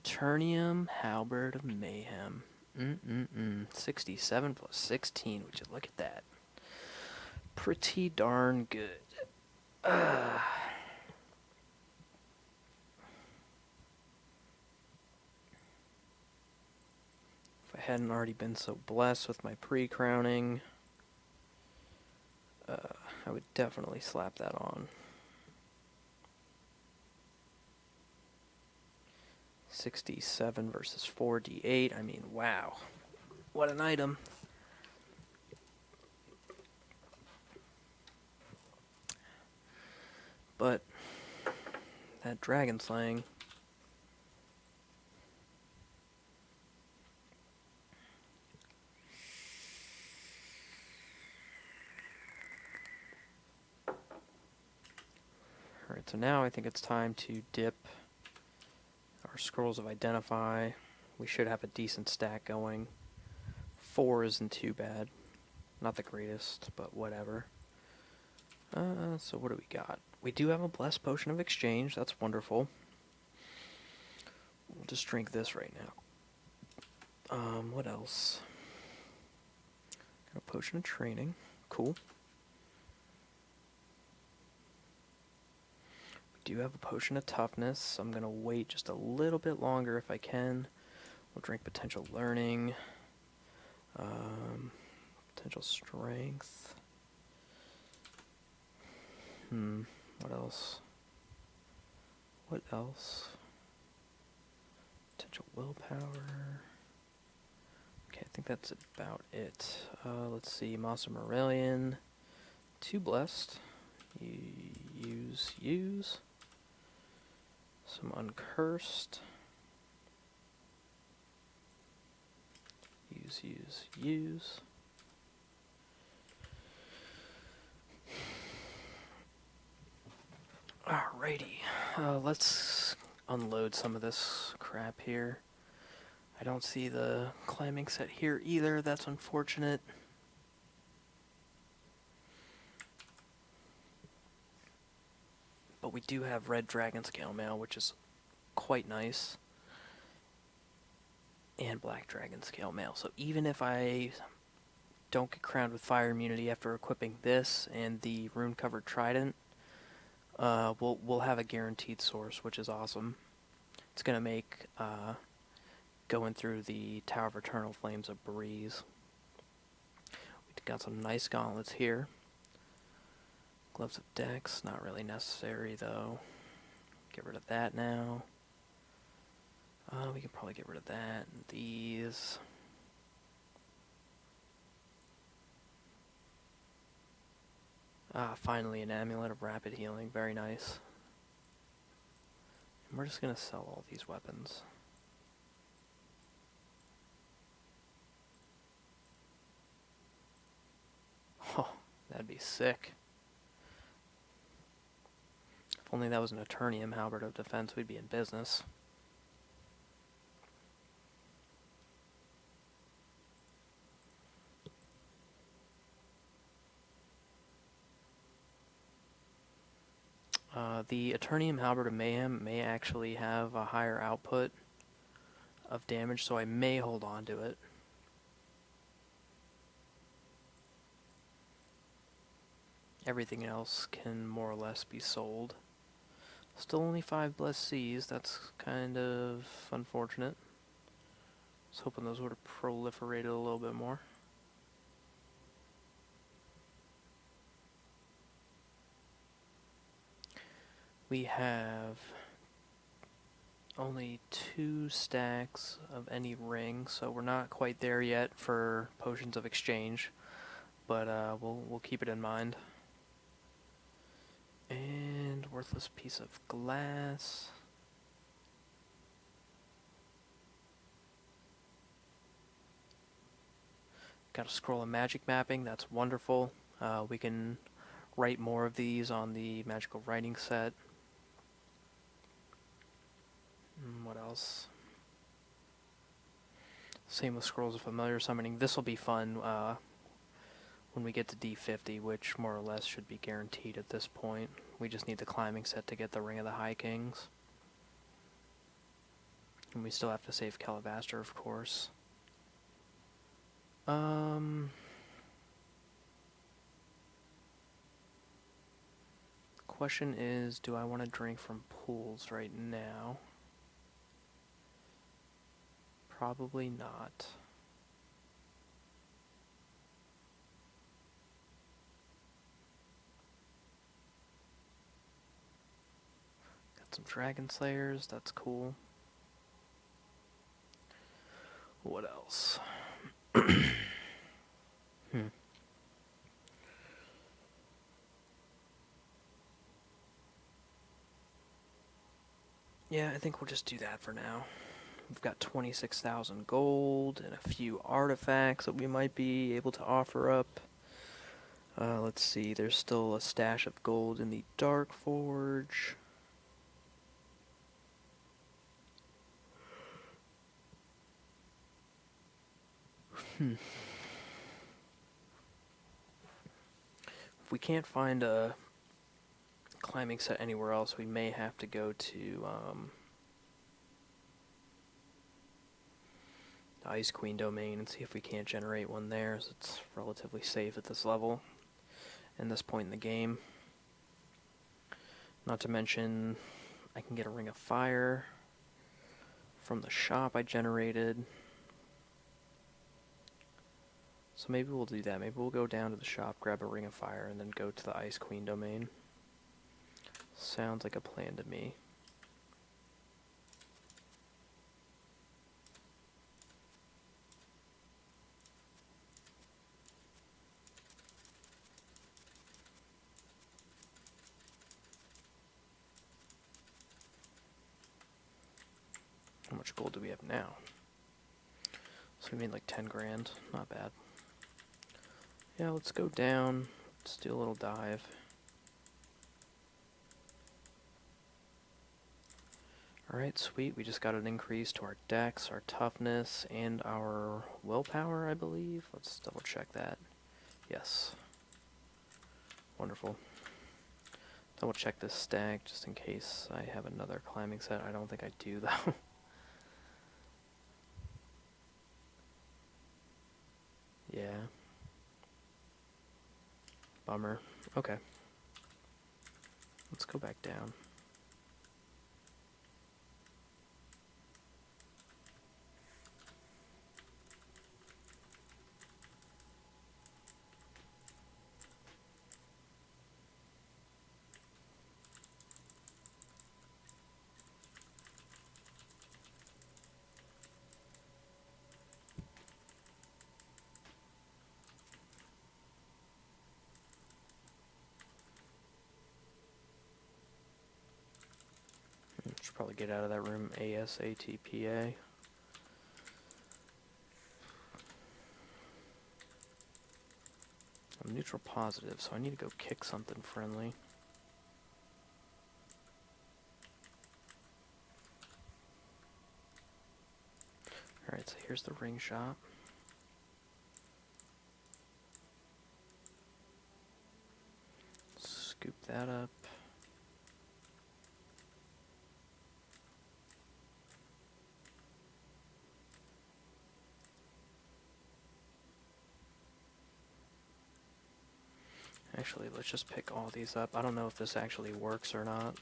Eternium Halberd of Mayhem. 67 plus 16. Would you look at that? Pretty darn good. If I hadn't already been so blessed with my pre-crowning, I would definitely slap that on. 67 versus 4d8. I mean, wow. What an item. But that dragon slaying. Alright, so now I think it's time to dip our Scrolls of Identify. We should have a decent stack going. 4 isn't too bad. Not the greatest, but whatever. So what do we got? We do have a Blessed Potion of Exchange. That's wonderful. We'll just drink this right now. What else? Got a Potion of Training. Cool. We do have a Potion of Toughness. I'm going to wait just a little bit longer if I can. We'll drink Potential Learning. Potential Strength. What else? What else? Potential Willpower. Okay, I think that's about it. Let's see. Moss of Morelian. 2 Blessed. Use. Some Uncursed. Use. Alrighty, let's unload some of this crap here. I don't see the climbing set here either, that's unfortunate. But we do have red dragon scale mail, which is quite nice. And black dragon scale mail, so even if I don't get crowned with fire immunity after equipping this and the rune-covered trident, we'll have a guaranteed source, which is awesome. It's going to make going through the Tower of Eternal Flames a breeze. We've got some nice gauntlets here. Gloves of Dex, not really necessary though. Get rid of that now. We can probably get rid of that. These. Finally an Amulet of Rapid Healing. Very nice. And we're just going to sell all these weapons. Oh, that'd be sick. If only that was an Eternium Halberd of Defense, we'd be in business. The Eternium Halberd of Mayhem may actually have a higher output of damage, so I may hold on to it. Everything else can more or less be sold. Still only 5 Blessed Seas, that's kind of unfortunate. I was hoping those would have proliferated a little bit more. We have only 2 stacks of any ring, so we're not quite there yet for Potions of Exchange, but we'll keep it in mind. And worthless piece of glass. Got a scroll of magic mapping, that's wonderful. We can write more of these on the magical writing set. What else? Same with Scrolls of Familiar Summoning. This will be fun when we get to D50, which more or less should be guaranteed at this point. We just need the climbing set to get the Ring of the High Kings. And we still have to save Calibaster, of course. Question is, do I want to drink from pools right now? Probably not. Got some Dragon Slayers, that's cool. What else? Yeah, I think we'll just do that for now. We've got 26,000 gold and a few artifacts that we might be able to offer up. Let's see, there's still a stash of gold in the Dark Forge. If we can't find a climbing set anywhere else, we may have to go to the Ice Queen domain and see if we can't generate one there, as it's relatively safe at this level and this point in the game. Not to mention, I can get a Ring of Fire from the shop I generated. So maybe we'll do that. Maybe we'll go down to the shop, grab a Ring of Fire, and then go to the Ice Queen domain. Sounds like a plan to me. How much gold do we have now? So we made like 10 grand. Not bad. Yeah, let's go down. Let's do a little dive. Alright, sweet. We just got an increase to our dex, our toughness, and our willpower, I believe. Let's double check that. Yes. Wonderful. Double check this stack just in case I have another climbing set. I don't think I do, though. Yeah. Bummer. Okay. Let's go back down. Should probably get out of that room ASATPA. I'm neutral positive, so I need to go kick something friendly. Alright, so here's the ring shop. Scoop that up. Actually, let's just pick all these up. I don't know if this actually works or not.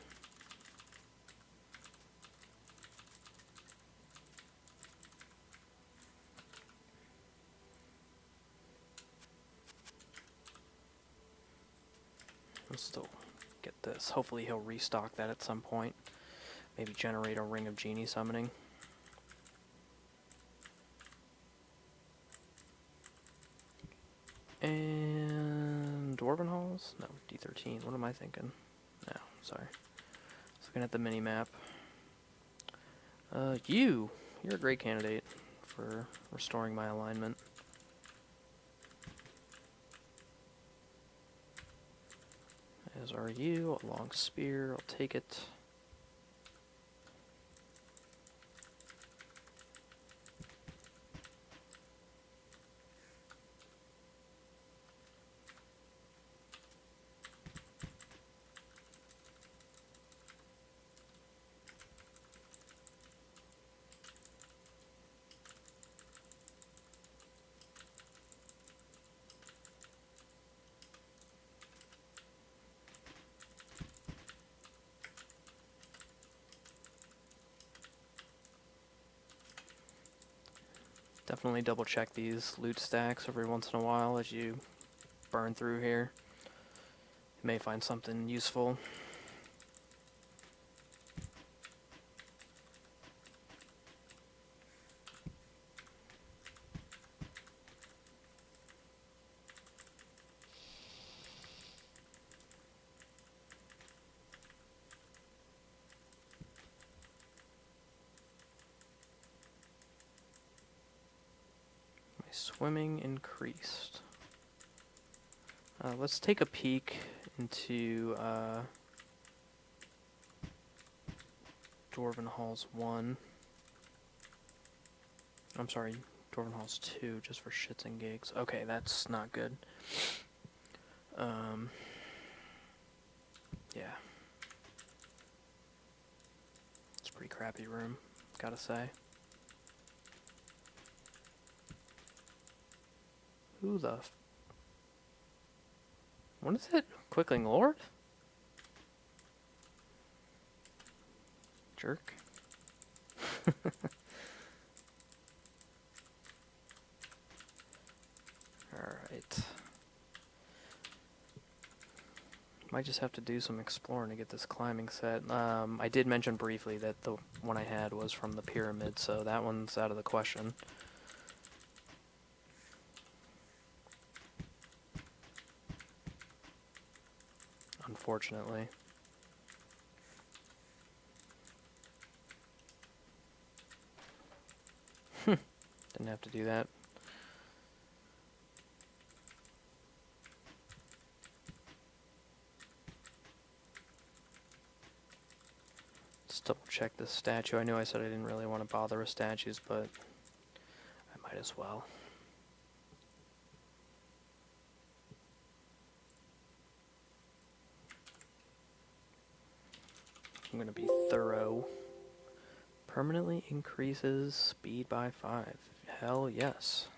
Let's still get this. Hopefully he'll restock that at some point. Maybe generate a Ring of Genie Summoning. And Dwarven Halls? No, D13. What am I thinking? No, sorry. I was looking at the mini-map. You're a great candidate for restoring my alignment. are you? A long spear, I'll take it. Definitely double check these loot stacks every once in a while as you burn through here. You may find something useful. Swimming increased. Let's take a peek into Dwarven Halls 1. I'm sorry, Dwarven Halls 2, just for shits and gigs. Okay, that's not good. Yeah. It's a pretty crappy room, gotta say. Who the what is it? Quickling Lord? Jerk. Alright. Might just have to do some exploring to get this climbing set. I did mention briefly that the one I had was from the pyramid, so that one's out of the question. Unfortunately. Didn't have to do that. Let's double check this statue. I knew I said I didn't really want to bother with statues, but I might as well. I'm going to be thorough. Permanently increases speed by 5. Hell yes.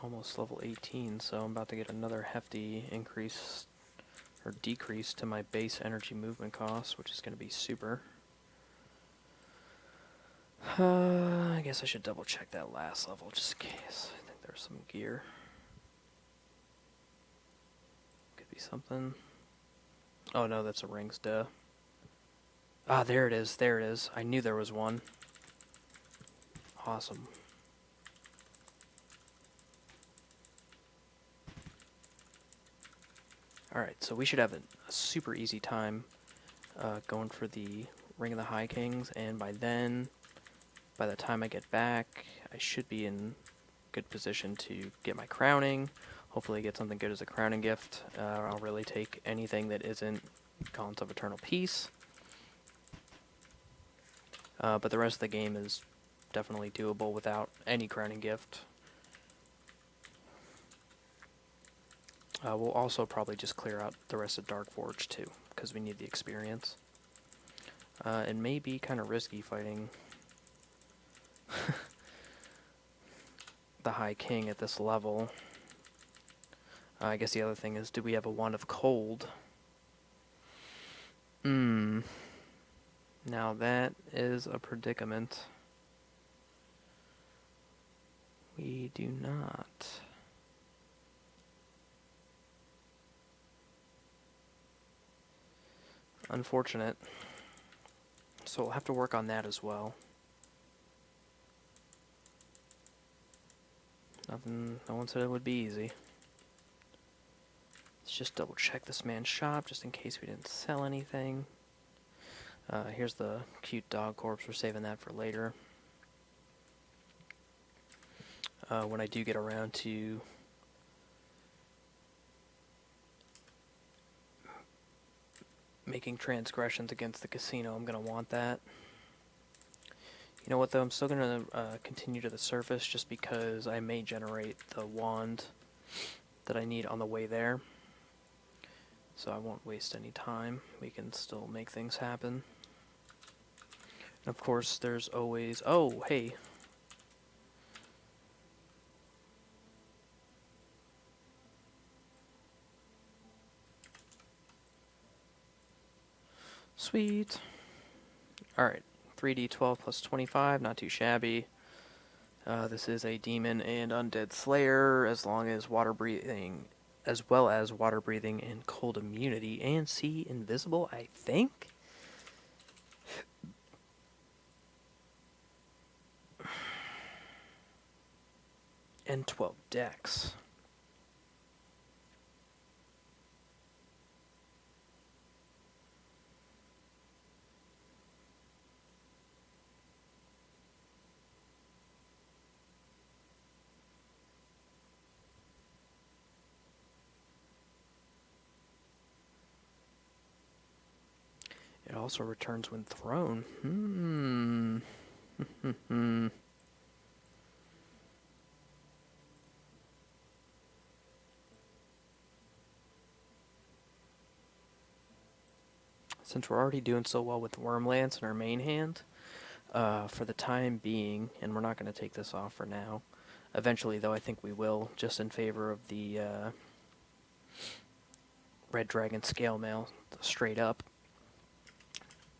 Almost level 18, so I'm about to get another hefty increase or decrease to my base energy movement cost, which is going to be super. I guess I should double check that last level just in case. I think there's some gear. Could be something. Oh no, that's a rings, duh. Ah, there it is, there it is. I knew there was one. Awesome. Alright, so we should have a super easy time going for the Ring of the High Kings, and by then, by the time I get back, I should be in good position to get my crowning. Hopefully get something good as a crowning gift. I'll really take anything that isn't Gaunts of Eternal Peace. But the rest of the game is definitely doable without any crowning gift. We'll also probably just clear out the rest of Darkforge too, because we need the experience. It may be kind of risky fighting the High King at this level. I guess the other thing is, do we have a Wand of Cold? Now that is a predicament. We do not. Unfortunate. So we'll have to work on that as well. No one said it would be easy. Let's just double check this man's shop just in case we didn't sell anything. Here's the cute dog corpse. We're saving that for later. when I do get around to making transgressions against the casino. I'm going to want that. You know what, though? I'm still going to continue to the surface just because I may generate the wand that I need on the way there. So I won't waste any time. We can still make things happen. And of course, there's always... Oh, hey. Sweet. Alright, 3d12 plus 25, not too shabby. This is a demon and undead slayer, as long as water breathing, as well as water breathing and cold immunity, and see invisible, I think? And 12 dex. It also returns when thrown. Since we're already doing so well with Wormlance in our main hand, for the time being, and we're not going to take this off for now. Eventually, though, I think we will, just in favor of the Red Dragon Scale Mail, straight up.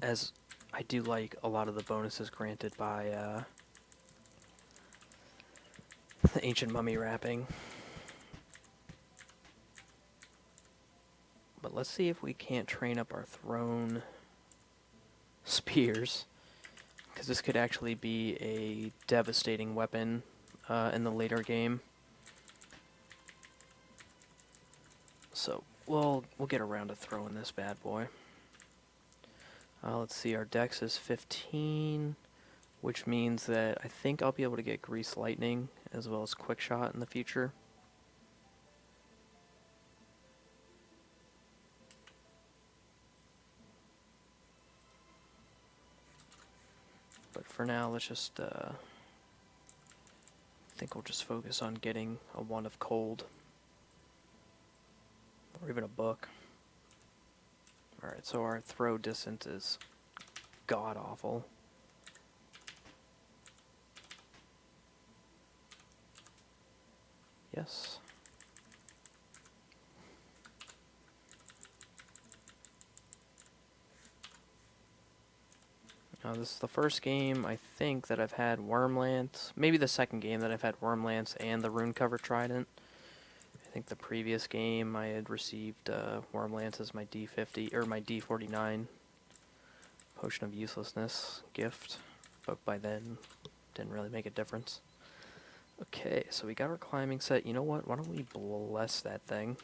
As I do like a lot of the bonuses granted by the Ancient Mummy Wrapping. But let's see if we can't train up our thrown spears, because this could actually be a devastating weapon in the later game. So we'll get around to throwing this bad boy. Let's see, our dex is 15, which means that I think I'll be able to get Grease Lightning as well as Quick Shot in the future. But for now, let's just, I think we'll just focus on getting a Wand of Cold. Or even a book. Alright, so our throw distance is god-awful. Yes. Now, this is the first game, I think, that I've had Wormlance. Maybe the second game that I've had Wormlance and the Rune Cover Trident. I think the previous game I had received Wormlance as my D50, or my D49 Potion of Uselessness gift. But by then, didn't really make a difference. Okay, so we got our climbing set. You know what? Why don't we bless that thing?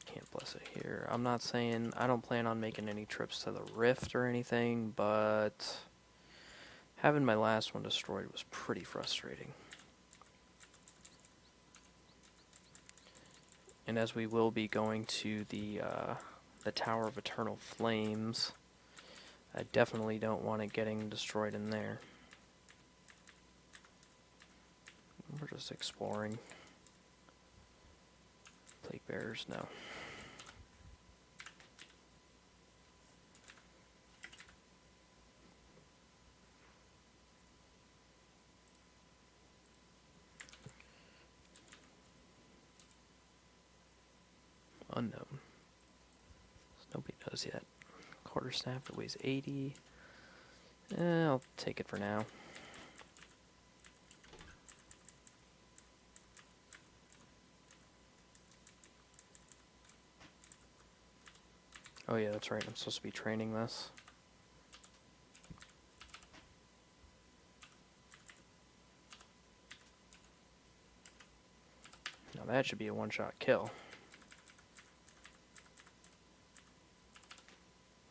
Can't bless it here. I'm not saying... I don't plan on making any trips to the Rift or anything, but... having my last one destroyed was pretty frustrating. And as we will be going to the Tower of Eternal Flames, I definitely don't want it getting destroyed in there. We're just exploring. Plague Bearers, no. Unknown. Nobody knows yet. Quarterstaff, it weighs 80. I'll take it for now. Oh yeah, that's right, I'm supposed to be training this. Now that should be a one-shot kill.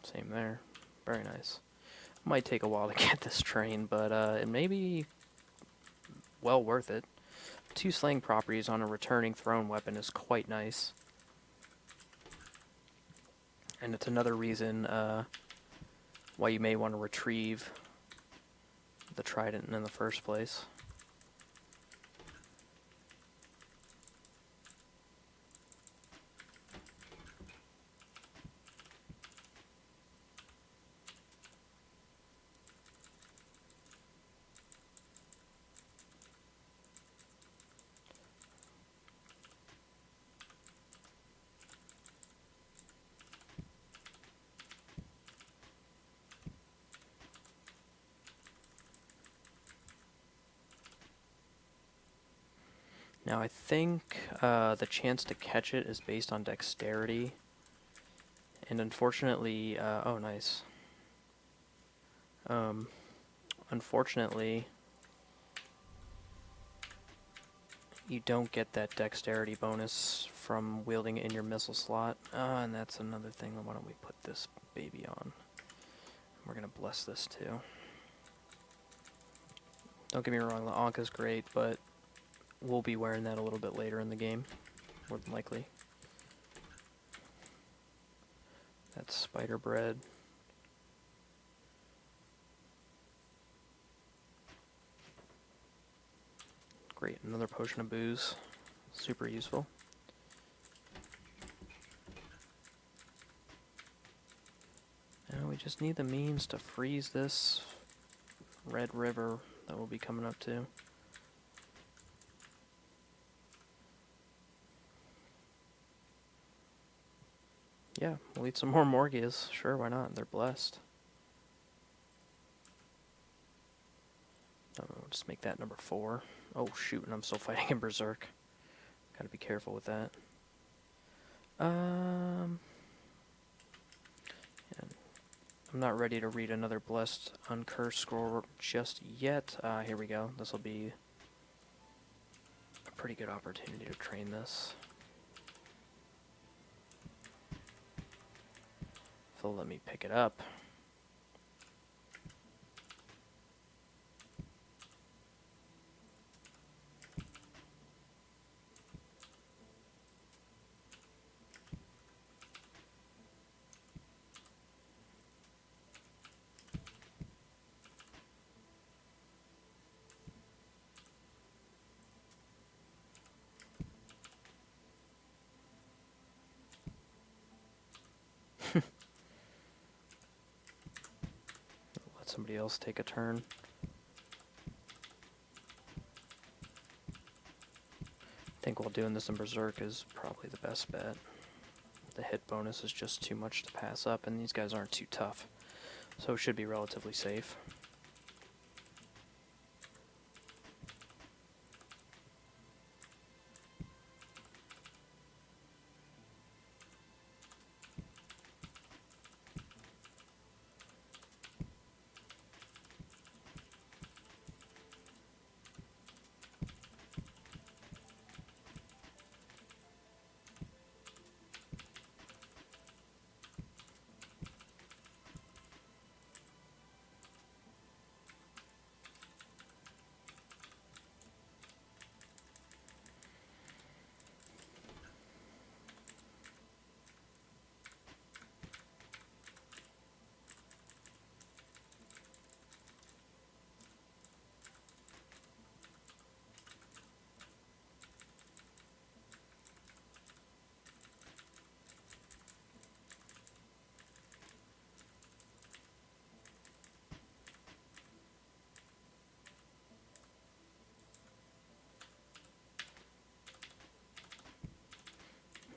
Same there. Very nice. Might take a while to get this train, but it may be well worth it. 2 slaying properties on a returning thrown weapon is quite nice. And it's another reason why you may want to retrieve the trident in the first place. Now I think the chance to catch it is based on dexterity, and unfortunately, oh nice. Unfortunately, you don't get that dexterity bonus from wielding it in your missile slot, and that's another thing. Why don't we put this baby on? We're gonna bless this too. Don't get me wrong, the Ankha's great, but we'll be wearing that a little bit later in the game, more than likely. That's spider bread. Great, another potion of booze. Super useful. Now we just need the means to freeze this red river that we'll be coming up to. Yeah, we'll eat some more Morgias. Sure, why not? They're blessed. We'll just make that number 4. Oh shoot, and I'm still fighting in Berserk. Gotta be careful with that. Yeah, I'm not ready to read another Blessed Uncursed scroll just yet. Here we go. This will be a pretty good opportunity to train this. If they'll let me pick it up. Let somebody else take a turn. I think while doing this in Berserk is probably the best bet. The hit bonus is just too much to pass up, and these guys aren't too tough, so it should be relatively safe.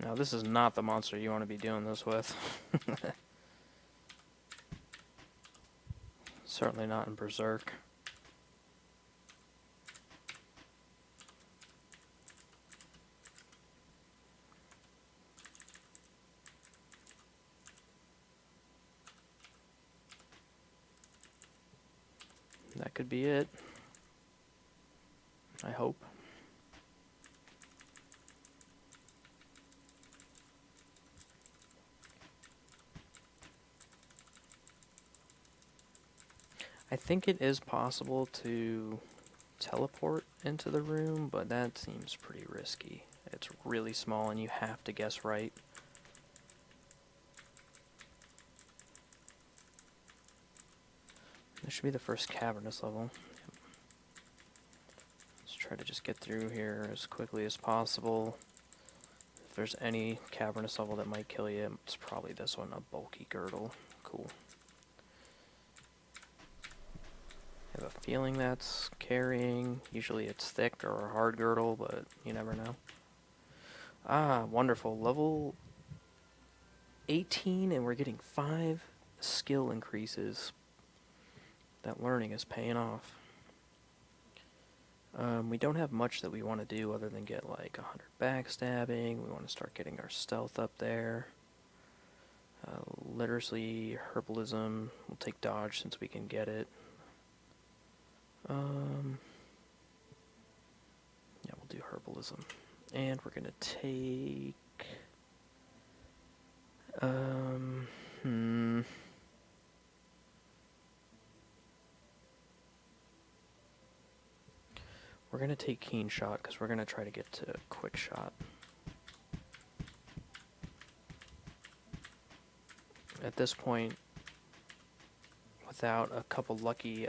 Now this is not the monster you want to be doing this with. Certainly not in Berserk. That could be it. I hope. I think it is possible to teleport into the room, but that seems pretty risky. It's really small and you have to guess right. This should be the first cavernous level. Let's try to just get through here as quickly as possible. If there's any cavernous level that might kill you, it's probably this one, a bulky girdle. Cool. I have a feeling that's carrying. Usually it's thick or a hard girdle, but you never know. Ah, wonderful. Level 18 and we're getting 5 skill increases. That learning is paying off. We don't have much that we want to do other than get like 100 backstabbing. We want to start getting our stealth up there. Literacy, herbalism. We'll take dodge since we can get it. Yeah, we'll do herbalism. And we're going to take... We're going to take Keen Shot because we're going to try to get to Quick Shot. At this point, without a couple lucky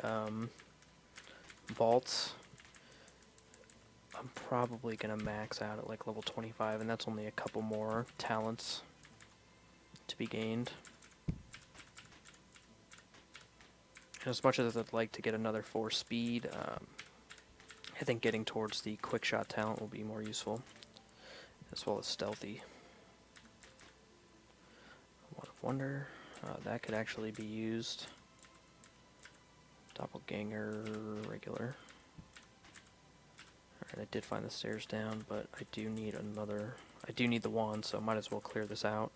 vaults, I'm probably going to max out at like level 25, and that's only a couple more talents to be gained. And as much as I'd like to get another 4 speed, I think getting towards the quick shot talent will be more useful, as well as stealthy. What of Wonder, that could actually be used. Doppelganger, regular. Alright, I did find the stairs down, but I do need another... I do need the wand, so I might as well clear this out.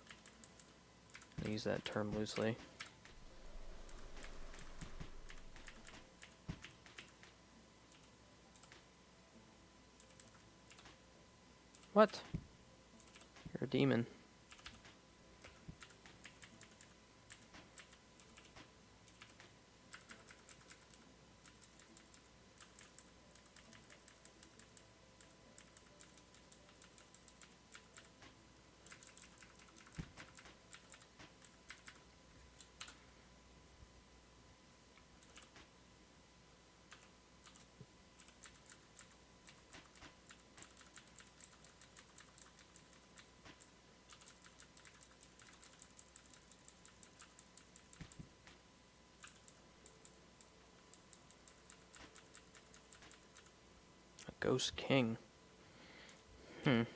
I use that term loosely. What? You're a demon. Ghost King. I'm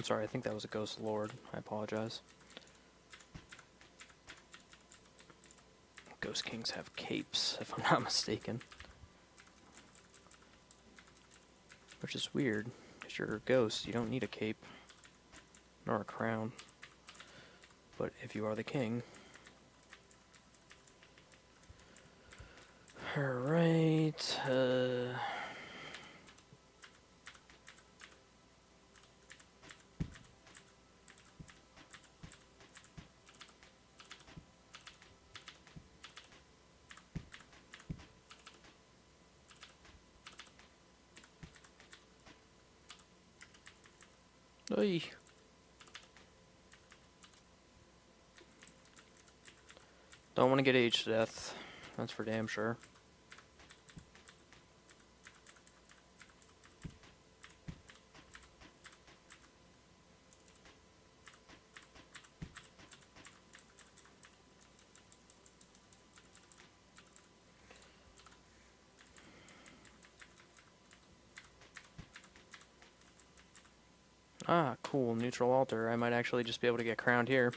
sorry, I think that was a Ghost Lord. I apologize. Ghost Kings have capes, if I'm not mistaken. Which is weird, because you're a ghost, you don't need a cape, nor a crown. But if you are the king... Alright, Oy. Don't want to get aged to death. That's for damn sure. Ah, cool. Neutral altar. I might actually just be able to get crowned here.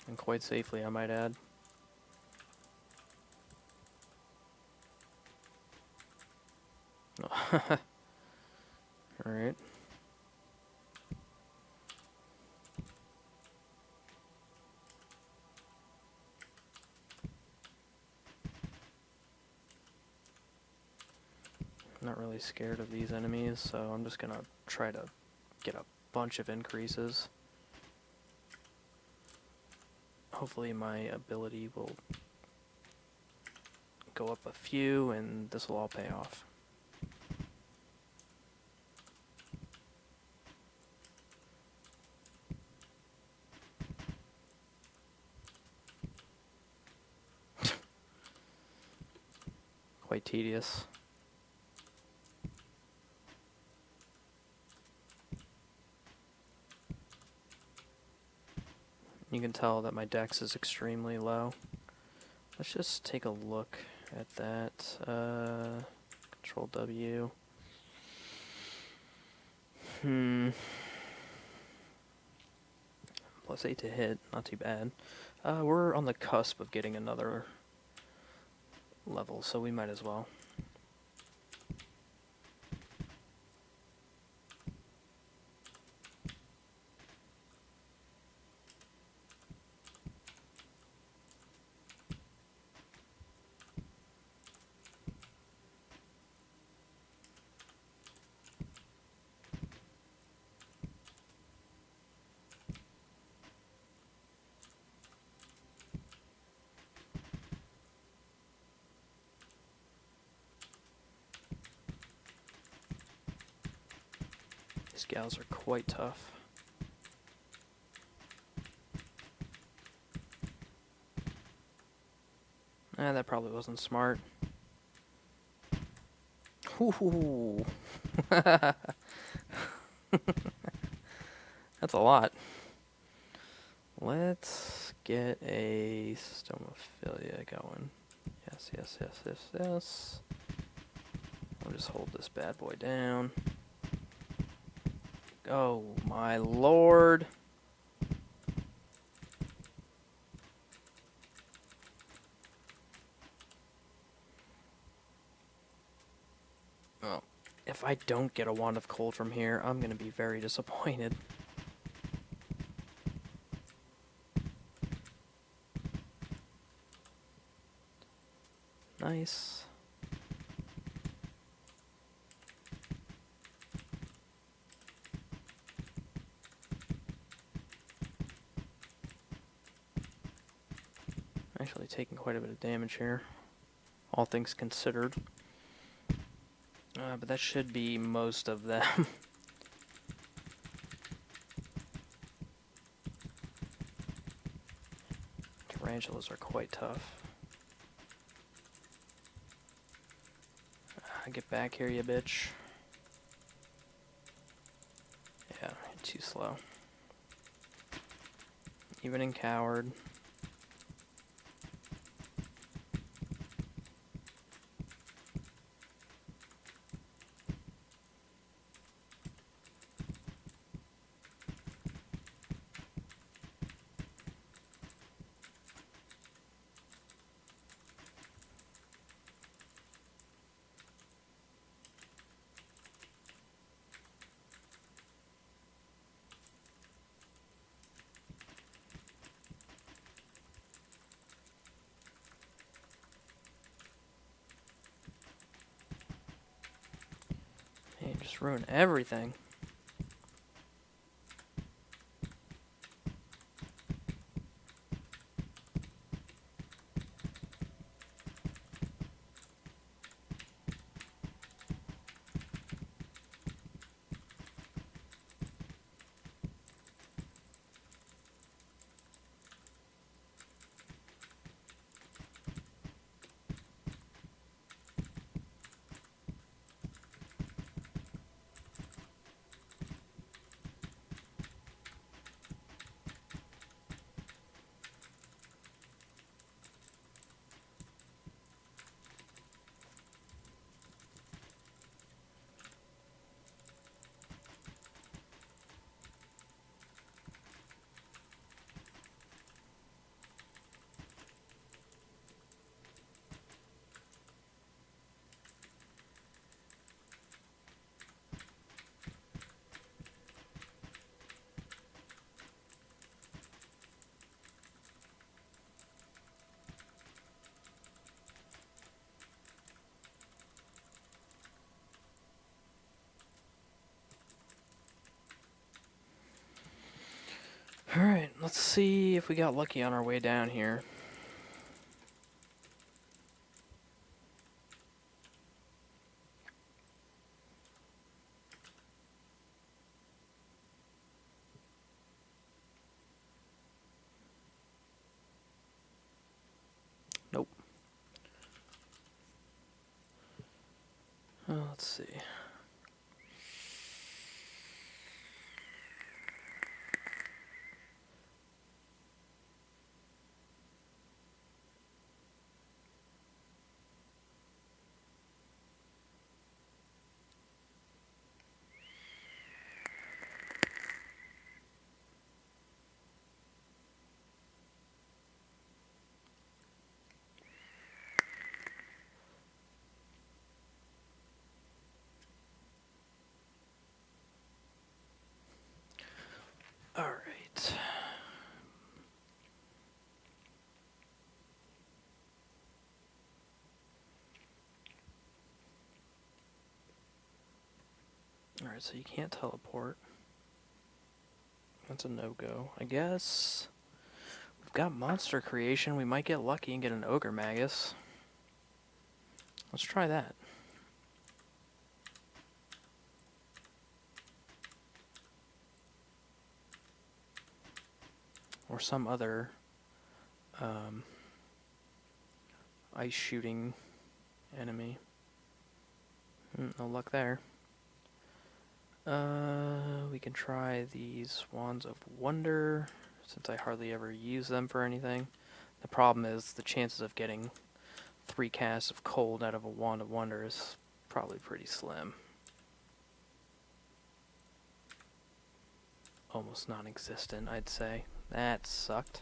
And quite safely, I might add. Alright. I'm not really scared of these enemies, so I'm just gonna try to get a bunch of increases. Hopefully my ability will go up a few and this will all pay off. Quite tedious. You can tell that my dex is extremely low. Let's just take a look at that. Control W. Plus 8 to hit, not too bad. We're on the cusp of getting another level, so we might as well. These gals are quite tough. That probably wasn't smart. Ooh. That's a lot. Let's get a Stomophilia going. Yes, yes, yes, yes, yes. I'll just hold this bad boy down. Oh my lord. Oh, if I don't get a Wand of Cold from here, I'm going to be very disappointed. Nice. Actually taking quite a bit of damage here, all things considered. But that should be most of them. Tarantulas are quite tough. Get back here, you bitch. Yeah, you're too slow. Even in Coward. Man, just ruin everything. Alright, let's see if we got lucky on our way down here. Nope. Let's see. Alright. Alright, so you can't teleport. That's a no-go. I guess we've got monster creation. We might get lucky and get an ogre magus. Let's try that. Or some other ice shooting enemy. No luck there. We can try these Wands of Wonder, since I hardly ever use them for anything. The problem is the chances of getting 3 casts of cold out of a Wand of Wonder is probably pretty slim. Almost non-existent, I'd say. That sucked.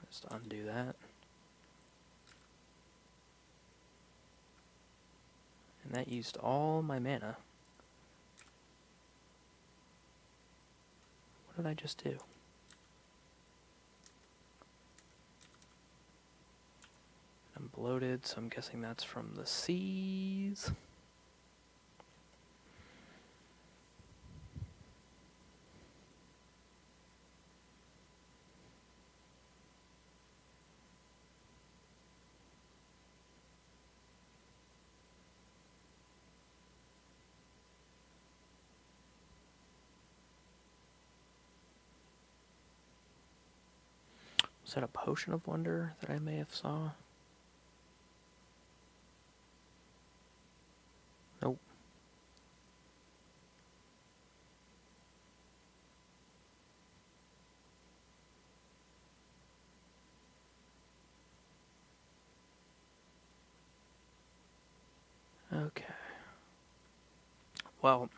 Just undo that. And that used all my mana. What did I just do? I'm bloated, so I'm guessing that's from the seas. Was that a Potion of Wonder that I may have saw? Nope. Okay. Well,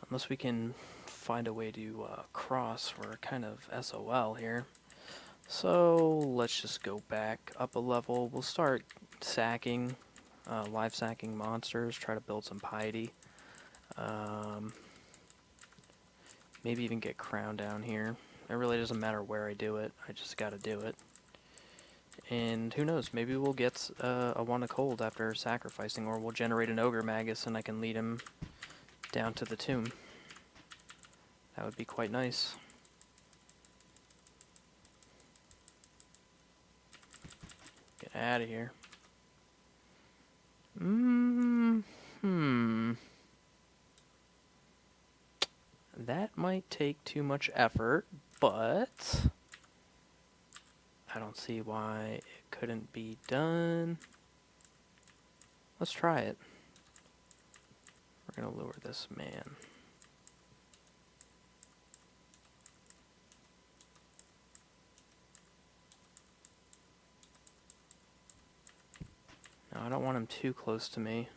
unless we can find a way to cross, we're kind of SOL here. So let's just go back up a level. We'll start sacking, live sacking monsters, try to build some piety. Maybe even get crown down here. It really doesn't matter where I do it, I just gotta do it. And who knows, maybe we'll get a Wand of Cold after sacrificing, or we'll generate an Ogre Magus and I can lead him down to the tomb. That would be quite nice. Get out of here. That might take too much effort, but I don't see why it couldn't be done. Let's try it. We're gonna lure this man. Now, I don't want him too close to me,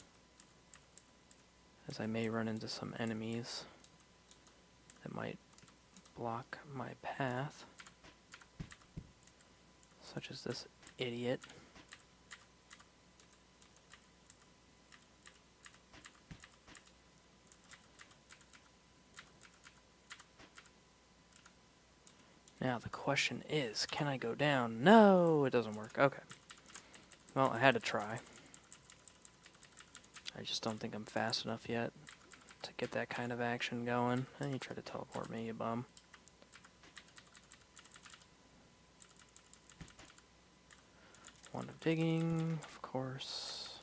as I may run into some enemies that might block my path, such as this idiot. Now the question is, can I go down? No, it doesn't work. Okay. Well, I had to try. I just don't think I'm fast enough yet to get that kind of action going. And you try to teleport me, you bum. One of digging, of course.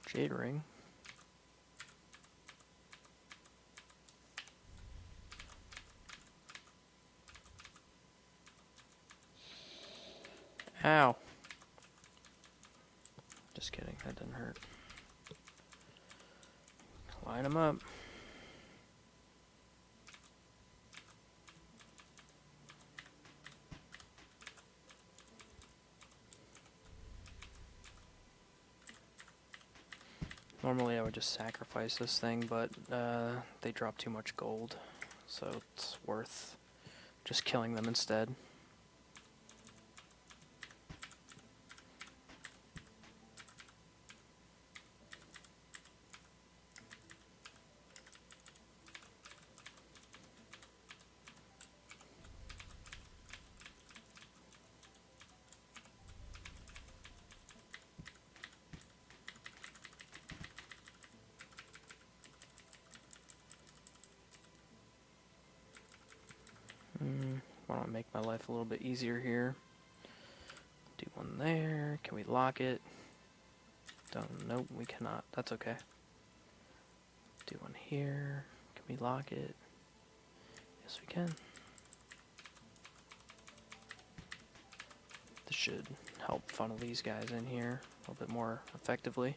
Jade ring. Ow. Just kidding, that didn't hurt. Line them up. Normally I would just sacrifice this thing, but they drop too much gold, so it's worth just killing them instead. Want to make my life a little bit easier here. Do one there. Can we lock it? Don't. Nope, we cannot. That's okay. Do one here. Can we lock it? Yes, we can. This should help funnel these guys in here a little bit more effectively.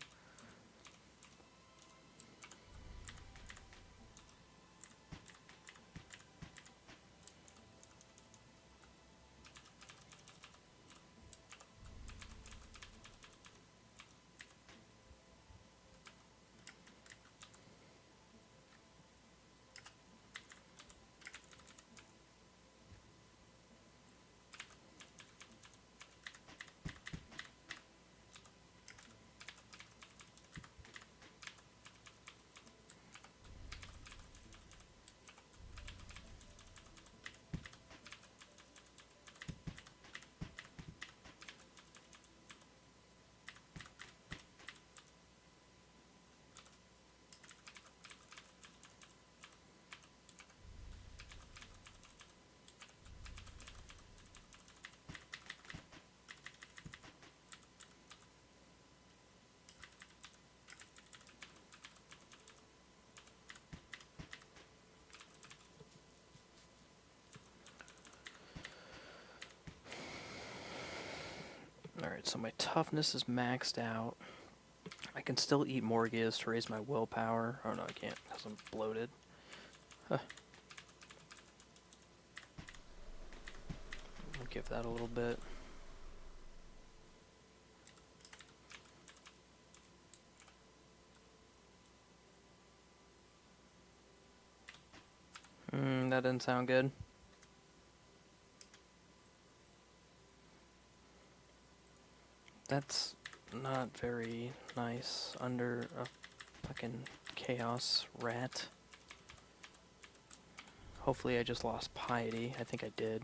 Alright, so my toughness is maxed out. I can still eat Morgias to raise my willpower. Oh no, I can't because I'm bloated. Huh. I'll give that a little bit. That didn't sound good. That's not very nice under a fucking chaos rat. Hopefully I just lost piety. I think I did.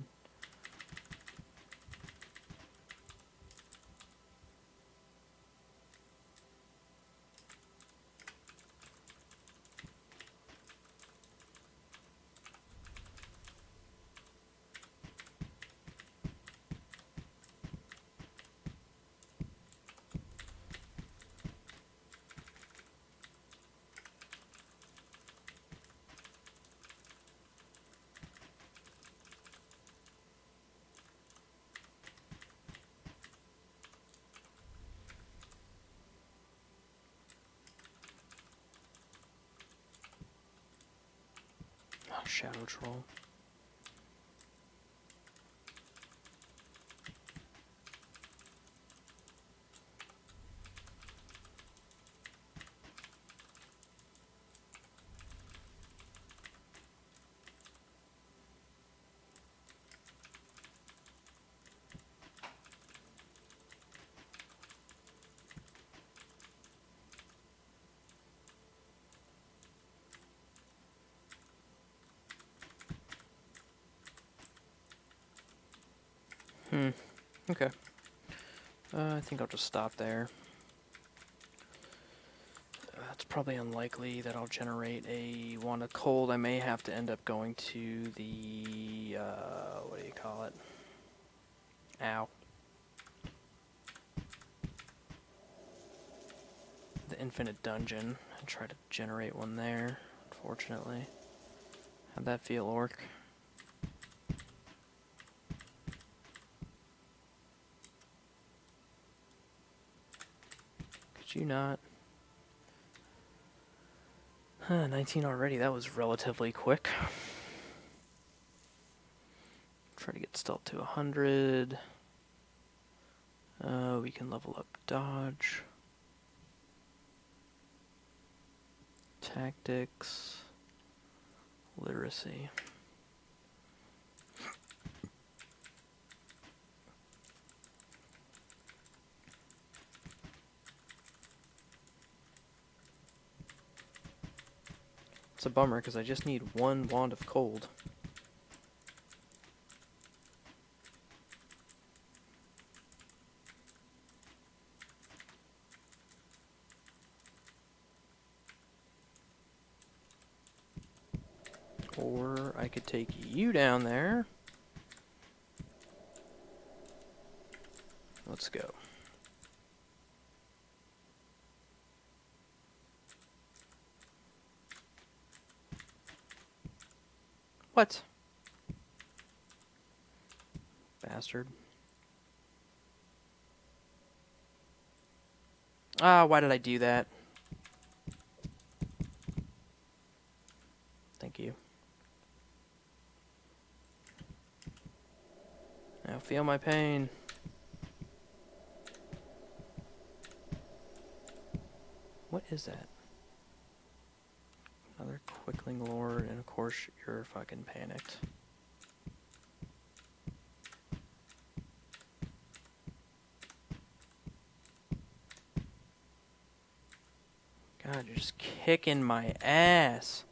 Oh, Shadow Troll. Okay. I think I'll just stop there. That's probably unlikely that I'll generate a wand of cold. I may have to end up going to the, what do you call it? Ow. The infinite dungeon and try to generate one there, unfortunately. How'd that feel, Orc? Could you not? 19 already, that was relatively quick. Try to get stealth to 100. We can level up dodge. Tactics. Literacy. It's a bummer because I just need one wand of cold. Or I could take you down there. Let's go. What? Bastard. Ah, why did I do that? Thank you. Now feel my pain. What is that? Another Quickling Lord, and of course you're fucking panicked. God, you're just kicking my ass.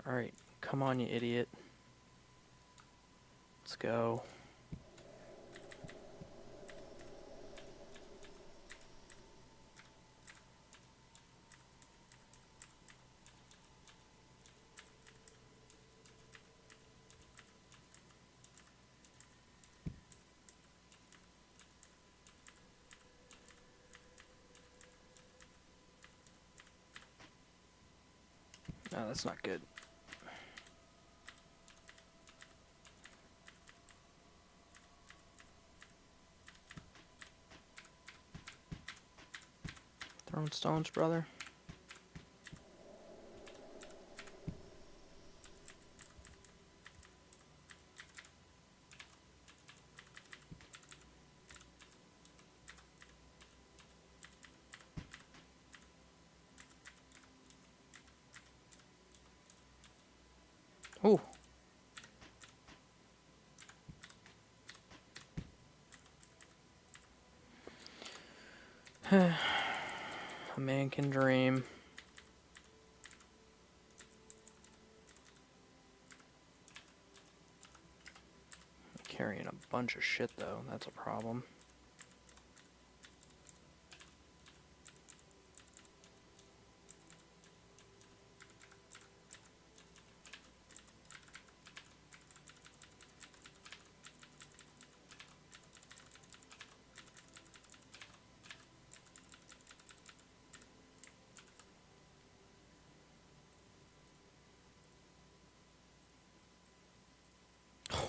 Alright, come on, you idiot. Let's go. No, that's not good. Throwing stones, brother. Ooh. A man can dream. I'm carrying a bunch of shit though, that's a problem.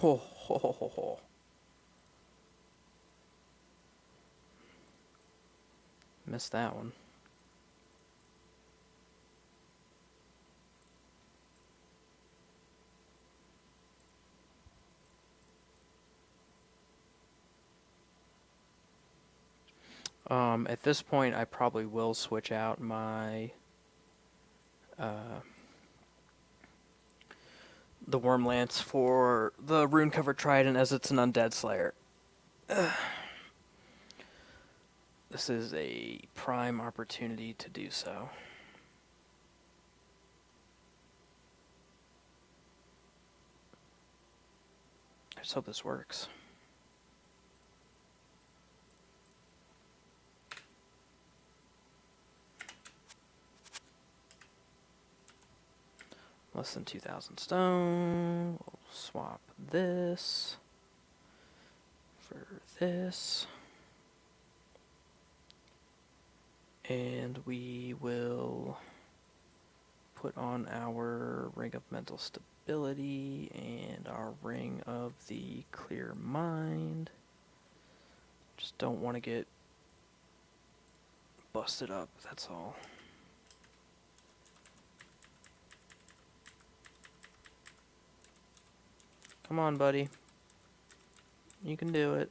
Ho ho ho ho ho. Missed that one. At this point, I probably will switch out my the Worm Lance for the Rune Covered Trident, as it's an undead slayer. This is a prime opportunity to do so. I just hope this works. Less than 2,000 stone. We'll swap this for this. And we will put on our Ring of Mental Stability and our Ring of the Clear Mind. Just don't want to get busted up, that's all. Come on, buddy. You can do it.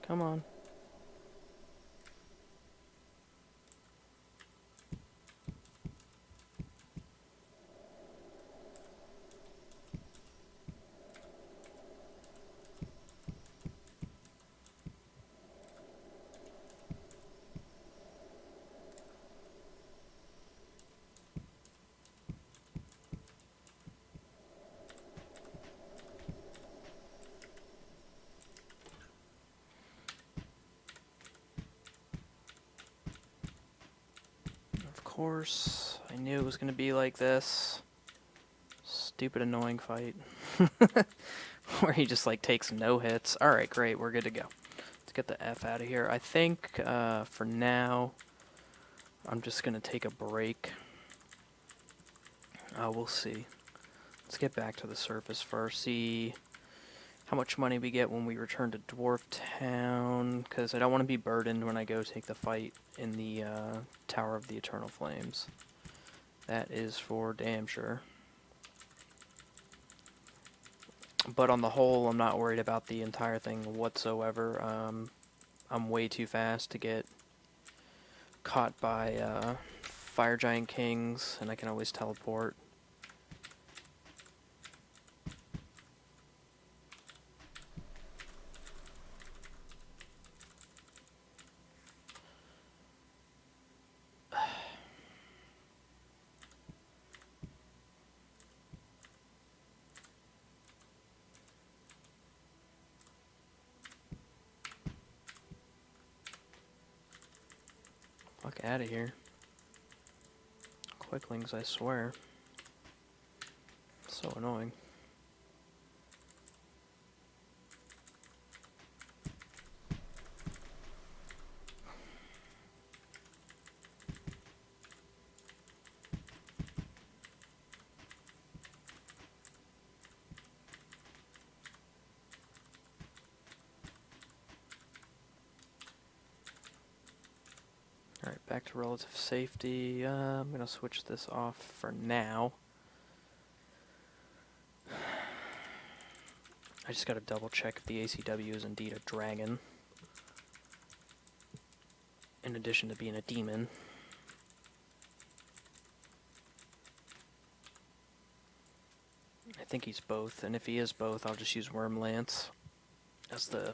Come on. Of course, I knew it was going to be like this. Stupid annoying fight. Where he just like takes no hits. Alright, great, we're good to go. Let's get the F out of here. I think for now, I'm just going to take a break. We'll see. Let's get back to the surface first. See how much money we get when we return to Dwarf Town. Because I don't want to be burdened when I go take the fight in the Tower of the Eternal Flames. That is for damn sure. But on the whole, I'm not worried about the entire thing whatsoever. I'm way too fast to get caught by Fire Giant Kings, and I can always teleport. Fuck out of here. Quicklings, I swear. So annoying. Alright, back to relative safety. I'm going to switch this off for now. I just got to double check if the ACW is indeed a dragon, in addition to being a demon. I think he's both, and if he is both, I'll just use Worm Lance, as the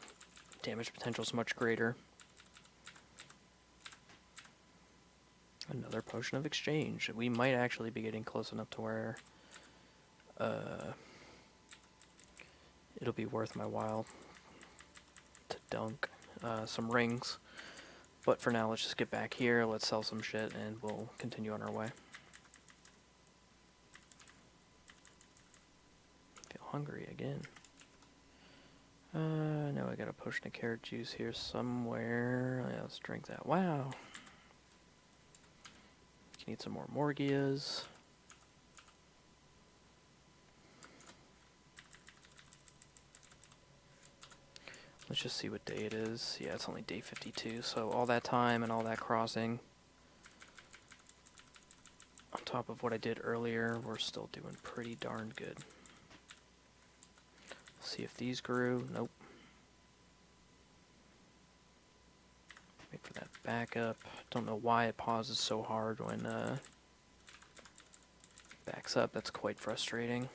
damage potential is much greater. Another Potion of Exchange. We might actually be getting close enough to where it'll be worth my while to dunk some rings. But for now, let's just get back here, let's sell some shit, and we'll continue on our way. Feel hungry again. No, I got a Potion of Carrot Juice here somewhere. Yeah, let's drink that. Wow. Need some more Morgias. Let's just see what day it is. Yeah, it's only day 52, so all that time and all that crossing, on top of what I did earlier, we're still doing pretty darn good. See if these grew. Nope. Wait for that backup. Don't know why it pauses so hard when backs up. That's quite frustrating.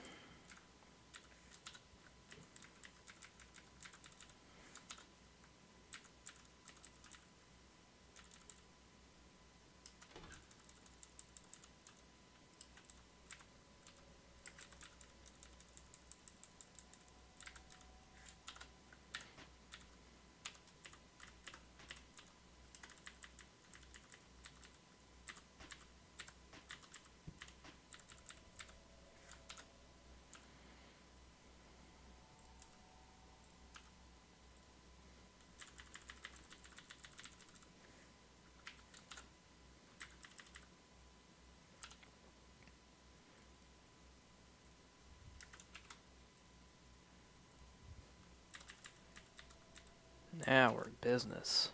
Now we're in business.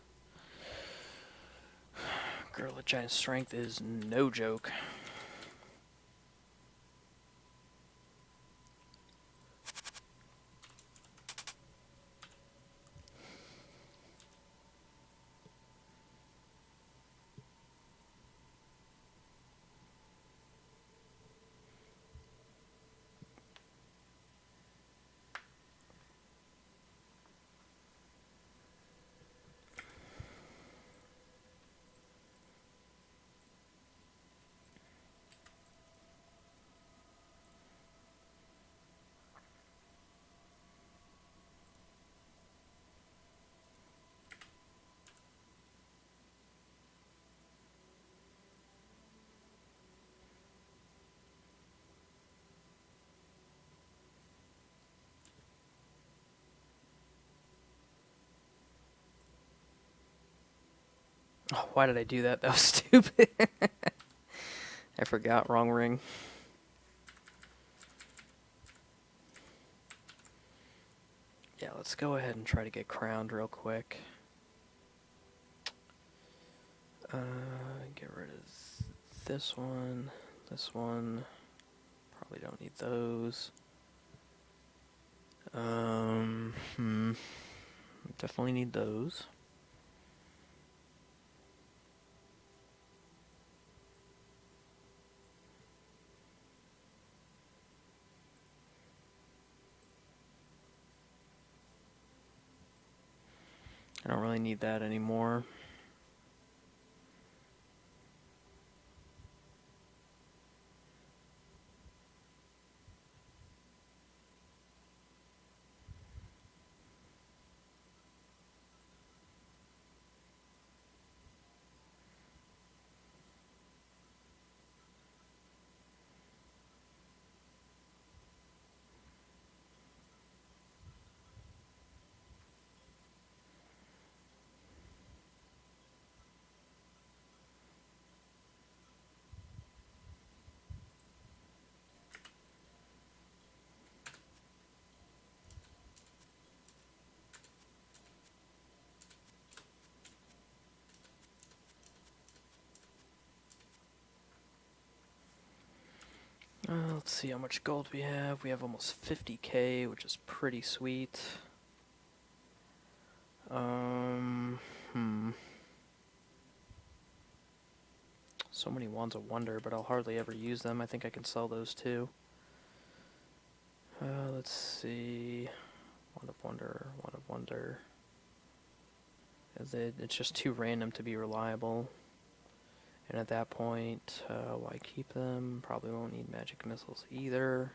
Girl of giant strength is no joke. Oh, why did I do that? That was stupid. I forgot. Wrong ring. Yeah, let's go ahead and try to get crowned real quick. Get rid of this one. This one. Probably don't need those. Definitely need those. I don't really need that anymore. Let's see how much gold we have. We have almost 50k, which is pretty sweet. So many Wands of Wonder, but I'll hardly ever use them. I think I can sell those too. Let's see. Wand of Wonder, Wand of Wonder. It's just too random to be reliable. And at that point, why keep them? Probably won't need magic missiles either.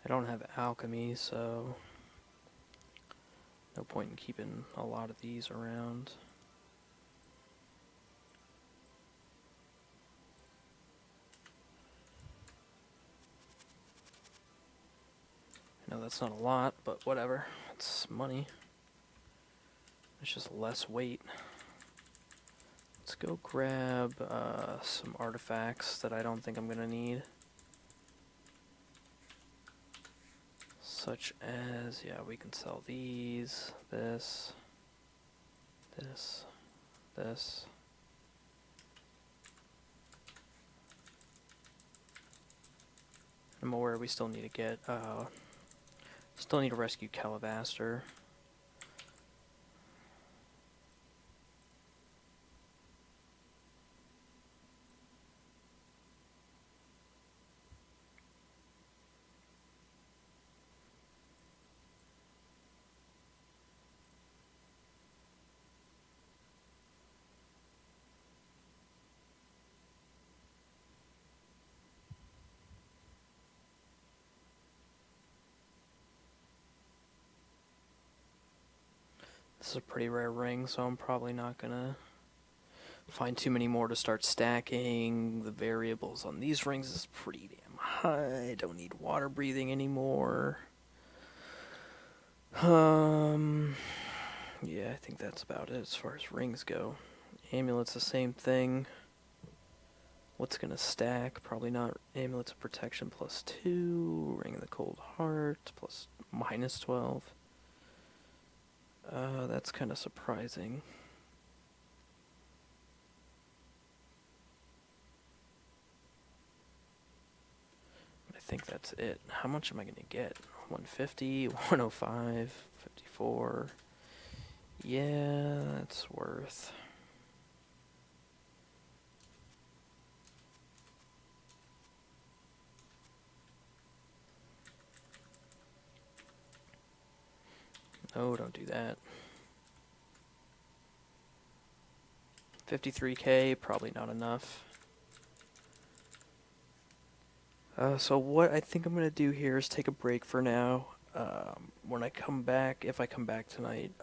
I don't have alchemy, so no point in keeping a lot of these around. I know that's not a lot, but whatever. It's money. It's just less weight. Let's go grab some artifacts that I don't think I'm gonna need. Such as, yeah, we can sell these, this, this, this. I'm aware we still need to get, still need to rescue Calavaster. This is a pretty rare ring, so I'm probably not gonna find too many more to start stacking. The variables on these rings is pretty damn high. I don't need water breathing anymore. Yeah, I think that's about it as far as rings go. Amulet's the same thing. What's gonna stack? Probably not Amulets of Protection +2, Ring of the Cold Heart plus -12. That's kind of surprising. I think that's it. How much am I gonna get? 150, 105, 54. Yeah, that's worth. No, don't do that. 53k, probably not enough. So what I think I'm going to do here is take a break for now. When I come back, if I come back tonight,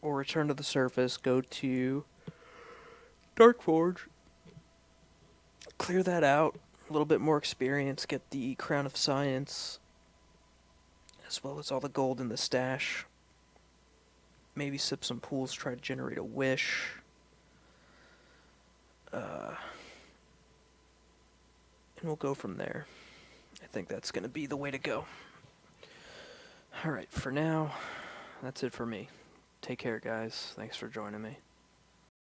we'll return to the surface, go to Darkforge, clear that out, a little bit more experience, get the Crown of Science, as well as all the gold in the stash. Maybe sip some pools, try to generate a wish. And we'll go from there. I think that's going to be the way to go. Alright, for now, that's it for me. Take care, guys. Thanks for joining me.